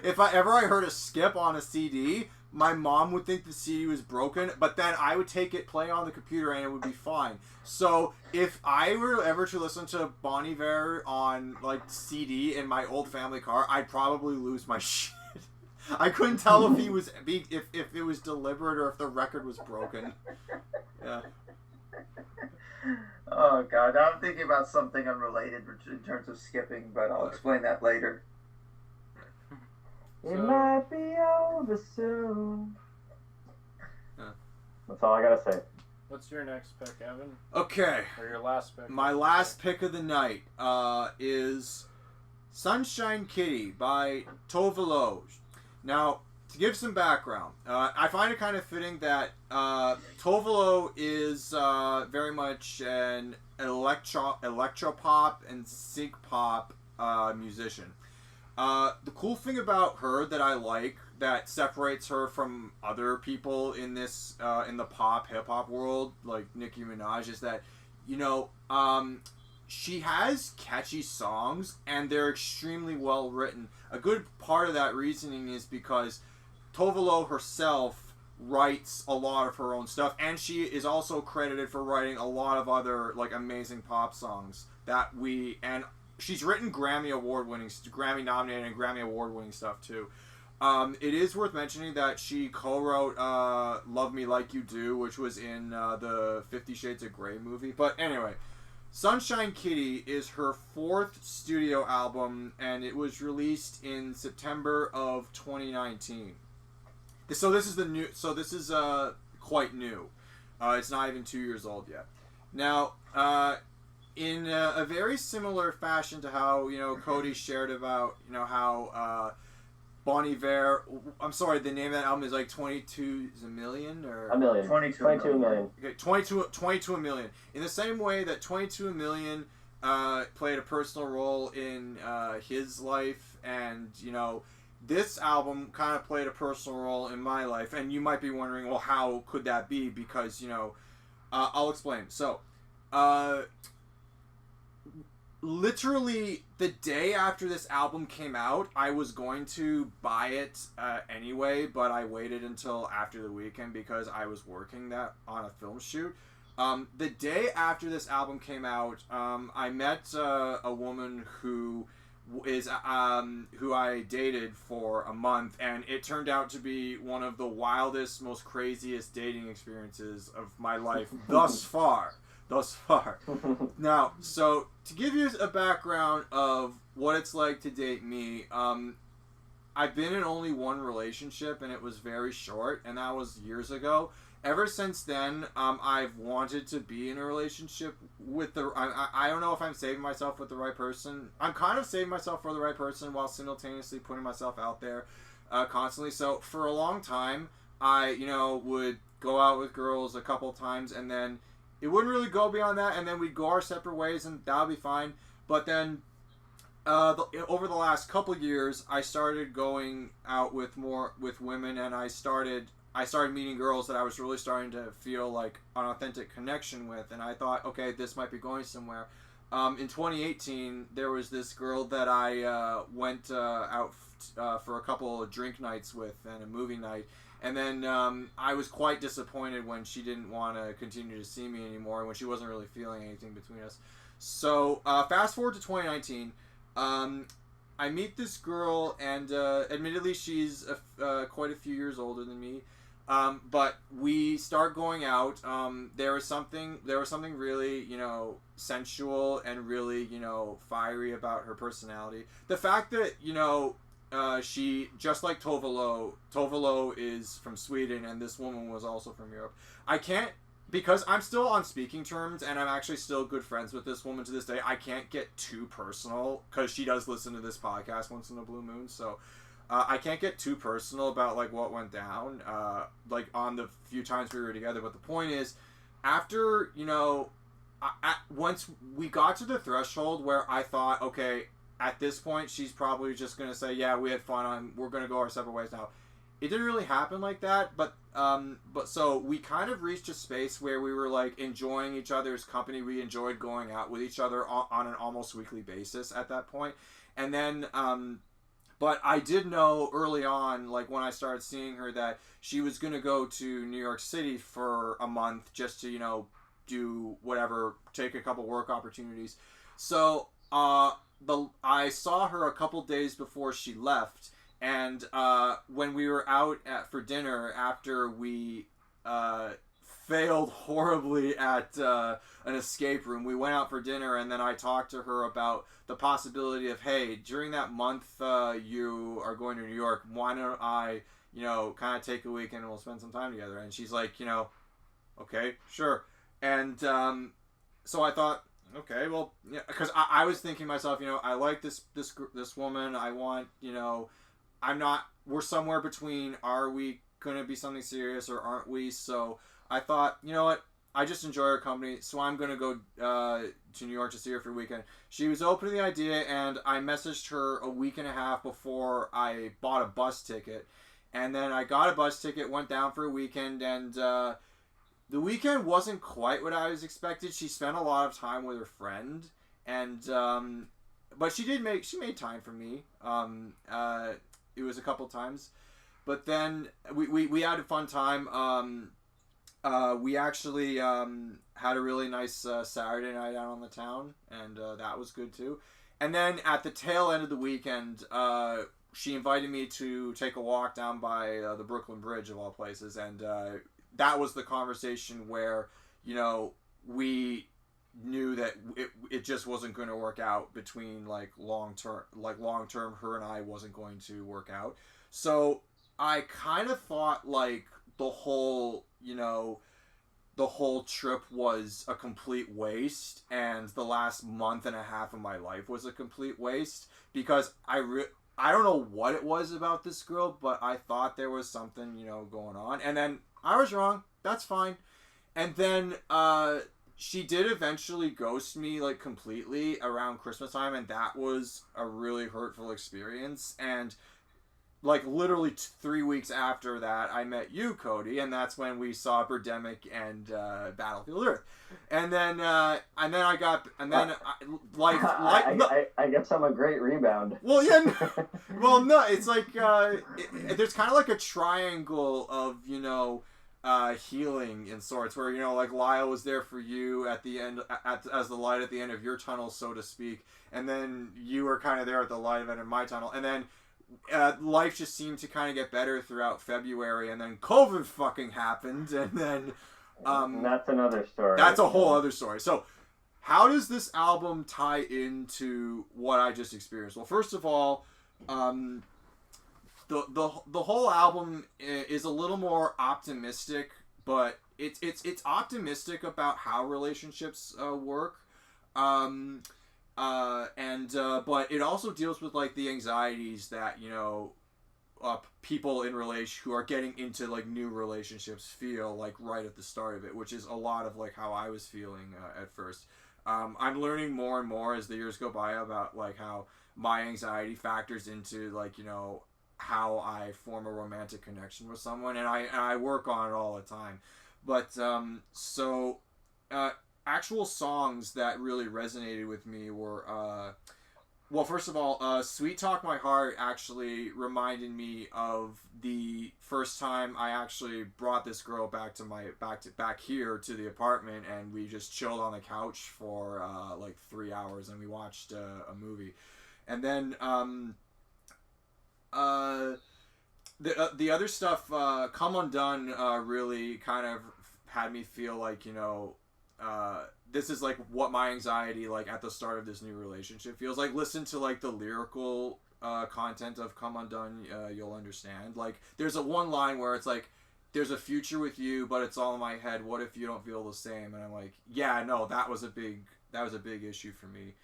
if I heard a skip on a CD, my mom would think the CD was broken, but then I would take it, play on the computer, and it would be fine. So if I were ever to listen to Bon Iver on like CD in my old family car, I'd probably lose my shit. I couldn't tell if if it was deliberate or if the record was broken. Yeah. Oh god, I'm thinking about something unrelated in terms of skipping, but I'll explain that later. It might be over soon. That's all I gotta say. What's your next pick, Evan? Okay. Or your last pick? My last pick of the night is Sunshine Kitty by Tove. Now, to give some background, I find it kind of fitting that Tove is very much an electropop and synth pop musician. The cool thing about her that I like that separates her from other people in this in the pop hip hop world, like Nicki Minaj, is that she has catchy songs and they're extremely well written. A good part of that reasoning is because Tove herself writes a lot of her own stuff, and she is also credited for writing a lot of other like amazing pop songs and she's written Grammy nominated and Grammy award winning stuff too. It is worth mentioning that she co-wrote Love Me Like You Do, which was in the 50 Shades of Grey movie. But anyway, Sunshine Kitty is her 4th studio album, and it was released in September of 2019. So this is quite new. It's not even 2 years old yet. Now, in a very similar fashion to how Cody shared about how Bon Iver, I'm sorry, the name of that album is like 22 A Million or A Million. 22 A Million. Okay, 22 A Million. In the same way that 22 A Million played a personal role in his life, and this album kind of played a personal role in my life. And you might be wondering, well, how could that be? Because I'll explain. So, literally the day after this album came out, I was going to buy it anyway, but I waited until after the weekend because I was working on a film shoot. The day after this album came out, I met a woman who I dated for a month, and it turned out to be one of the wildest, most craziest dating experiences of my life thus far. Now, so to give you a background of what it's like to date me, I've been in only one relationship, and it was very short, and that was years ago. Ever since then, I've wanted to be in a relationship with I don't know if I'm saving myself with the right person. I'm kind of saving myself for the right person while simultaneously putting myself out there constantly. So for a long time, I would go out with girls a couple times, and then it wouldn't really go beyond that, and then we'd go our separate ways, and that would be fine. But then over the last couple years, I started going out with women, and I started meeting girls that I was really starting to feel like an authentic connection with, and I thought, okay, this might be going somewhere. In 2018, there was this girl that I went out for a couple of drink nights with and a movie night, and then I was quite disappointed when she didn't want to continue to see me anymore, when she wasn't really feeling anything between us. So fast forward to 2019, I meet this girl, and admittedly she's quite a few years older than me. But we start going out. There was something really, sensual and really, fiery about her personality. The fact that, she, just like Tove is from Sweden, and this woman was also from Europe. I can't because I'm still on speaking terms and I'm actually still good friends with this woman to this day, I can't get too personal because she does listen to this podcast once in a blue moon. So I can't get too personal about like what went down like on the few times we were together. But the point is, after, you know, once we got to the threshold where I thought, okay, at this point she's probably just going to say, yeah, we had fun, we're going to go our separate ways now. It didn't really happen like that, but so we kind of reached a space where we were like enjoying each other's company. We enjoyed going out with each other on an almost weekly basis at that point. And then, but I did know early on, like when I started seeing her, that she was going to go to New York City for a month just to, you know, do whatever, take a couple work opportunities. So I saw her a couple days before she left. And when we were out for dinner after we failed horribly at an escape room, we went out for dinner, and then I talked to her about the possibility of, hey, during that month you are going to New York, why don't I, you know, kind of take a weekend and we'll spend some time together? And she's like, you know, okay, sure. And so I thought, okay, well, yeah, because I was thinking to myself, you know, I like this woman. I want, you know, we're somewhere between, are we going to be something serious or aren't we? So I thought, you know what, I just enjoy her company, so I'm going to go to New York to see her for a weekend. She was open to the idea, and I messaged her a week and a half before I bought a bus ticket. And then I got a bus ticket, went down for a weekend, and the weekend wasn't quite what I was expected. She spent a lot of time with her friend, and but she made time for me. It was a couple times, but then we had a fun time. We actually had a really nice Saturday night out on the town, and that was good too. And then at the tail end of the weekend, she invited me to take a walk down by the Brooklyn Bridge, of all places, and that was the conversation where, you know, we knew that it just wasn't going to work out between long term her and I wasn't going to work out. So I kind of thought like the whole trip was a complete waste, and the last month and a half of my life was a complete waste, because I don't know what it was about this girl, but I thought there was something, you know, going on. And then I was wrong. That's fine. And then she did eventually ghost me like completely around Christmas time, and that was a really hurtful experience. And like literally 3 weeks after that, I met you, Cody, and that's when we saw Birdemic and Battlefield Earth. And then I guess I'm a great rebound. Well, yeah, well, no, it's like there's kind of like a triangle of, you know, healing in sorts, where, you know, like Lyle was there for you at the end, as the light at the end of your tunnel, so to speak, and then you were kind of there at the light at the end of my tunnel, and then life just seemed to kind of get better throughout February, and then COVID fucking happened, and then that's another story. That's a whole other story. So how does this album tie into what I just experienced? Well, first of all, the whole album is a little more optimistic, but it's optimistic about how relationships work. But it also deals with like the anxieties that, you know, people in who are getting into like new relationships feel like right at the start of it, which is a lot of like how I was feeling at first. I'm learning more and more as the years go by about like how my anxiety factors into like, you know, how I form a romantic connection with someone, and I work on it all the time. But actual songs that really resonated with me were, well, first of all, Sweet Talk My Heart actually reminded me of the first time I actually brought this girl back here to the apartment, and we just chilled on the couch for like 3 hours, and we watched a movie. And then the other stuff, Come Undone, really kind of had me feel like, you know, this is like what my anxiety like at the start of this new relationship feels like. Listen to like the lyrical content of Come Undone, you'll understand. Like there's one line where it's like, there's a future with you, but it's all in my head. What if you don't feel the same? And I'm like, yeah, no, that was a big issue for me.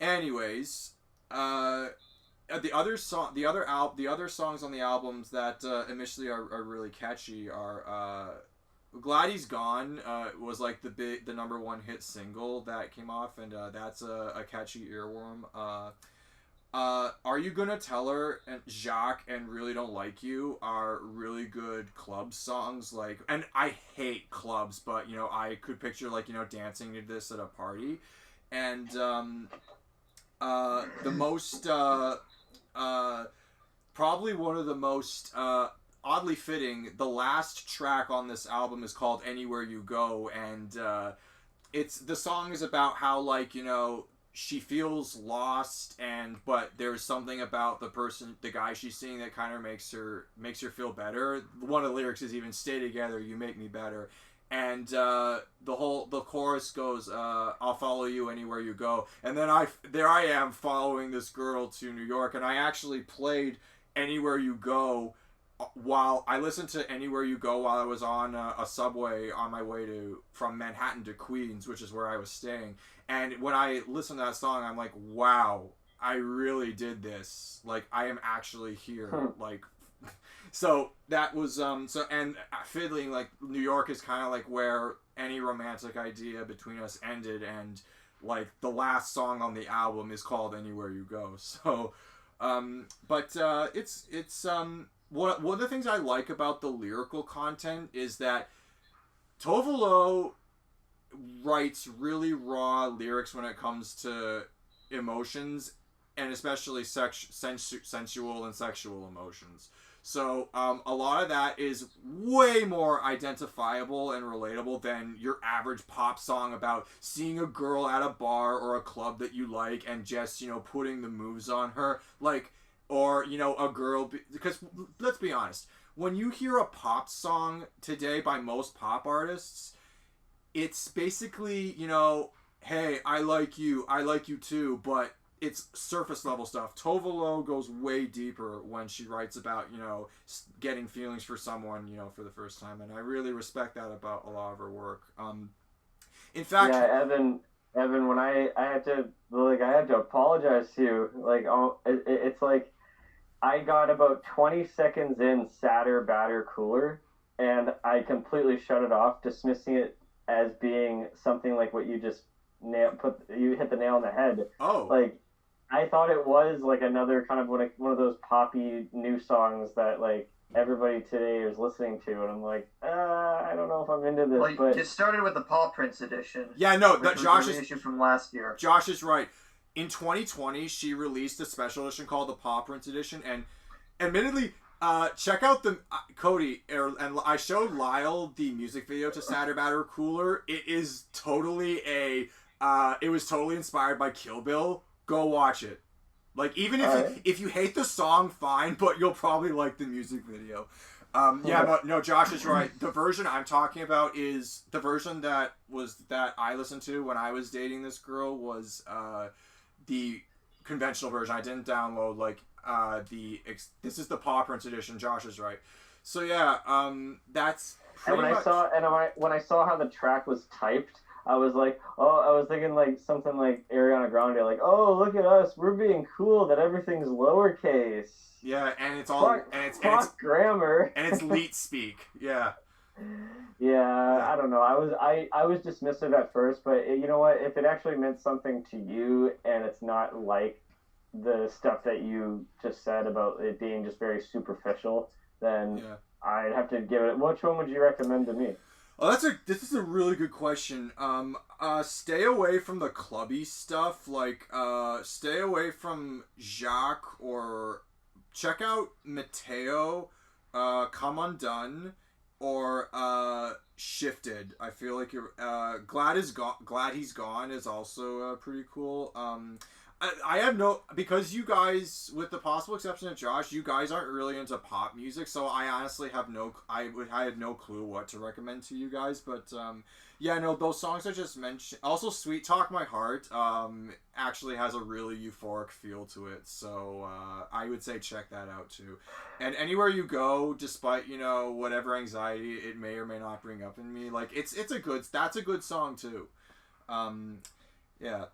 Anyways, the other songs on the albums that initially are really catchy are Glad He's Gone was like the number one hit single that came off, and that's a catchy earworm. Are You Gonna Tell Her and Jacques and Really Don't Like You are really good club songs. Like, and I hate clubs, but you know, I could picture like, you know, dancing to this at a party. And the most probably one of the most oddly fitting, the last track on this album is called Anywhere You Go, and the song is about how, like, you know, she feels lost, but there's something about the guy she's seeing that kind of makes her feel better. One of the lyrics is even "Stay together, you make me better," and the chorus goes, "I'll follow you anywhere you go," and then I am following this girl to New York, and I actually played "Anywhere You Go" while I listened to "Anywhere You Go" while I was on a subway on my way from Manhattan to Queens, which is where I was staying. And when I listened to that song, I'm like, wow, I really did this. Like, I am actually here. Like, so that was, and fiddling, like, New York is kind of like where any romantic idea between us ended. And, like, the last song on the album is called Anywhere You Go. So, one of the things I like about the lyrical content is that Tove writes really raw lyrics when it comes to emotions, and especially sensual and sexual emotions. So a lot of that is way more identifiable and relatable than your average pop song about seeing a girl at a bar or a club that you like and just, you know, putting the moves on her. Like, or, you know, a girl... Because, let's be honest, when you hear a pop song today by most pop artists, it's basically, you know, hey, I like you too, but it's surface level stuff. Tove goes way deeper when she writes about, you know, getting feelings for someone, you know, for the first time, and I really respect that about a lot of her work. In fact... Yeah, Evan, when I had to apologize to you, like, it's like, I got about 20 seconds in Sadder, Badder, Cooler, and I completely shut it off, dismissing it as being something like what you just you hit the nail on the head. Oh. Like, I thought it was like another kind of one of those poppy new songs that like everybody today is listening to, and I'm like, I don't know if I'm into this. Well, but you started with the Paw Prince edition. Yeah, no, that Josh is issue from last year. Josh is right. In 2020, she released a special edition called the Paw Prince edition, and admittedly, check out the Cody, and I showed Lyle the music video to Sadder, Badder, Cooler. It is totally it was totally inspired by Kill Bill. Go watch it. Like, even if you hate the song, fine, but you'll probably like the music video. No, Josh is right. The version I'm talking about is the version that I listened to when I was dating this girl was the conventional version. I didn't download this is the Paw Prince edition. Josh is right. So yeah, that's pretty much. When I saw how the track was typed, I was like, I was thinking like something like Ariana Grande, like, oh, look at us, we're being cool that everything's lowercase. Yeah, and it's all it's grammar and it's leet speak. Yeah. Yeah, I don't know. I was dismissive at first, but you know what? If it actually meant something to you, and it's not like the stuff that you just said about it being just very superficial, then I'd have to give it. Which one would you recommend to me? Oh, this is a really good question. Stay away from the clubby stuff. Like, stay away from Jacques, or check out Mateo, Come Undone, or Shifted. I feel like you're Glad He's Gone is also pretty cool. I have no, because you guys, with the possible exception of Josh, you guys aren't really into pop music, so I honestly have I had no clue what to recommend to you guys, but yeah, no, those songs I just mentioned, also Sweet Talk My Heart, actually has a really euphoric feel to it, so I would say check that out too. And anywhere you go, despite, you know, whatever anxiety it may or may not bring up in me, like that's a good song too. Yeah.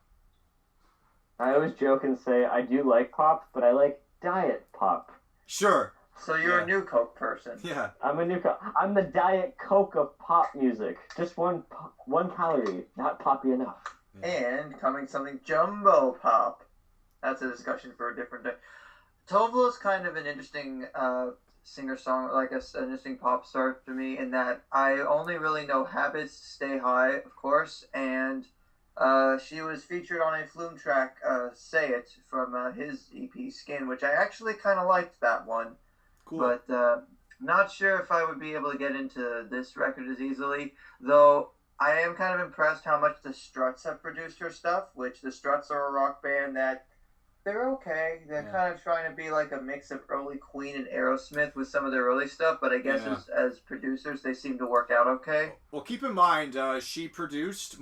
I always joke and say I do like pop, but I like diet pop. Sure. So you're a New Coke person. Yeah. I'm the Diet Coke of pop music. Just one calorie, not poppy enough. Yeah. And coming something jumbo pop. That's a discussion for a different day. Tove is kind of an interesting singer-songwriter, like an interesting pop star to me, in that I only really know Habits, Stay High, of course, and she was featured on a Flume track, Say It, from his EP Skin, which I actually kind of liked that one. Cool. But not sure if I would be able to get into this record as easily, though I am kind of impressed how much the Struts have produced her stuff, which the Struts are a rock band that they're okay. They're kind of trying to be like a mix of early Queen and Aerosmith with some of their early stuff, but I guess as producers, they seem to work out okay. Well, keep in mind, she produced.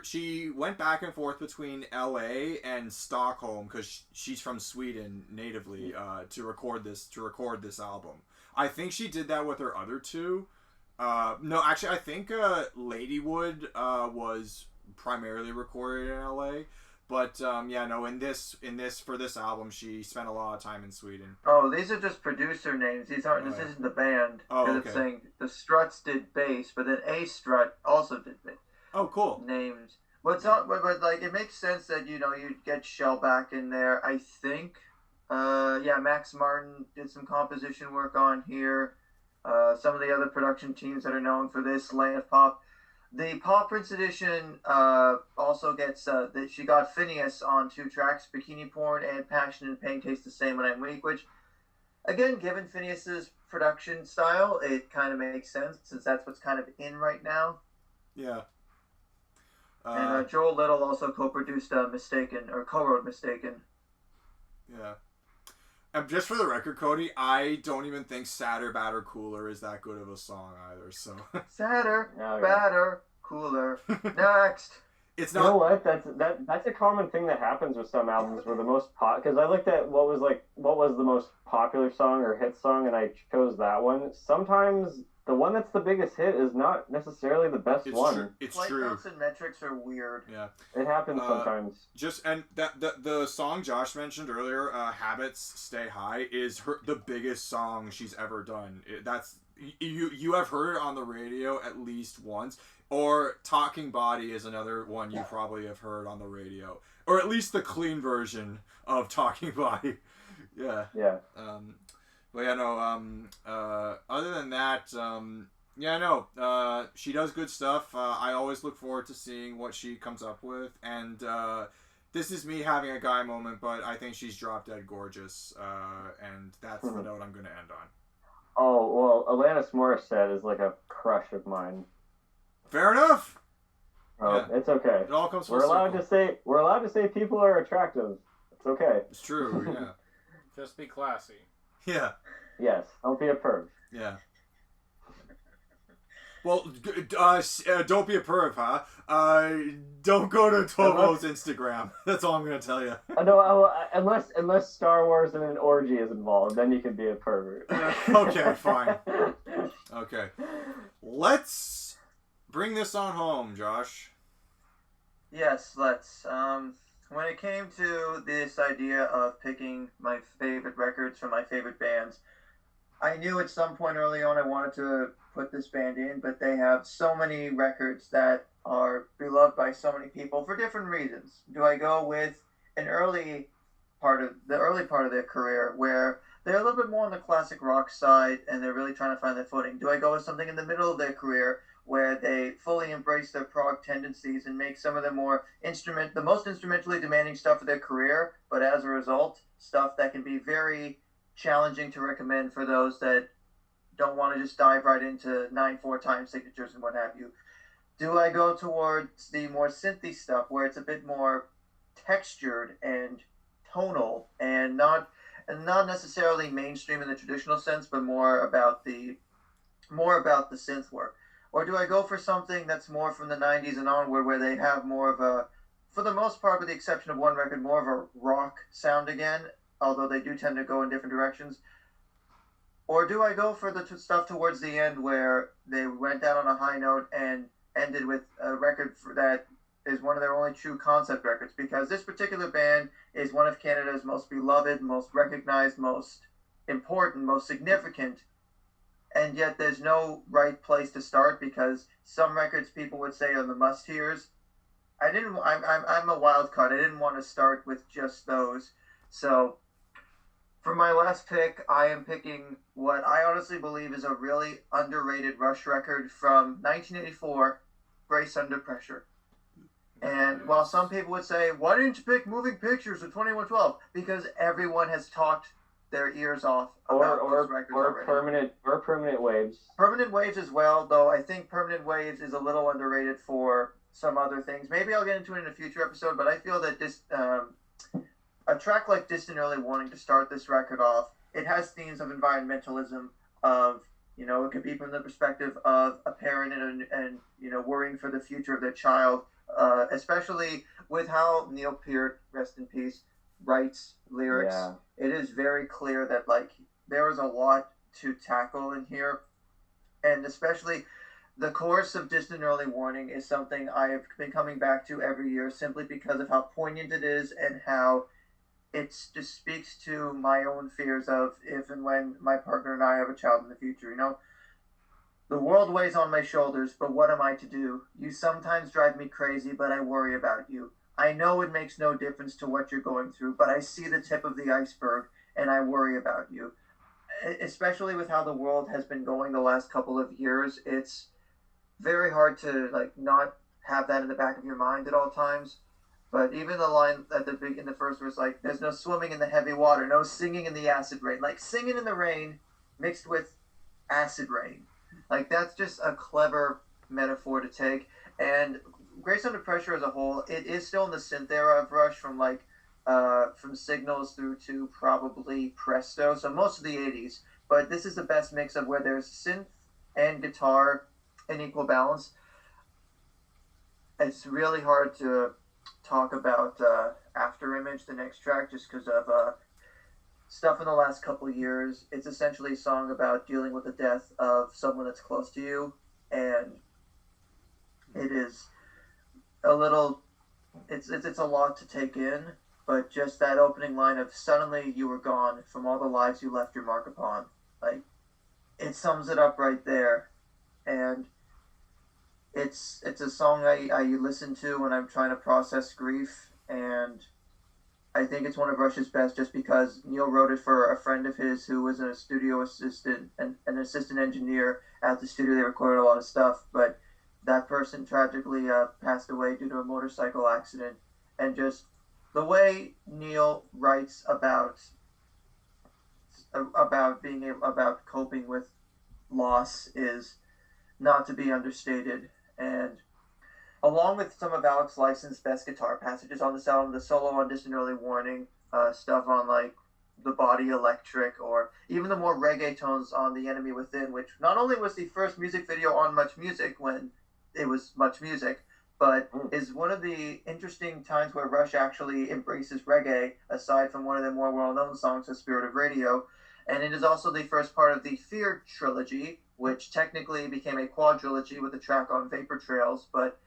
She went back and forth between L.A. and Stockholm because she's from Sweden natively to record this album. I think she did that with her other two. No, actually, I think Ladywood was primarily recorded in L.A. But in this for this album, she spent a lot of time in Sweden. Oh, these are just producer names. These aren't. This isn't the band. Oh, okay. It's saying the Struts did bass, but then a Strut also did bass. Oh, cool. Names. But like it makes sense that you'd get Shellback in there. I think. Max Martin did some composition work on here. Some of the other production teams that are known for this, Land of Pop. The Paw Prince edition also gets that she got Phineas on 2 tracks, Bikini Porn and Passion and Pain Taste the Same When I'm Weak, which, again, given Phineas's production style, it kind of makes sense since that's what's kind of in right now. Yeah. And Joel Little also co-produced co-wrote Mistaken. Yeah. And just for the record, Cody, I don't even think Sadder, Badder, Cooler is that good of a song either, so... Sadder, Badder, Cooler. Next! It's not... You know what? That's a common thing that happens with some albums where the most because I looked at what was the most popular song or hit song, and I chose that one. Sometimes the one that's the biggest hit is not necessarily the best one. It's Flight true. Notes and metrics are weird. Yeah, it happens sometimes. The song Josh mentioned earlier, "Habits Stay High," is the biggest song she's ever done. You have heard it on the radio at least once. Or Talking Body is another one you probably have heard on the radio, or at least the clean version of Talking Body. Yeah. Yeah. But yeah, no. Other than that, she does good stuff. I always look forward to seeing what she comes up with, and this is me having a guy moment, but I think she's drop dead gorgeous, and that's the note I'm going to end on. Oh well, Alanis Morissette is like a crush of mine. Fair enough. Oh, yeah. It's okay. It all comes. We're allowed to say people are attractive. It's okay. It's true. Yeah. Just be classy. Yeah. Yes. Don't be a perv. Yeah. Well, don't be a perv, huh? Don't go to Tovo's Instagram. That's all I'm gonna tell you. No, unless Star Wars and an orgy is involved, then you can be a pervert. Okay, fine. Okay, let's bring this on home, Josh. Yes, let's. When it came to this idea of picking my favorite records from my favorite bands, I knew at some point early on I wanted to put this band in, but they have so many records that are beloved by so many people for different reasons. Do I go with an early part of their career where they're a little bit more on the classic rock side and they're really trying to find their footing? Do I go with something in the middle of their career where they fully embrace their prog tendencies and make some of the the most instrumentally demanding stuff of their career, but as a result, stuff that can be very challenging to recommend for those that don't want to just dive right into 9/4 time signatures and what have you? Do I go towards the more synthy stuff where it's a bit more textured and tonal, and not necessarily mainstream in the traditional sense, but more about the synth work? Or do I go for something that's more from the 90s and onward, where they have more of a, for the most part, with the exception of one record, more of a rock sound again, although they do tend to go in different directions? Or do I go for the stuff towards the end where they went down on a high note and ended with a record that is one of their only true concept records? Because this particular band is one of Canada's most beloved, most recognized, most important, most significant, and yet there's no right place to start, because some records people would say are the must-hears. I'm a wild card. I didn't want to start with just those. So for my last pick, I am picking what I honestly believe is a really underrated Rush record from 1984, Grace Under Pressure. And while some people would say, why didn't you pick Moving Pictures or 2112? Because everyone has talked their ears off about those records already. Permanent Waves. Permanent Waves as well, though I think Permanent Waves is a little underrated for some other things. Maybe I'll get into it in a future episode, but I feel that this a track like Distant Early Warning to start this record off, it has themes of environmentalism, of, it could be from the perspective of a parent and worrying for the future of their child, especially with how Neil Peart, rest in peace, writes lyrics. Yeah. It is very clear that there is a lot to tackle in here, and especially the chorus of Distant Early Warning is something I have been coming back to every year, simply because of how poignant it is and how it just speaks to my own fears of if and when my partner and I have a child in the future. The world weighs on my shoulders, but what am I to do? You sometimes drive me crazy, but I worry about you. I know it makes no difference to what you're going through, but I see the tip of the iceberg, and I worry about you. Especially with how the world has been going the last couple of years, it's very hard to not have that in the back of your mind at all times. But even the line in the first verse, there's no swimming in the heavy water, no singing in the acid rain. Singing in the rain mixed with acid rain. That's just a clever metaphor to take. And Grace Under Pressure as a whole, it is still in the synth era of Rush, from Signals through to probably Presto, so most of the 80s. But this is the best mix of where there's synth and guitar in equal balance. It's really hard to talk about After Image, the next track, just because of stuff in the last couple of years. It's essentially a song about dealing with the death of someone that's close to you, and it is a little, it's a lot to take in, but just that opening line of "suddenly you were gone from all the lives you left your mark upon," it sums it up right there. And it's a song I listen to when I'm trying to process grief, and I think it's one of Rush's best, just because Neil wrote it for a friend of his who was a studio assistant and an assistant engineer at the studio. They recorded a lot of stuff, but that person tragically passed away due to a motorcycle accident. And just the way Neil writes about coping with loss is not to be understated. And along with some of Alex Lifeson's best guitar passages on this album, the solo on Distant Early Warning, stuff on The Body Electric, or even the more reggae tones on The Enemy Within, which not only was the first music video on Much Music when it was Much Music, but is one of the interesting times where Rush actually embraces reggae, aside from one of their more well-known songs, The Spirit of Radio. And it is also the first part of the Fear trilogy, which technically became a quadrilogy with a track on Vapor Trails, but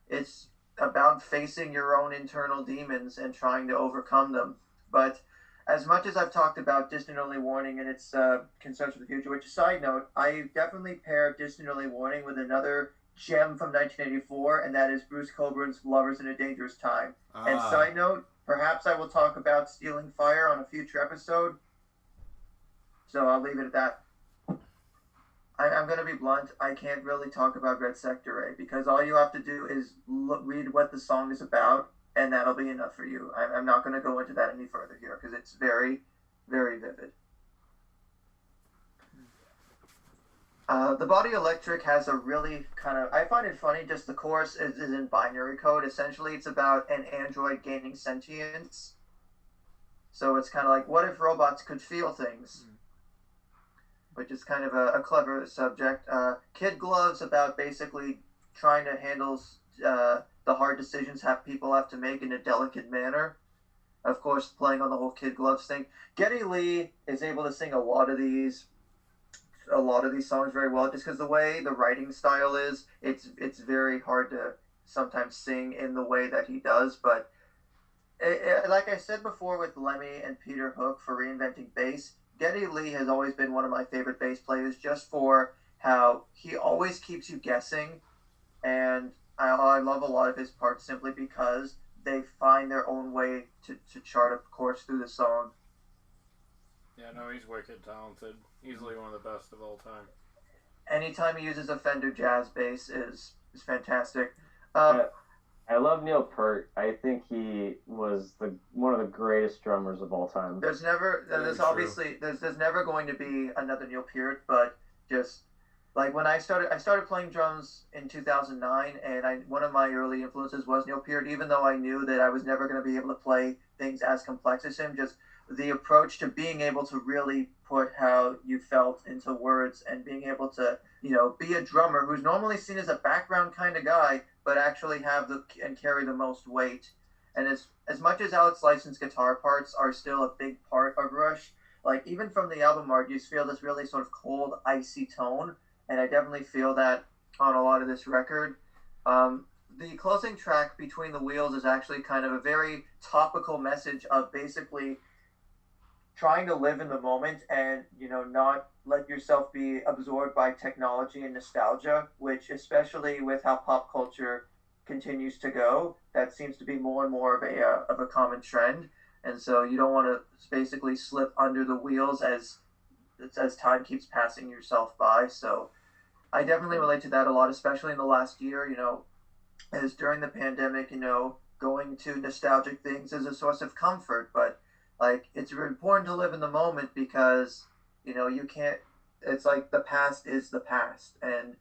it's about facing your own internal demons and trying to overcome them. But as much as I've talked about Distant Early Warning and its concerns for the future, which, side note, I definitely pair Distant Early Warning with another gem from 1984, and that is Bruce Cockburn's Lovers in a Dangerous Time. And side note, perhaps I will talk about Stealing Fire on a future episode, so I'll leave it at that. I'm going to be blunt. I can't really talk about Red Sector A, because all you have to do is read what the song is about, and that'll be enough for you. I'm not going to go into that any further here, because it's very, very vivid. The Body Electric has a really kind of, I find it funny, just the chorus is in binary code. Essentially, it's about an android gaining sentience. So it's kind of like, what if robots could feel things? Which is kind of a clever subject. Kid Gloves about basically trying to handle the hard decisions people have to make in a delicate manner. Of course, playing on the whole Kid Gloves thing. Geddy Lee is able to sing a lot of these songs very well, just because the way the writing style is, it's very hard to sometimes sing in the way that he does. But like I said before with Lemmy and Peter Hook for reinventing bass, Geddy Lee has always been one of my favorite bass players, just for how he always keeps you guessing, and I love a lot of his parts simply because they find their own way to chart a course through the song. Yeah, no, he's wicked talented. Easily one of the best of all time. Anytime he uses a Fender jazz bass is fantastic. I love Neil Peart. I think he was one of the greatest drummers of all time. There's never going to be another Neil Peart, but just like when I started playing drums in 2009, and one of my early influences was Neil Peart, even though I knew that I was never going to be able to play things as complex as him. Just the approach to being able to really put how you felt into words, and being able to, be a drummer who's normally seen as a background kind of guy, but actually and carry the most weight. And as much as Alex Lifeson's guitar parts are still a big part of Rush, like even from the album art, you feel this really sort of cold, icy tone, and I definitely feel that on a lot of this record. The closing track, Between the Wheels, is actually kind of a very topical message of basically trying to live in the moment and, not let yourself be absorbed by technology and nostalgia, which, especially with how pop culture continues to go, that seems to be more and more of a common trend. And so you don't want to basically slip under the wheels as time keeps passing yourself by. So I definitely relate to that a lot, especially in the last year, as during the pandemic, going to nostalgic things is a source of comfort, but like, it's important to live in the moment because, you can't, it's like the past is the past. And,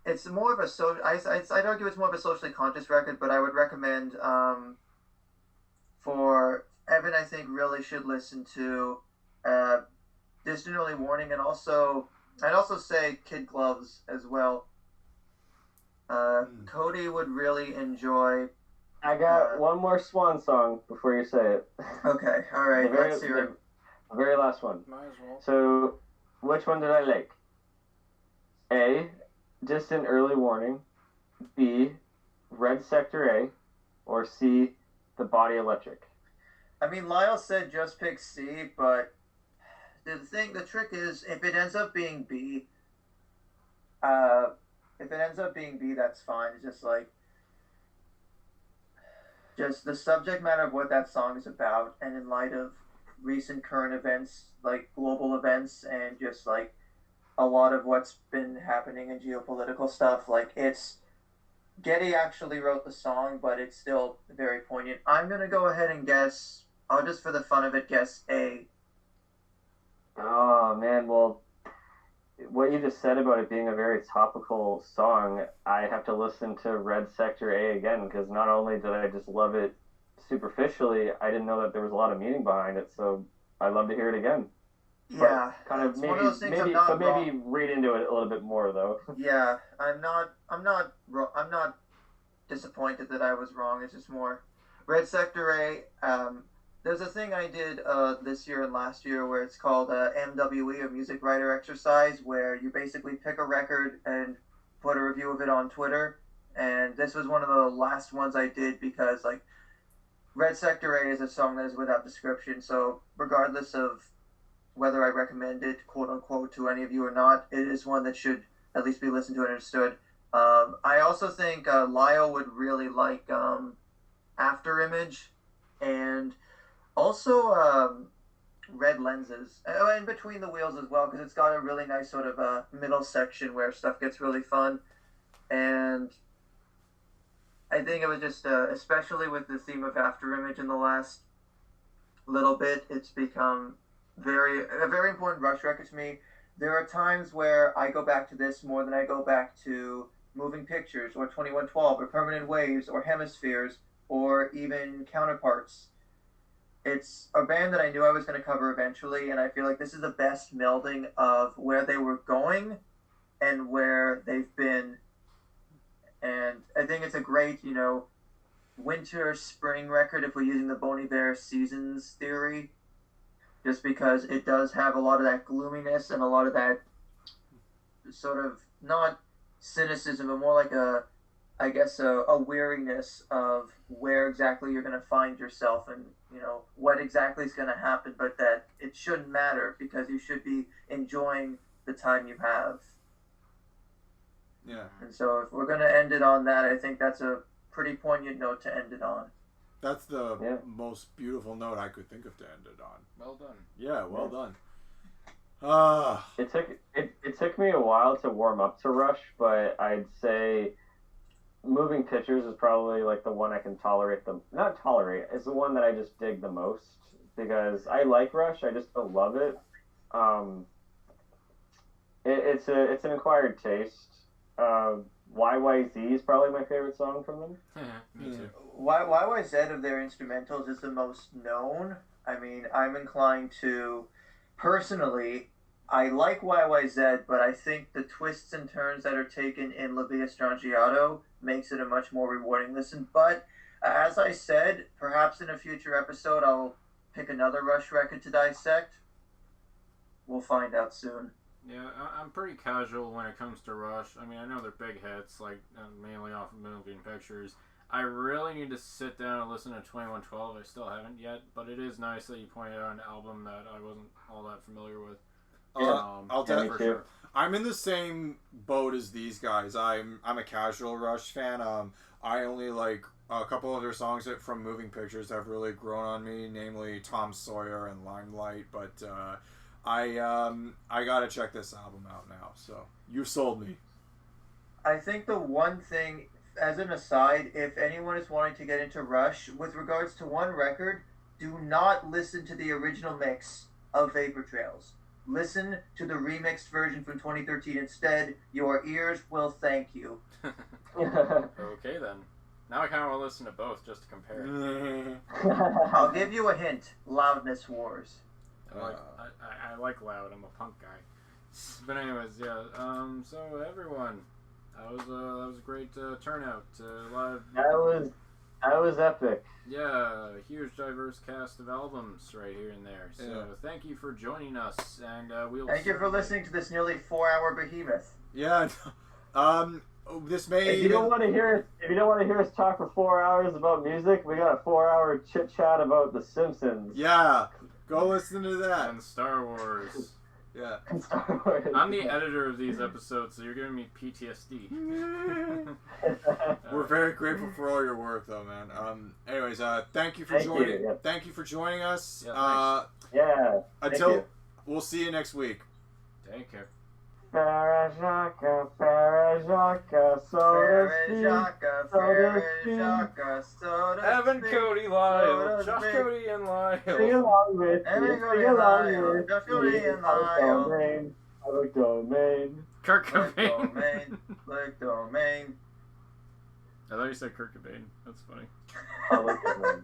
it's more of I'd argue it's more of a socially conscious record, but I would recommend, for Evan, I think really should listen to, Distant Early Warning, and I'd also say Kid Gloves as well. Cody would really enjoy. I got one more swan song before you say it. Okay, all right, let's hear it. The very last one. Might as well. So, which one did I like? A, Distant Early Warning. B, Red Sector A. Or C, The Body Electric. I mean, Lyle said just pick C, but the trick is, if it ends up being B, that's fine. It's just like, just the subject matter of what that song is about, and in light of recent current events, like global events, and just like a lot of what's been happening in geopolitical stuff, like Geddy actually wrote the song, but it's still very poignant. I'm gonna go ahead and guess, I'll just for the fun of it guess A. Oh man, well, what you just said about it being a very topical song, I have to listen to Red Sector A again, because not only did I just love it superficially, I didn't know that there was a lot of meaning behind it, so I'd love to hear it again. Yeah, but kind of maybe read into it a little bit more though. Yeah, I'm not disappointed that I was wrong. It's just more Red Sector A. There's a thing I did this year and last year where it's called MWE, a music writer exercise, where you basically pick a record and put a review of it on Twitter. And this was one of the last ones I did because, like, Red Sector A is a song that is without description. So regardless of whether I recommend it, quote unquote, to any of you or not, it is one that should at least be listened to and understood. I also think Lyle would really like After Image, and also Red Lenses, and Between the Wheels as well, because it's got a really nice sort of middle section where stuff gets really fun. And I think it was just, especially with the theme of After Image in the last little bit, it's become a very important Rush record to me. there are times where I go back to this more than I go back to Moving Pictures or 2112 or Permanent Waves or Hemispheres or even Counterparts. It's a band that I knew I was going to cover eventually, and I feel like this is the best melding of where they were going and where they've been. And I think it's a great, winter, spring record if we're using the Bon Iver seasons theory, just because it does have a lot of that gloominess and a lot of that sort of, not cynicism, but more like a weariness of where exactly you're going to find yourself and, what exactly is going to happen, but that it shouldn't matter because you should be enjoying the time you have. Yeah. And so if we're going to end it on that, I think that's a pretty poignant note to end it on. That's the most beautiful note I could think of to end it on. Well done. Yeah, well done. It took me a while to warm up to Rush, but I'd say Moving Pictures is probably like the one I can tolerate it's the one that I just dig the most because I like Rush, I just don't love it. It's an acquired taste. YYZ is probably my favorite song from them. Me too. YYZ of their instrumentals is the most known. I mean, I'm inclined to, personally, I like YYZ, but I think the twists and turns that are taken in La Via Strangiato makes it a much more rewarding listen. But as I said, perhaps in a future episode I'll pick another Rush record to dissect. We'll find out soon. Yeah, I'm pretty casual when it comes to Rush. I mean, I know they're big hits, like mainly off of Moving Pictures. I really need to sit down and listen to 2112. I still haven't yet, but it is nice that you pointed out an album that I wasn't all that familiar with. I'll tell you for sure. I'm in the same boat as these guys. I'm a casual Rush fan. I only like a couple of their songs from Moving Pictures have really grown on me, namely Tom Sawyer and Limelight. But I gotta check this album out now. So you sold me. I think the one thing, as an aside, if anyone is wanting to get into Rush, with regards to one record, do not listen to the original mix of Vapor Trails. Listen to the remixed version from 2013 instead. Your ears will thank you. Okay then. Now I kind of want to listen to both just to compare. I'll give you a hint. Loudness Wars. I like loud. I'm a punk guy. But anyways, yeah. So everyone, that was a great turnout. Live. That was epic. Yeah, a huge diverse cast of albums right here and there. So thank you for joining us, and we'll. Thank you for listening to this nearly 4-hour behemoth. Yeah. This may. If you don't want to hear us talk for 4 hours about music, we got a 4-hour chit chat about The Simpsons. Yeah, go listen to that. And Star Wars. Yeah. I'm the editor of these episodes, so you're giving me PTSD. We're very grateful for all your work, though, man. Anyways, thank you for joining. Thank you for joining us. Until we'll see you next week. Take care. Farajaka, soda Evan, Cody, Lyle, Josh, Cody, and Lyle. Sing along with Evan, Cody, and Lyle, Josh, Cody, and Lyle. Public domain. Kurt Cobain. Public domain. I thought you said Kurt Cobain. That's funny. Public domain.